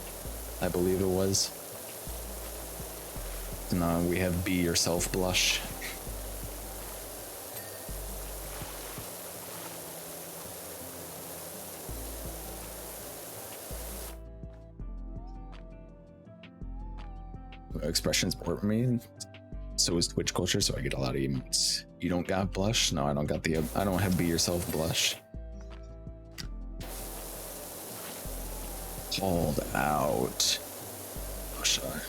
S1: I believe it was. So now we have Be Yourself blush. Expressions support me. So is Twitch culture, so I get a lot of emotes. You don't got blush? No, I don't got I don't have Be Yourself blush. Called out. Oh, sure.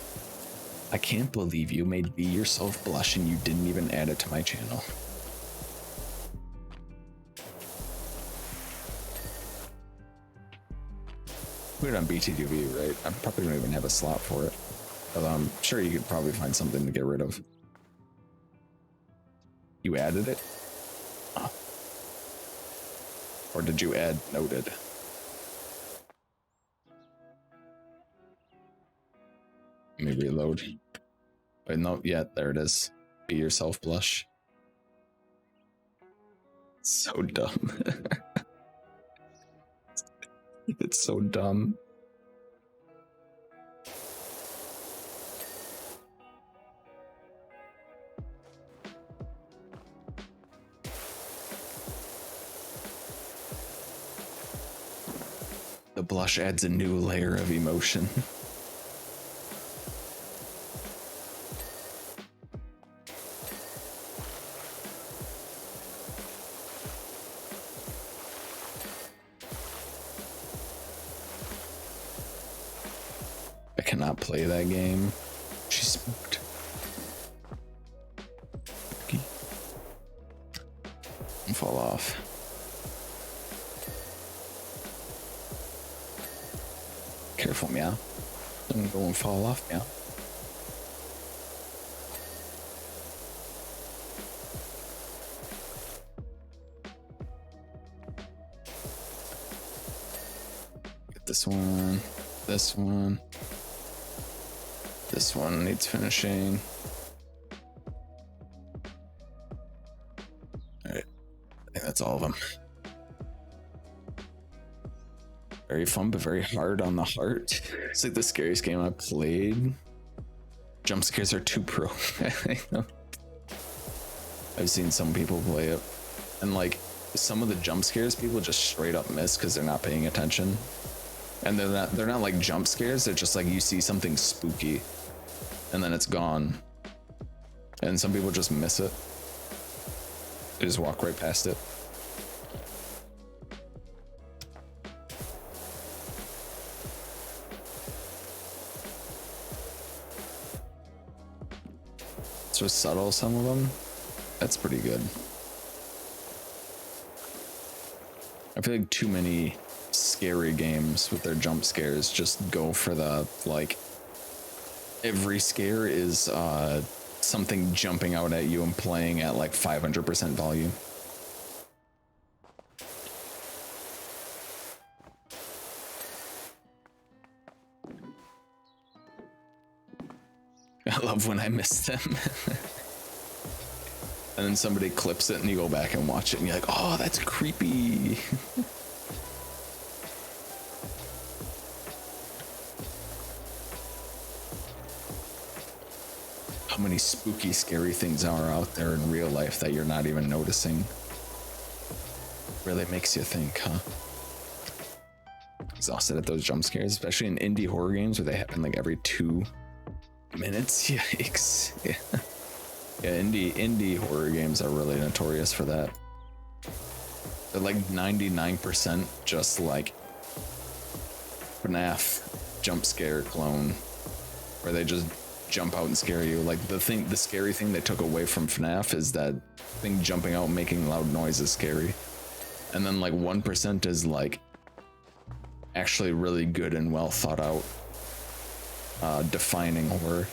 S1: I can't believe you made Be Yourself blush and you didn't even add it to my channel. Put it on BTV, right? I probably don't even have a slot for it. But I'm sure you could probably find something to get rid of. You added it? Huh. Or did you add noted? Let me reload. Wait, no, yeah, there it is. Be Yourself blush. So dumb. It's so dumb. The blush adds a new layer of emotion. I cannot play that game. She smoked. And fall off. Careful, meow. Don't go and fall off, meow. Get this one. This one. This one needs finishing. Alright. I think that's all of them. Very fun, but very hard on the heart. It's like the scariest game I played. Jump scares are too pro. I've seen some people play it. And like, some of the jump scares people just straight up miss because they're not paying attention. And they're not like jump scares, they're just like you see something spooky and then it's gone. And some people just miss it. They just walk right past it. So subtle, some of them. That's pretty good. I feel like too many scary games with their jump scares just go for the, like, every scare is something jumping out at you and playing at like 500% volume. I love when I miss them. And then somebody clips it and you go back and watch it and you're like, oh, that's creepy. How many spooky, scary things are out there in real life that you're not even noticing? Really makes you think, huh? exhausted at those jump scares, especially in indie horror games where they happen like every 2 minutes. Yikes. Yeah. Yeah, indie horror games are really notorious for that. They're like 99% just like FNAF jump scare clone, where they just jump out and scare you. Like the scary thing they took away from FNAF is that thing jumping out and making loud noise is scary. And then like 1% is like actually really good and well thought out, defining horror.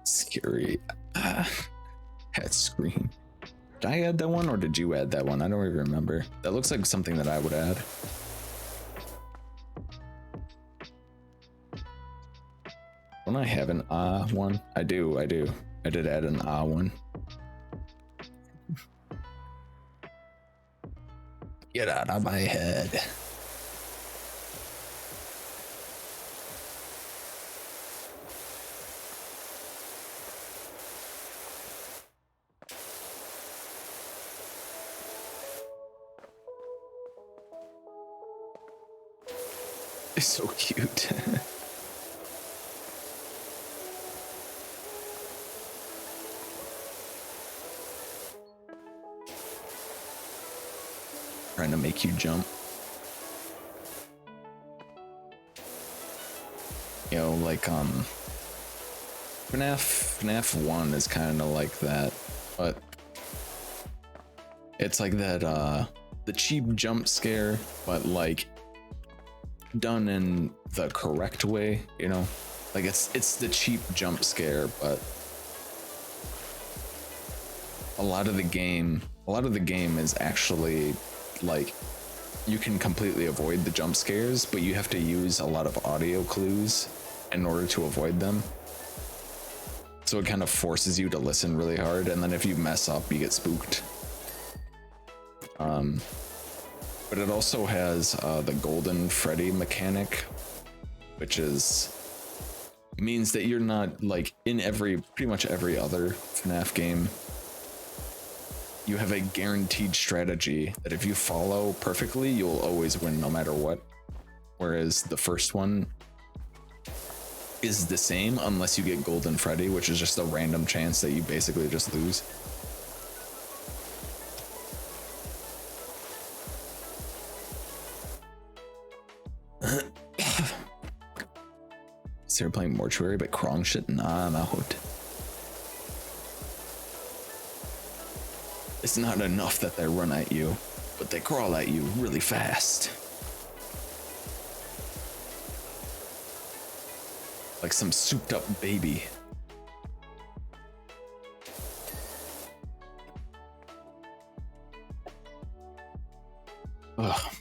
S1: Scary. Head scream. Did I add that one or did you add that one? I don't even remember. That looks like something that I would add. Don't I have an one? I do. I did add an one. Get out of my head. It's so cute. Trying to make you jump. You know, like FNAF 1 is kind of like that, but it's like that the cheap jump scare, but like done in the correct way, you know? Like it's the cheap jump scare, but a lot of the game is actually like you can completely avoid the jump scares, but you have to use a lot of audio clues in order to avoid them. So it kind of forces you to listen really hard, and then if you mess up, you get spooked. But it also has the Golden Freddy mechanic, which means that you're not like in pretty much every other FNAF game. You have a guaranteed strategy that if you follow perfectly, you'll always win no matter what. Whereas the first one is the same unless you get Golden Freddy, which is just a random chance that you basically just lose. So you're playing Mortuary, but crawling shit? Nah, I'm out. It's not enough that they run at you, but they crawl at you really fast. Like some souped up baby. Ugh.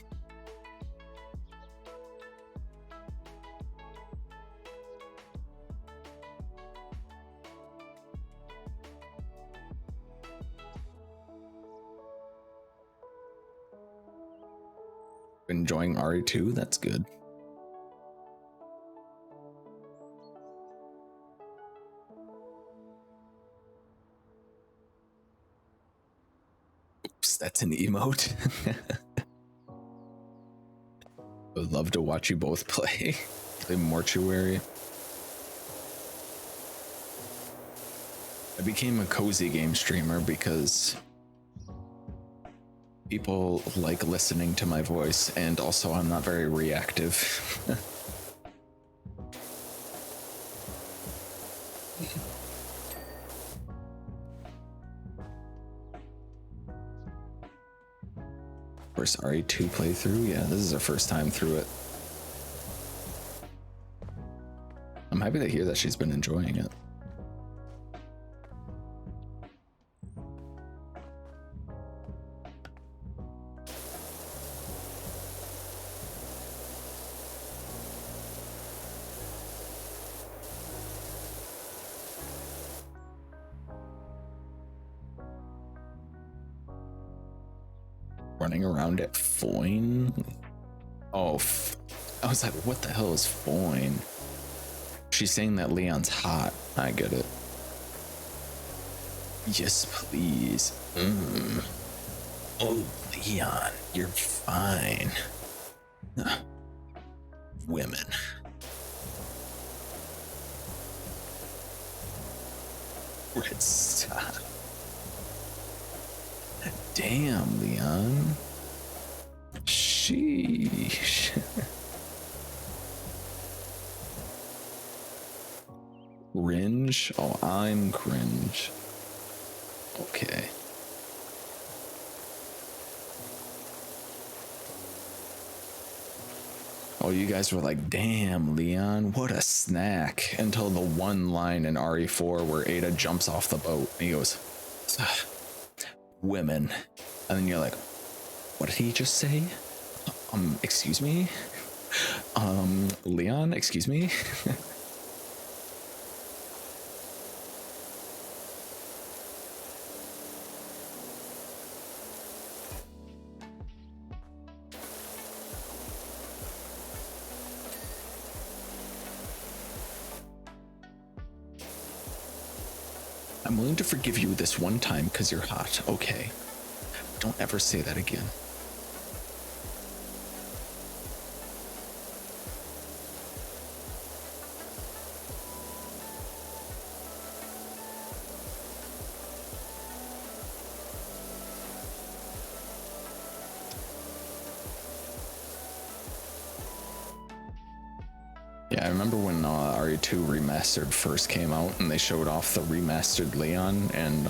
S1: Enjoying RE2? That's good. Oops, that's an emote. I would love to watch you both play Mortuary. I became a cozy game streamer because people like listening to my voice, and also I'm not very reactive. First RE2 playthrough? Yeah, this is our first time through it. I'm happy to hear that she's been enjoying it. Running around at Foyne? Oh, I was like, what the hell is Foyne? she's saying that Leon's hot. I get it. Yes, please. Oh, Leon, you're fine. Women. Red stop. Damn, Leon. Sheesh. Cringe? Oh, I'm cringe. Okay. Oh, you guys were like, damn, Leon, what a snack. Until the one line in RE4 where Ada jumps off the boat and he goes, women. And then you're like, what did he just say? Excuse me? Leon, excuse me? I'm willing to forgive you this one time because you're hot, okay? But don't ever say that again. Yeah, I remember when RE2 Remastered first came out and they showed off the remastered Leon, and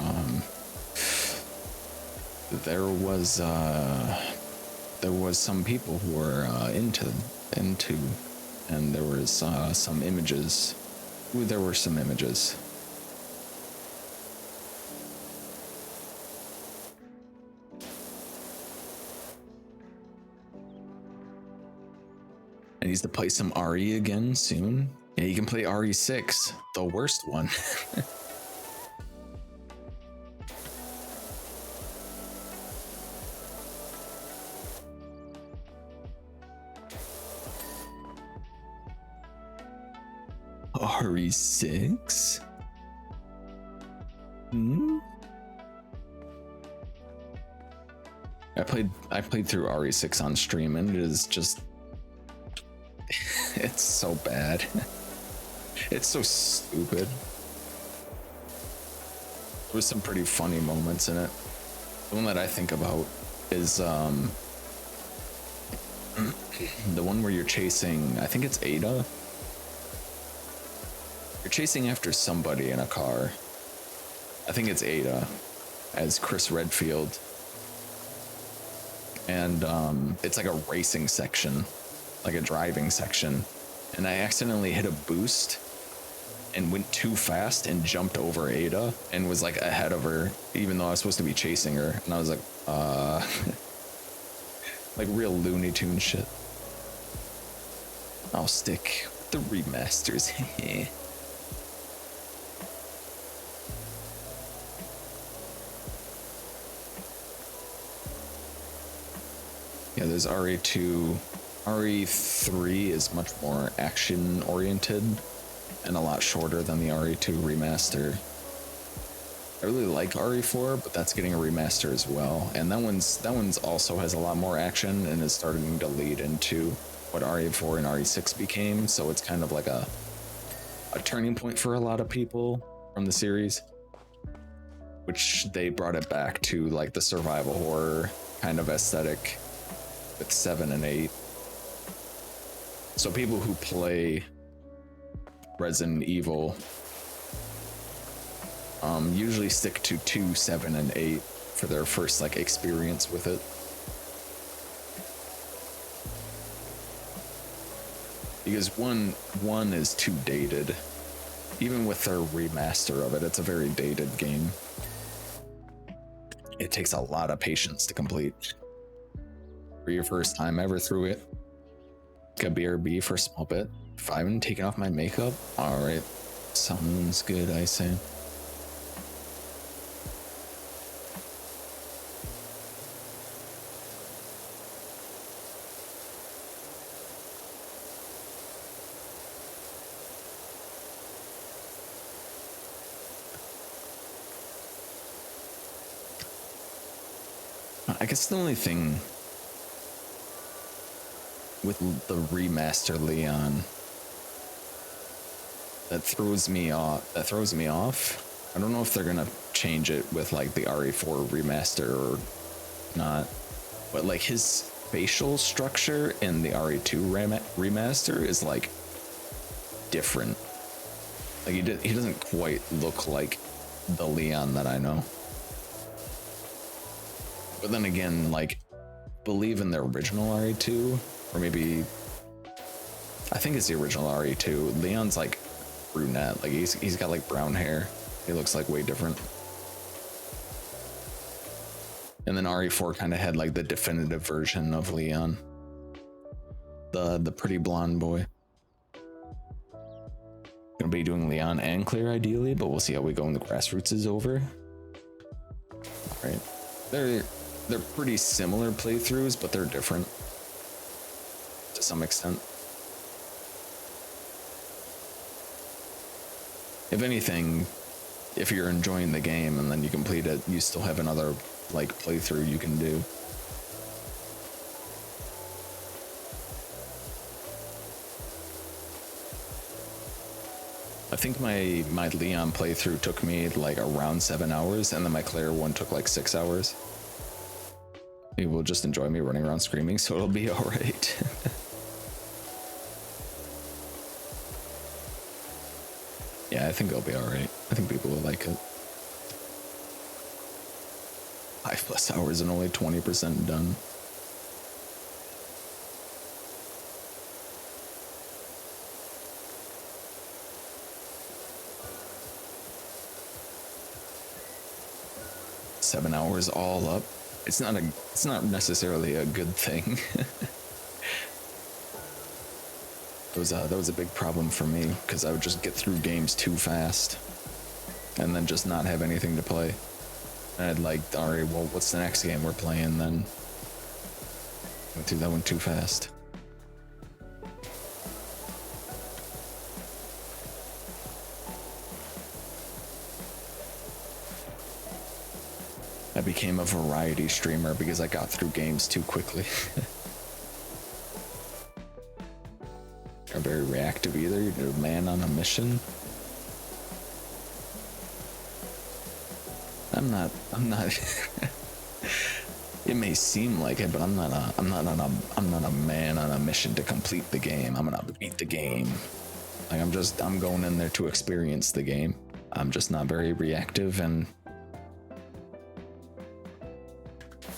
S1: there was some people who were into, and there was some images. Ooh, there were some images. And he's to play some RE again soon. Yeah, you can play RE6, the worst one. RE6? I played through RE6 on stream, and it is just it's so bad. It's so stupid. There was some pretty funny moments in it. The one that I think about is the one where you're chasing, I think it's Ada. You're chasing after somebody in a car. I think it's Ada as Chris Redfield. And it's like a racing section, like a driving section. And I accidentally hit a boost and went too fast and jumped over Ada and was like ahead of her, even though I was supposed to be chasing her. And I was like, like real Looney Tune shit. I'll stick with the remasters. Yeah, there's RE2. RE3 is much more action oriented and a lot shorter than the RE2 remaster. I really like RE4, but that's getting a remaster as well. And that one's also has a lot more action and is starting to lead into what RE4 and RE6 became. So it's kind of like a turning point for a lot of people from the series, which they brought it back to like the survival horror kind of aesthetic with 7 and 8. So people who play Resident Evil usually stick to 2, 7, and 8 for their first like experience with it. Because one is too dated. Even with their remaster of it, it's a very dated game. It takes a lot of patience to complete. For your first time ever through it, a BRB for a small bit. If I haven't taken off my makeup, alright. Sounds good, I say. I guess the only thing with the remaster Leon that throws me off. I don't know if they're gonna change it with like the RE4 remaster or not, but like his facial structure in the RE2 remaster is like different. Like he doesn't quite look like the Leon that I know. But then again, like, believe in the original RE2, or maybe I think it's the original RE2. Leon's like brunette, like he's got like brown hair. He looks like way different. And then RE4 kind of had like the definitive version of Leon, the pretty blonde boy. Gonna be doing Leon and Claire ideally, but we'll see how we go when the grassroots is over. All right, they're pretty similar playthroughs, but they're different to some extent. If anything, if you're enjoying the game and then you complete it, you still have another like playthrough you can do. I think my Leon playthrough took me like around 7 hours, and then my Claire one took like 6 hours. Maybe we'll just enjoy me running around screaming, so it'll be all right. Yeah, I think it'll be all right. I think people will like it. 5+ hours and only 20% done. Seven hours all up. It's not necessarily a good thing. That was a big problem for me, because I would just get through games too fast and then just not have anything to play. And I'd like, all right, well, what's the next game we're playing then? Went through that one too fast. I became a variety streamer because I got through games too quickly. You're very reactive either. You're a man on a mission. I'm not It may seem like it, but I'm not a man on a mission to complete the game. I'm gonna beat the game. Like I'm going in there to experience the game. I'm just not very reactive, and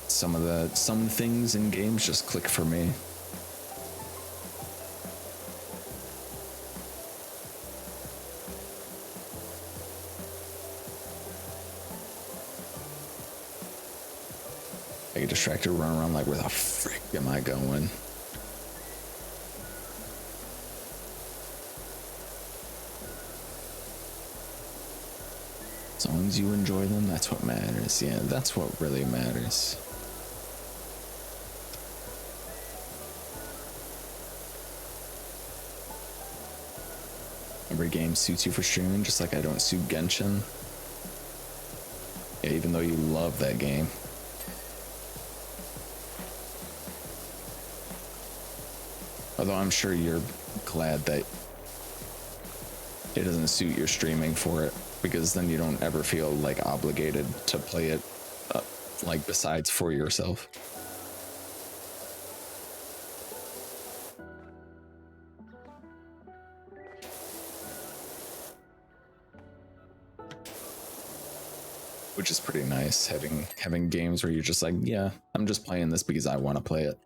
S1: some things in games just click for me. I get distracted, run around like, where the frick am I going? As long as you enjoy them, that's what matters. Yeah, that's what really matters. Every game suits you for streaming, just like I don't suit Genshin. Yeah, even though you love that game. Although I'm sure you're glad that it doesn't suit your streaming for it, because then you don't ever feel like obligated to play it, like besides for yourself. Which is pretty nice, having games where you're just like, yeah, I'm just playing this because I want to play it.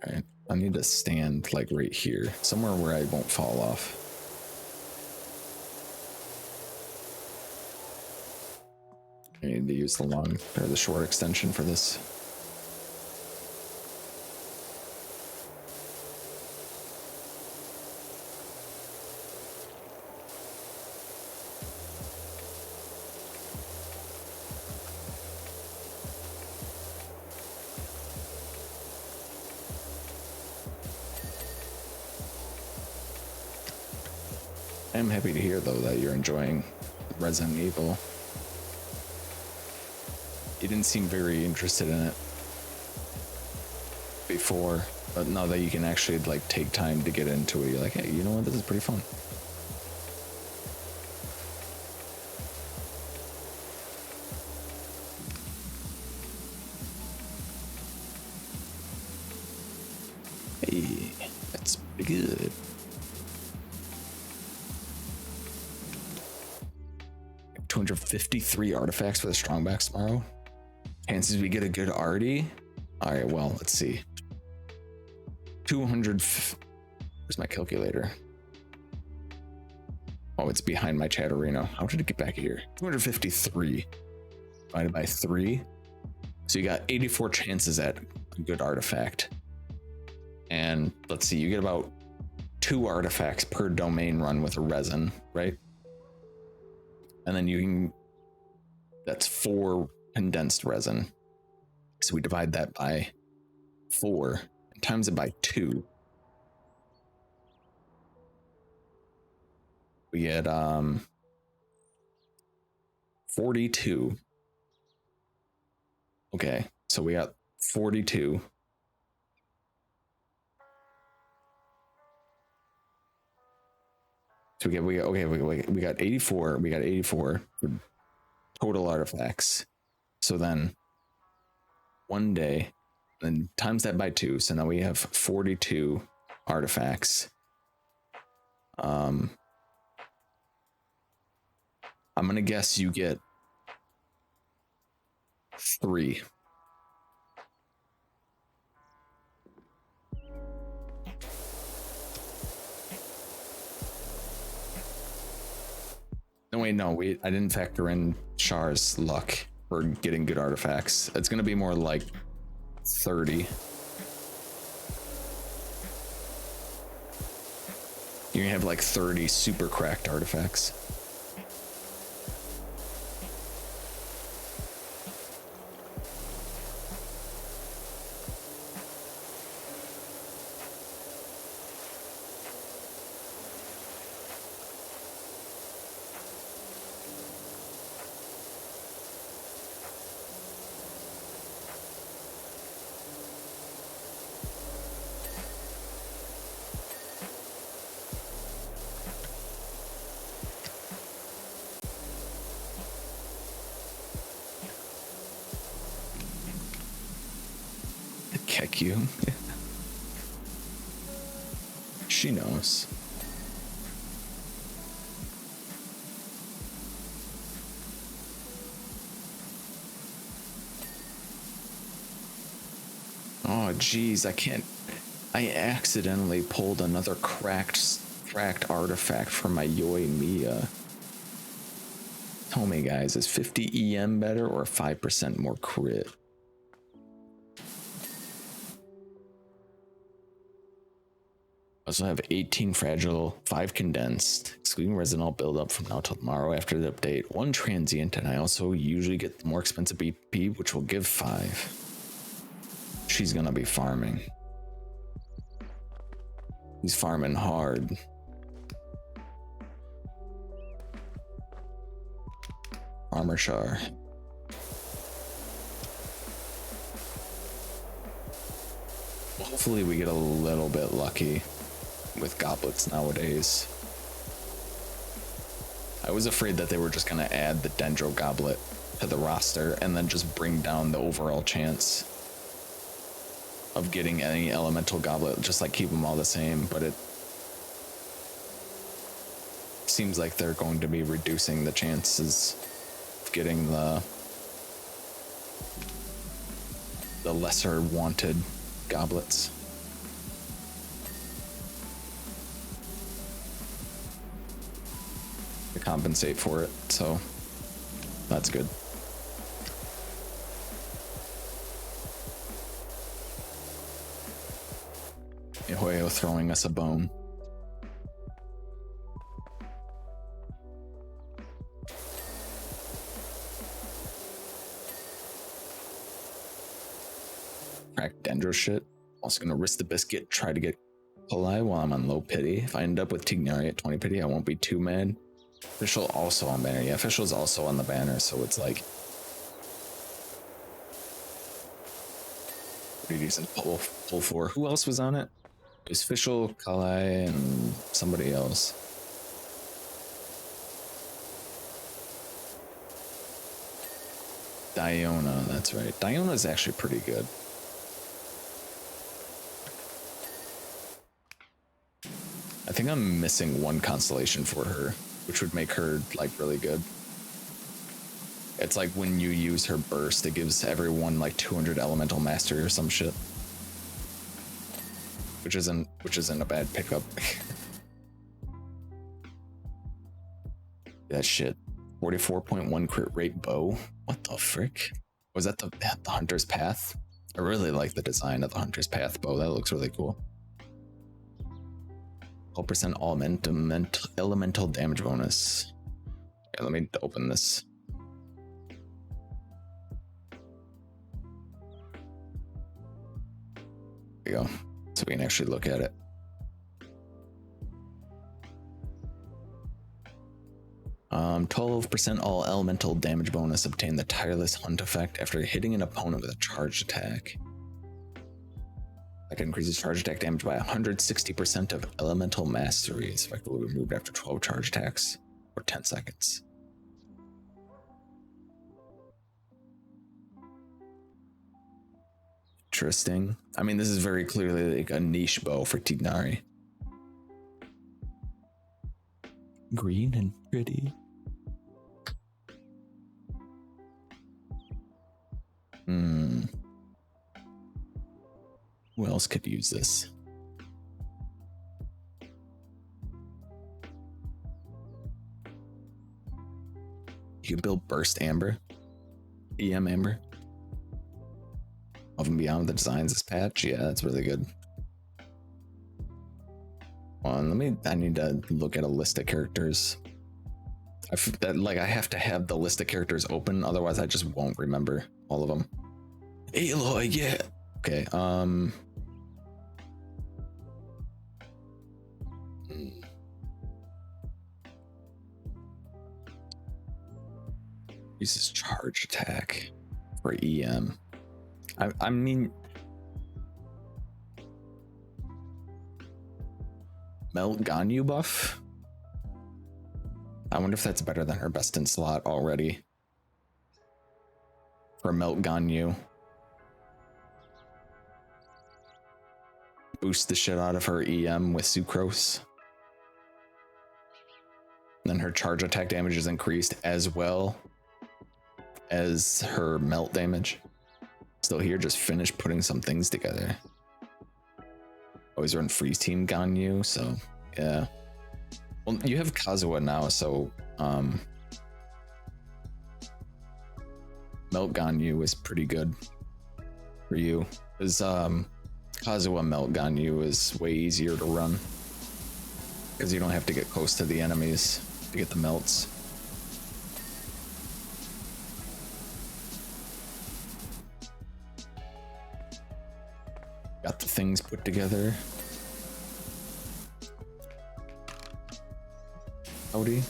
S1: Alright, I need to stand like right here, somewhere where I won't fall off. I need to use the short extension for this. I'm happy to hear though that you're enjoying Resident Evil. You didn't seem very interested in it before, but now that you can actually like take time to get into it, you're like, hey, you know what, this is pretty fun. Hey, that's pretty good. $253 artifacts for the strongbacks tomorrow. Chances we get a good arty. All right, well, let's see. 200. Where's my calculator? Oh, it's behind my chatterino. How did it get back here? 253 divided by 3. So you got 84 chances at a good artifact. And let's see, you get about 2 artifacts per domain run with a resin, right? And then you can, that's 4 condensed resin. So we divide that by 4 and times it by 2. We get 42. Okay, so we got 42. So we got 84. We got 84 for total artifacts. So then one day, then times that by 2. So now we have 42 artifacts. I'm gonna guess you get 3. No, wait, no, I didn't factor in Char's luck for getting good artifacts. It's gonna be more like 30. You're gonna have like 30 super cracked artifacts. Kick you. She knows. Oh geez, I accidentally pulled another cracked artifact from my Yoi Mia. Tell me guys, is 50 EM better or 5% more crit? Also have 18 fragile, 5 condensed, excluding resinol buildup from now till tomorrow after the update, 1 transient, and I also usually get the more expensive BP, which will give 5. She's gonna be farming. He's farming hard. Armor Char. Hopefully we get a little bit lucky with goblets nowadays. I was afraid that they were just gonna add the Dendro goblet to the roster and then just bring down the overall chance of getting any elemental goblet, just like keep them all the same, but it seems like they're going to be reducing the chances of getting the lesser wanted goblets. To compensate for it, so that's good. Mihoyo throwing us a bone. Crack Dendro shit. Also gonna risk the biscuit, try to get Polai while I'm on low pity. If I end up with Tignari at 20 pity, I won't be too mad. Official also on banner. Yeah, official's also on the banner, so it's like pretty decent pull for. Who else was on it? It was official, Kalai, and somebody else. Diona, that's right. Diona's actually pretty good. I think I'm missing one constellation for her, which would make her like really good. It's like when you use her burst, it gives everyone like 200 elemental mastery or some shit. Which isn't a bad pickup. That shit. 44.1 crit rate bow. What the frick? Was that the Hunter's Path? I really like the design of the Hunter's Path bow. That looks really cool. 12% elemental damage bonus. Okay, let me open this. There you go. So we can actually look at it. Um, 12% all elemental damage bonus. Obtain the tireless hunt effect after hitting an opponent with a charged attack. That increases charge attack damage by 160% of elemental mastery. It's effectively removed after 12 charge attacks for 10 seconds. Interesting. I mean, this is very clearly like a niche bow for Tignari. Green and pretty. Who else could use this? You can build Burst Amber. EM Amber. Above and beyond the designs this patch. Yeah, that's really good. I need to look at a list of characters. I have to have the list of characters open, otherwise I just won't remember all of them. Aloy, yeah. Okay, uses charge attack for EM. I mean, Melt Ganyu buff? I wonder if that's better than her best in slot already. For Melt Ganyu. Boost the shit out of her EM with Sucrose. Then her charge attack damage is increased as well as her melt damage. Still here, just finish putting some things together. Always run Freeze Team Ganyu, so yeah. Well, you have Kazuha now, so Melt Ganyu is pretty good for you. Because Kazuha Melt Ganyu is way easier to run. Because you don't have to get close to the enemies to get the melts. Got the things put together. Howdy.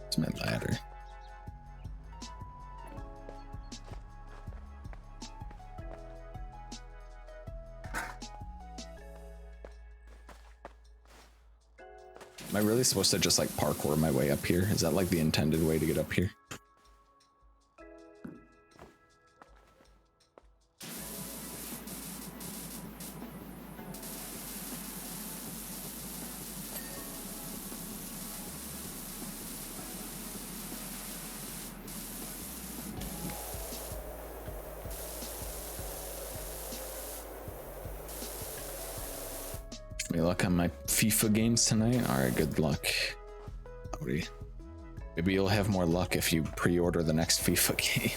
S1: It's my ladder. Am I really supposed to just like parkour my way up here? Is that like the intended way to get up here? Me luck on my FIFA games tonight. All right, good luck. Howdy. Maybe you'll have more luck if you pre-order the next FIFA game.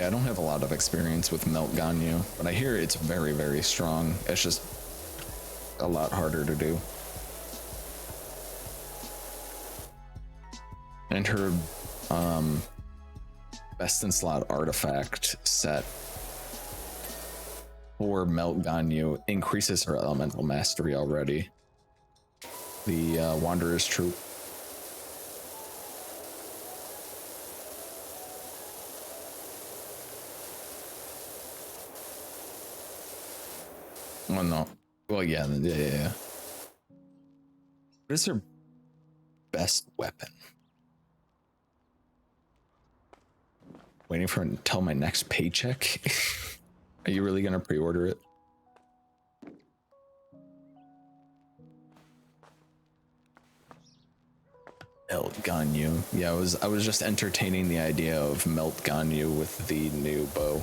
S1: Yeah, I don't have a lot of experience with Melt Ganyu, but I hear it's very, very strong. It's just a lot harder to do. And her best in slot artifact set for Melt Ganyu increases her elemental mastery already. The Wanderer's Troop. Oh no. Well, yeah. What is her best weapon? Waiting for it until my next paycheck? Are you really gonna pre-order it? Melt Ganyu. Yeah, I was just entertaining the idea of Melt Ganyu with the new bow.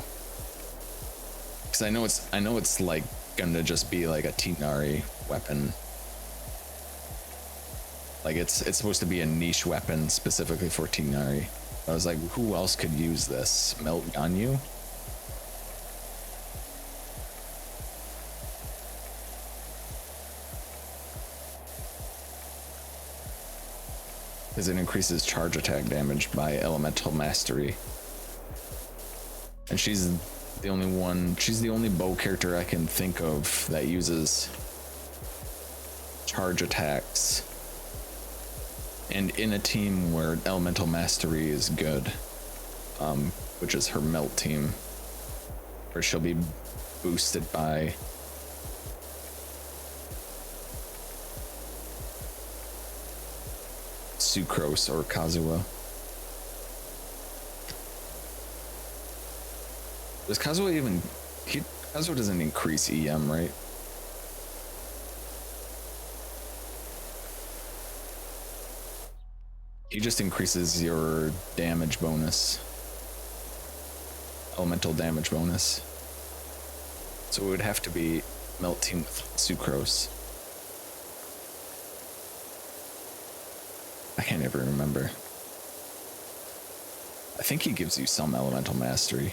S1: Cause I know it's like gonna just be like a Tinari weapon. Like it's supposed to be a niche weapon specifically for Tinari. I was like, who else could use this? Melt Ganyu? Because it increases charge attack damage by elemental mastery. And she's the only bow character I can think of that uses charge attacks. And in a team where elemental mastery is good, which is her melt team, where she'll be boosted by Sucrose or Kazuha. Does Kazuha even... Kazuha doesn't increase EM, right? He just increases your damage bonus. Elemental damage bonus. So it would have to be Melt Team with Sucrose. I can't ever remember. I think he gives you some elemental mastery.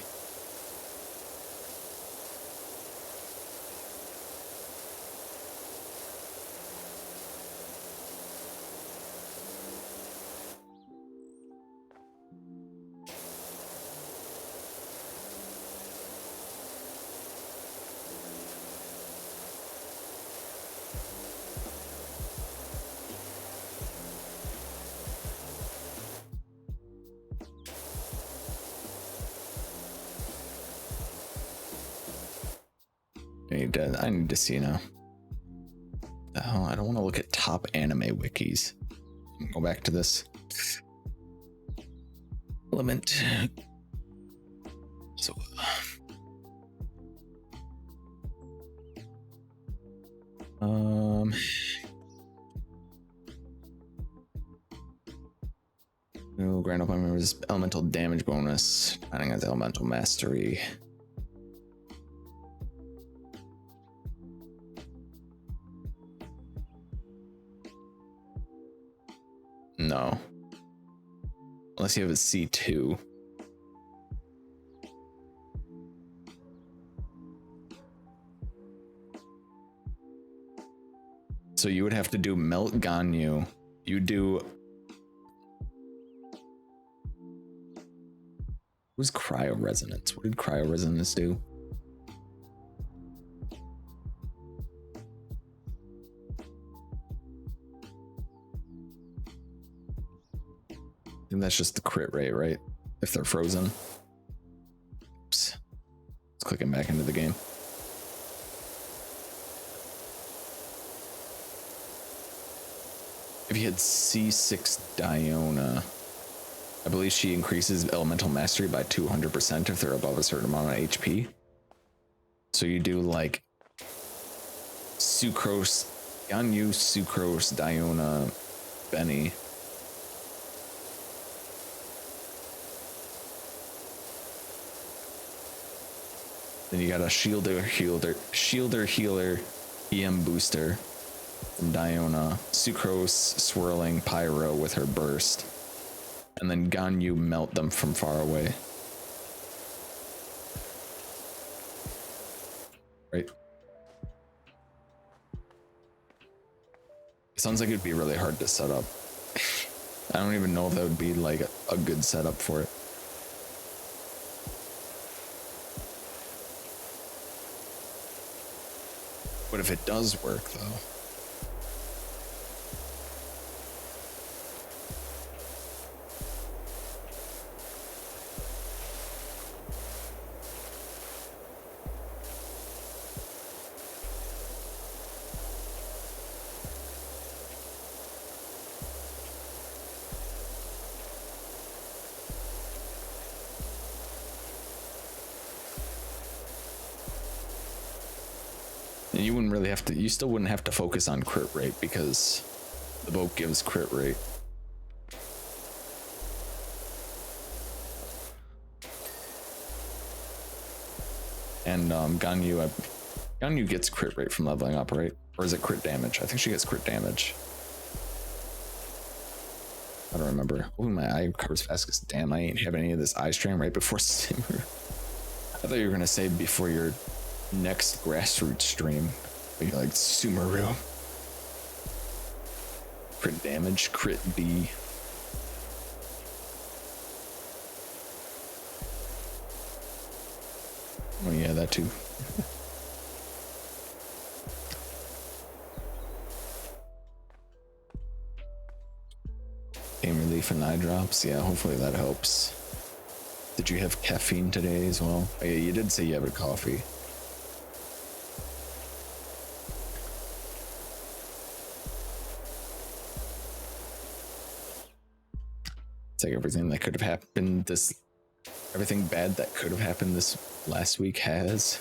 S1: I need to see now. Oh, I don't want to look at top anime wikis. Go back to this. Element. So. Oh, grant up members elemental damage bonus, depending on elemental mastery. No. Unless you have a C2. So you would have to do Melt Ganyu. You do... Who's Cryo Resonance? What did Cryo Resonance do? And that's just the crit rate, right? If they're frozen. Oops. Let's click him back into the game. If you had C6 Diona, I believe she increases elemental mastery by 200% if they're above a certain amount of HP. So you do like Sucrose, Ganyu, Sucrose, Diona, Benny. Then you got a shielder healer EM booster from Diona, Sucrose swirling Pyro with her burst, and then Ganyu melt them from far away. right? It sounds like it'd be really hard to set up. I don't even know if that would be like a good setup for it. But if it does work though, and you wouldn't really have to, you still wouldn't have to focus on crit rate because the boat gives crit rate. And Ganyu gets crit rate from leveling up, right? Or is it crit damage? I think she gets crit damage. I don't remember. Oh, my eye recovers fast because damn, I ain't having any of this eye strain right before Simmer. I thought you were gonna say before your next grassroots stream. But you're like Sumeru. Crit damage, crit D. Oh yeah, that too. Pain relief and eye drops. Yeah, hopefully that helps. Did you have caffeine today as well? Oh yeah, you did say you have a coffee. It's like everything that could have happened everything bad that could have happened this last week has.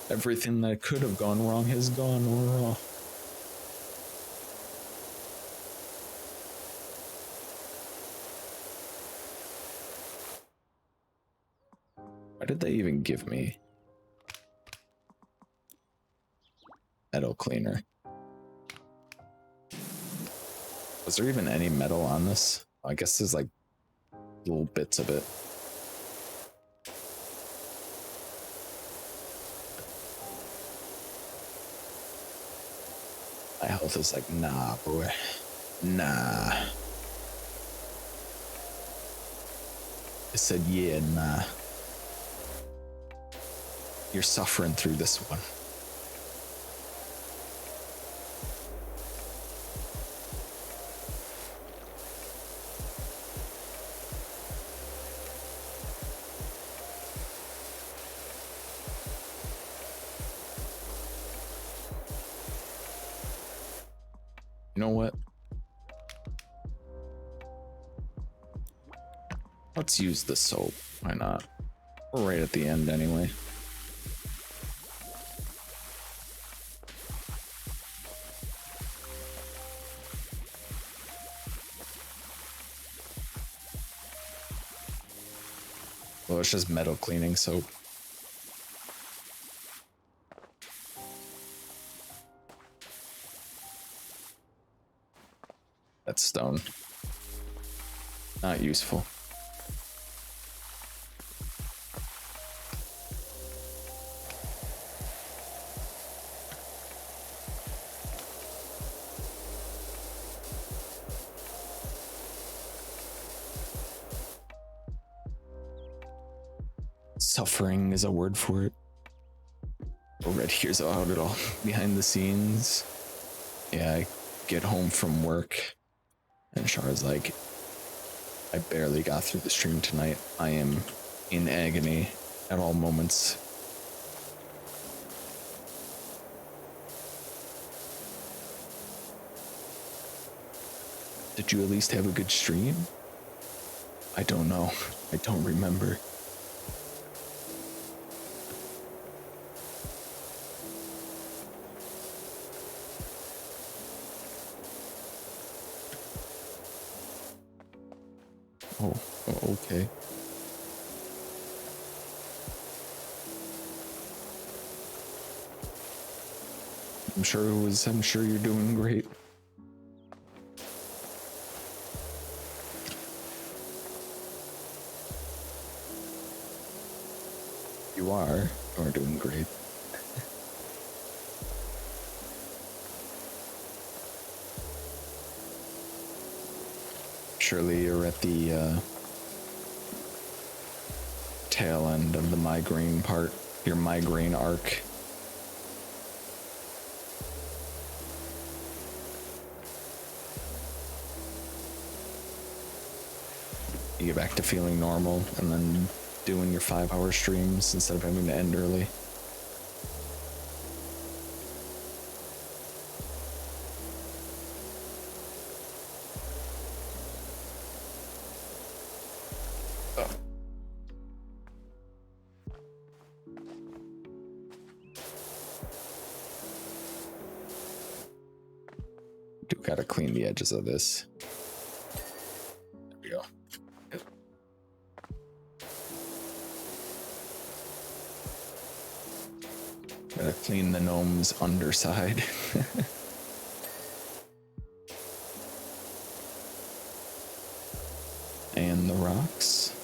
S1: Everything that could have gone wrong has gone wrong. Why did they even give me metal cleaner? Was there even any metal on this? I guess there's like little bits of it. My health is like, nah, boy. Nah. I said, yeah, nah. You're suffering through this one. You know what? Let's use the soap. Why not? We're right at the end anyway. Well, it's just metal cleaning soap. That's stone. Not useful. Suffering is a word for it. Oh, Red hears about it all behind the scenes. Yeah, I get home from work and Char's like, I barely got through the stream tonight. I am in agony at all moments. Did you at least have a good stream? I don't know. I don't remember. Oh, okay. I'm sure you're doing great. You are doing great. surely you're at the tail end of the migraine part, your migraine arc. You get back to feeling normal and then doing your 5-hour streams instead of having to end early. Do gotta clean the edges of this. There we go. Gotta clean the gnome's underside. And the rocks.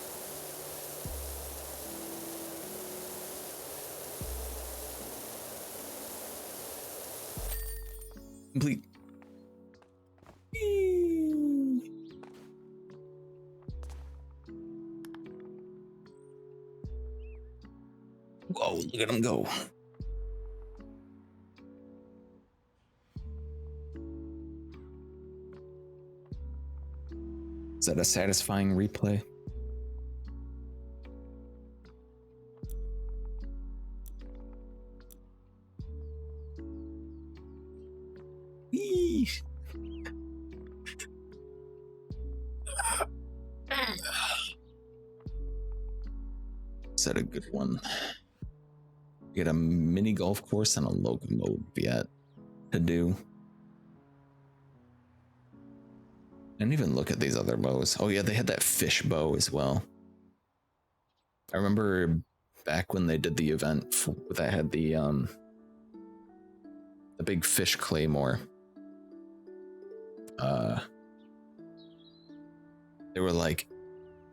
S1: Complete. Whoa, look at him go. Is that a satisfying replay? Eee. Is that a good one? Get a mini golf course and a locomotive yet to do. I didn't even look at these other bows. Oh yeah, they had that fish bow as well. I remember back when they did the event that had the big fish claymore. They were like,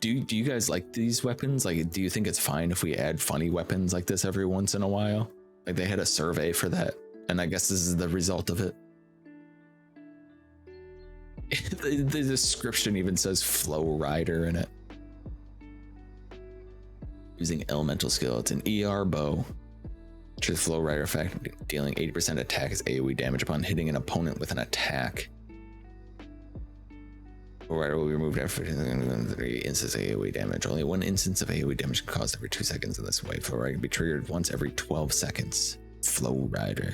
S1: do you guys like these weapons? Like, do you think it's fine if we add funny weapons like this every once in a while? Like, they had a survey for that, and I guess this is the result of it. The description even says Flow Rider in it. Using elemental skill, it's an ER bow. Which is Flow Rider effect, dealing 80% attack as AoE damage upon hitting an opponent with an attack. Flow Rider will be removed after 3 instances of AoE damage. Only 1 instance of AoE damage caused every 2 seconds in this way. Flow Rider can be triggered once every 12 seconds. Flow Rider.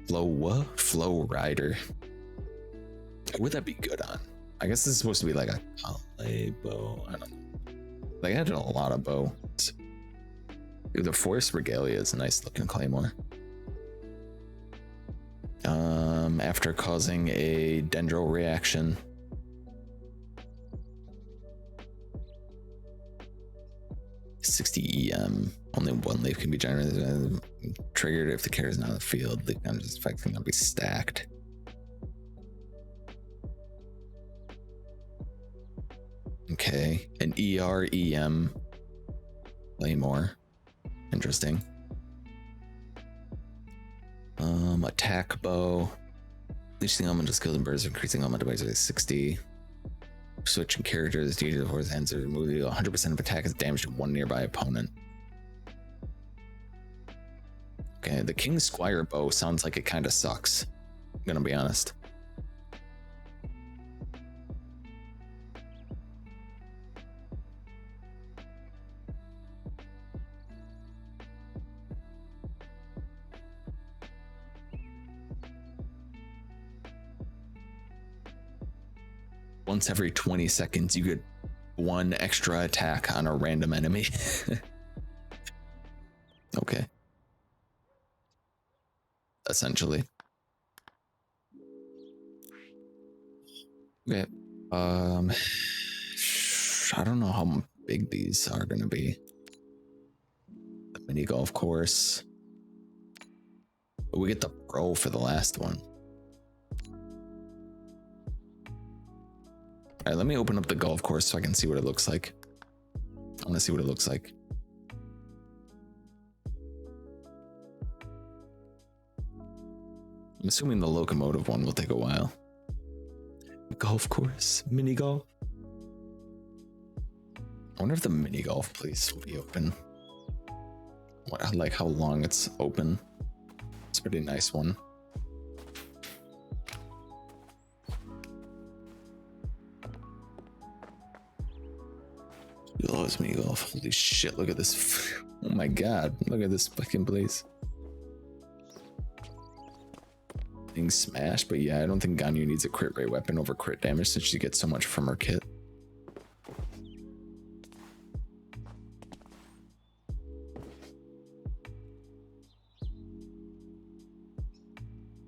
S1: Flow what? Flow Rider. What would that be good on? I guess this is supposed to be like a Kale bow. I don't know. They had a lot of bows. Dude, the Forest Regalia is a nice looking claymore. After causing a dendral reaction. $60 EM. Only 1 leaf can be generated. Triggered if the character is not in the field. The effect cannot be stacked. Okay, an EM claymore. Interesting. Attack bow. Leeching elemental skills and birds, increasing elemental by 60. Switching characters due to the horse hands to remove 100% of attack is damage to 1 nearby opponent. Okay, the King Squire bow sounds like it kind of sucks. I'm gonna be honest. Once every 20 seconds, you get 1 extra attack on a random enemy. Okay. Essentially. Okay. I don't know how big these are gonna be. The mini golf course. But we get the pro for the last one. All right, let me open up the golf course so I can see what it looks like. I want to see what it looks like. I'm assuming the locomotive one will take a while. golf course, mini golf. I wonder if the mini golf place will be open. I like how long it's open. It's a pretty nice one. He loves mini golf. Holy shit, look at this. Oh my god, look at this fucking place. Being smashed, but yeah, I don't think Ganyu needs a crit rate weapon over crit damage since she gets so much from her kit.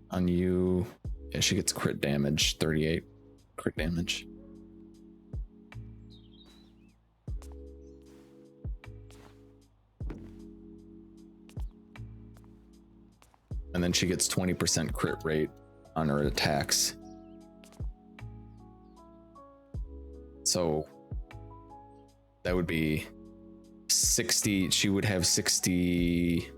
S1: On you, yeah, she gets crit damage, 38 crit damage. And then she gets 20% crit rate on her attacks. So that would be 60. She would have 60.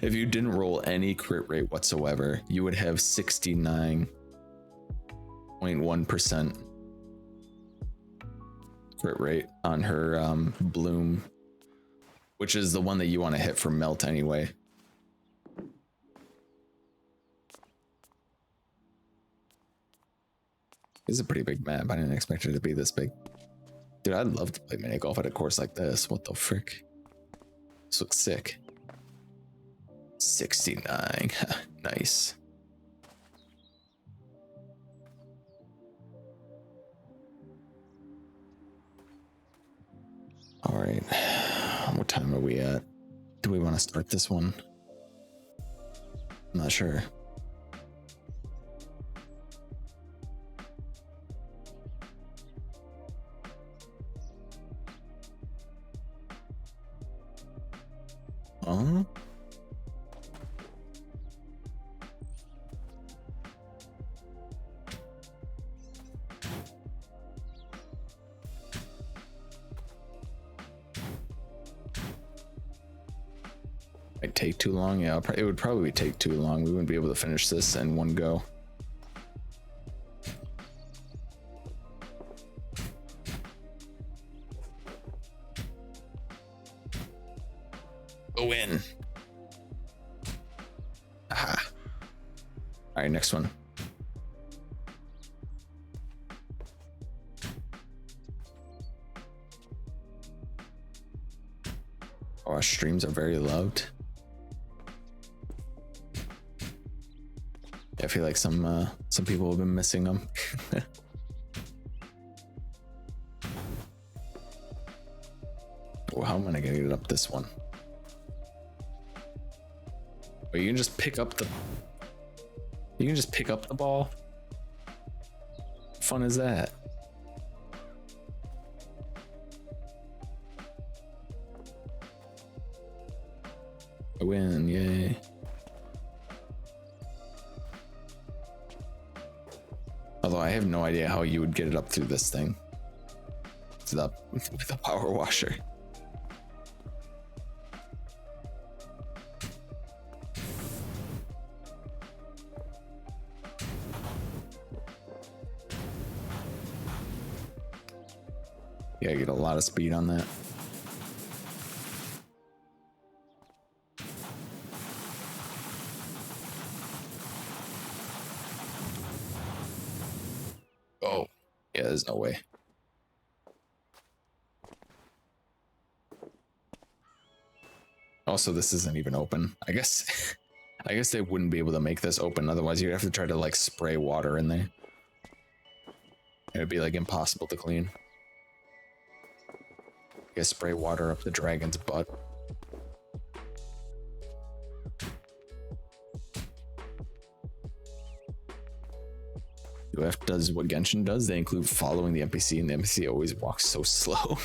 S1: If you didn't roll any crit rate whatsoever, you would have 69.1% crit rate on her bloom, which is the one that you want to hit for melt anyway. This is a pretty big map. I didn't expect it to be this big. Dude, I'd love to play mini golf at a course like this. What the frick? This looks sick. 69. Nice. All right. What time are we at? Do we want to start this one? I'm not sure. Huh? Might take too long. Yeah, it would probably take too long. We wouldn't be able to finish this in one go. Go in. Aha. All right, next one. Oh, our streams are very loved. Yeah, I feel like some people have been missing them. Oh, how am I gonna get it up this one? But you can just pick up the. You can just pick up the ball. What fun is that? I win! Yay! Although I have no idea how you would get it up through this thing. It's up with a power washer. Yeah, get a lot of speed on that. Oh, yeah, there's no way. Also, this isn't even open. I guess they wouldn't be able to make this open. Otherwise, you'd have to try to like spray water in there. It would be like impossible to clean. You guys spray water up the dragon's butt. UF does what Genshin does. They include following the NPC, and the NPC always walks so slow.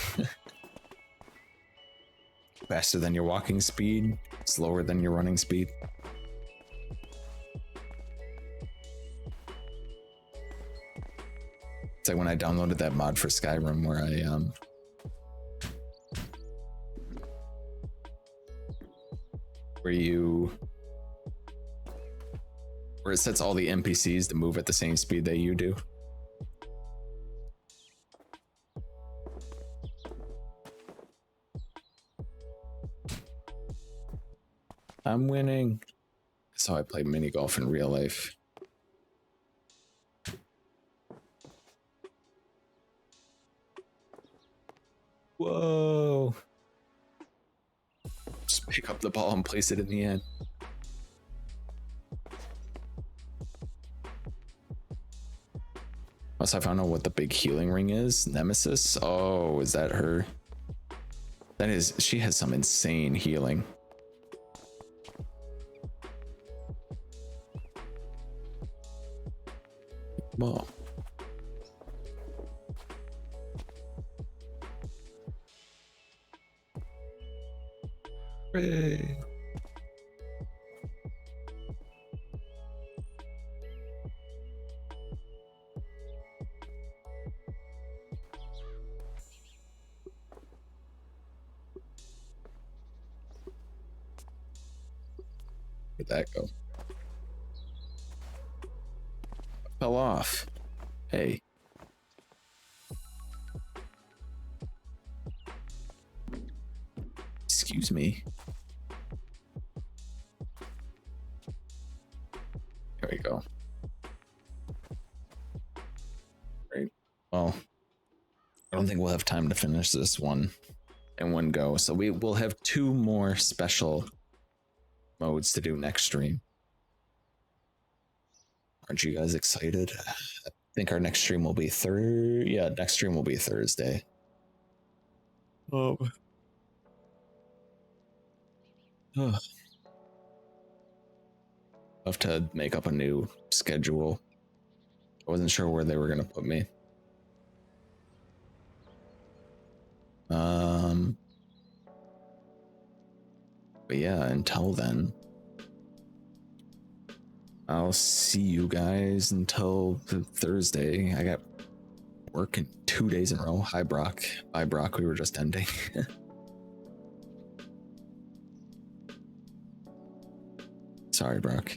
S1: Faster than your walking speed, slower than your running speed. It's like when I downloaded that mod for Skyrim where Where it sets all the NPCs to move at the same speed that you do. I'm winning. That's how I play mini golf in real life. Whoa. Just pick up the ball and place it in the end. Plus, I found out what the big healing ring is. Nemesis. Oh, is that her? That is, she has some insane healing. Whoa. Hooray. Where'd that go? Fell off. Hey. Excuse me. There we go. Great. Well, I don't think we'll have time to finish this one in one go, so we will have 2 more special modes to do next stream. Aren't you guys excited? I think our next stream will be next stream will be Thursday. Oh. I'll have to make up a new schedule. I wasn't sure where they were gonna put me. But yeah, until then, I'll see you guys until Thursday. I got work in 2 days in a row. Hi, Brock. Bye, Brock. We were just ending. Sorry, Brock.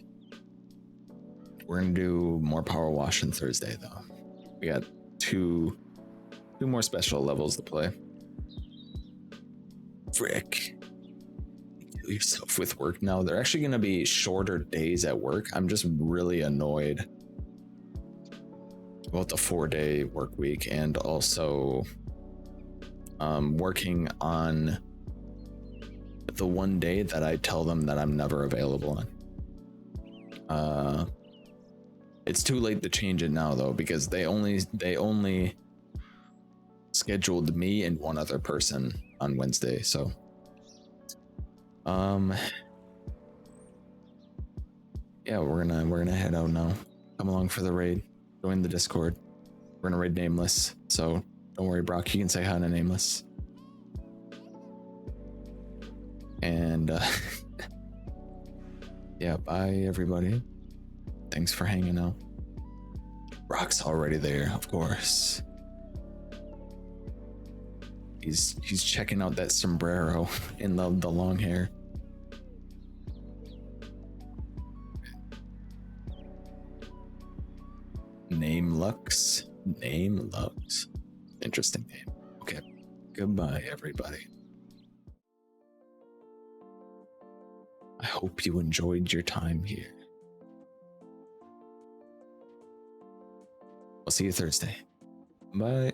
S1: We're gonna do more power wash on Thursday, though. We got two more special levels to play. Frick. Kill yourself with work now. They're actually gonna be shorter days at work. I'm just really annoyed about the 4-day work week, and also working on the one day that I tell them that I'm never available on. It's too late to change it now though, because they only scheduled me and one other person on Wednesday. So yeah, we're gonna head out now. Come along for the raid. Join the Discord. We're gonna raid Nameless, so don't worry, Brock, you can say hi to Nameless. And yeah, bye everybody. Thanks for hanging out. Brock's already there, of course. He's checking out that sombrero and the long hair. Name Lux. Interesting name. Okay. Goodbye, everybody. I hope you enjoyed your time here. I'll see you Thursday. Bye.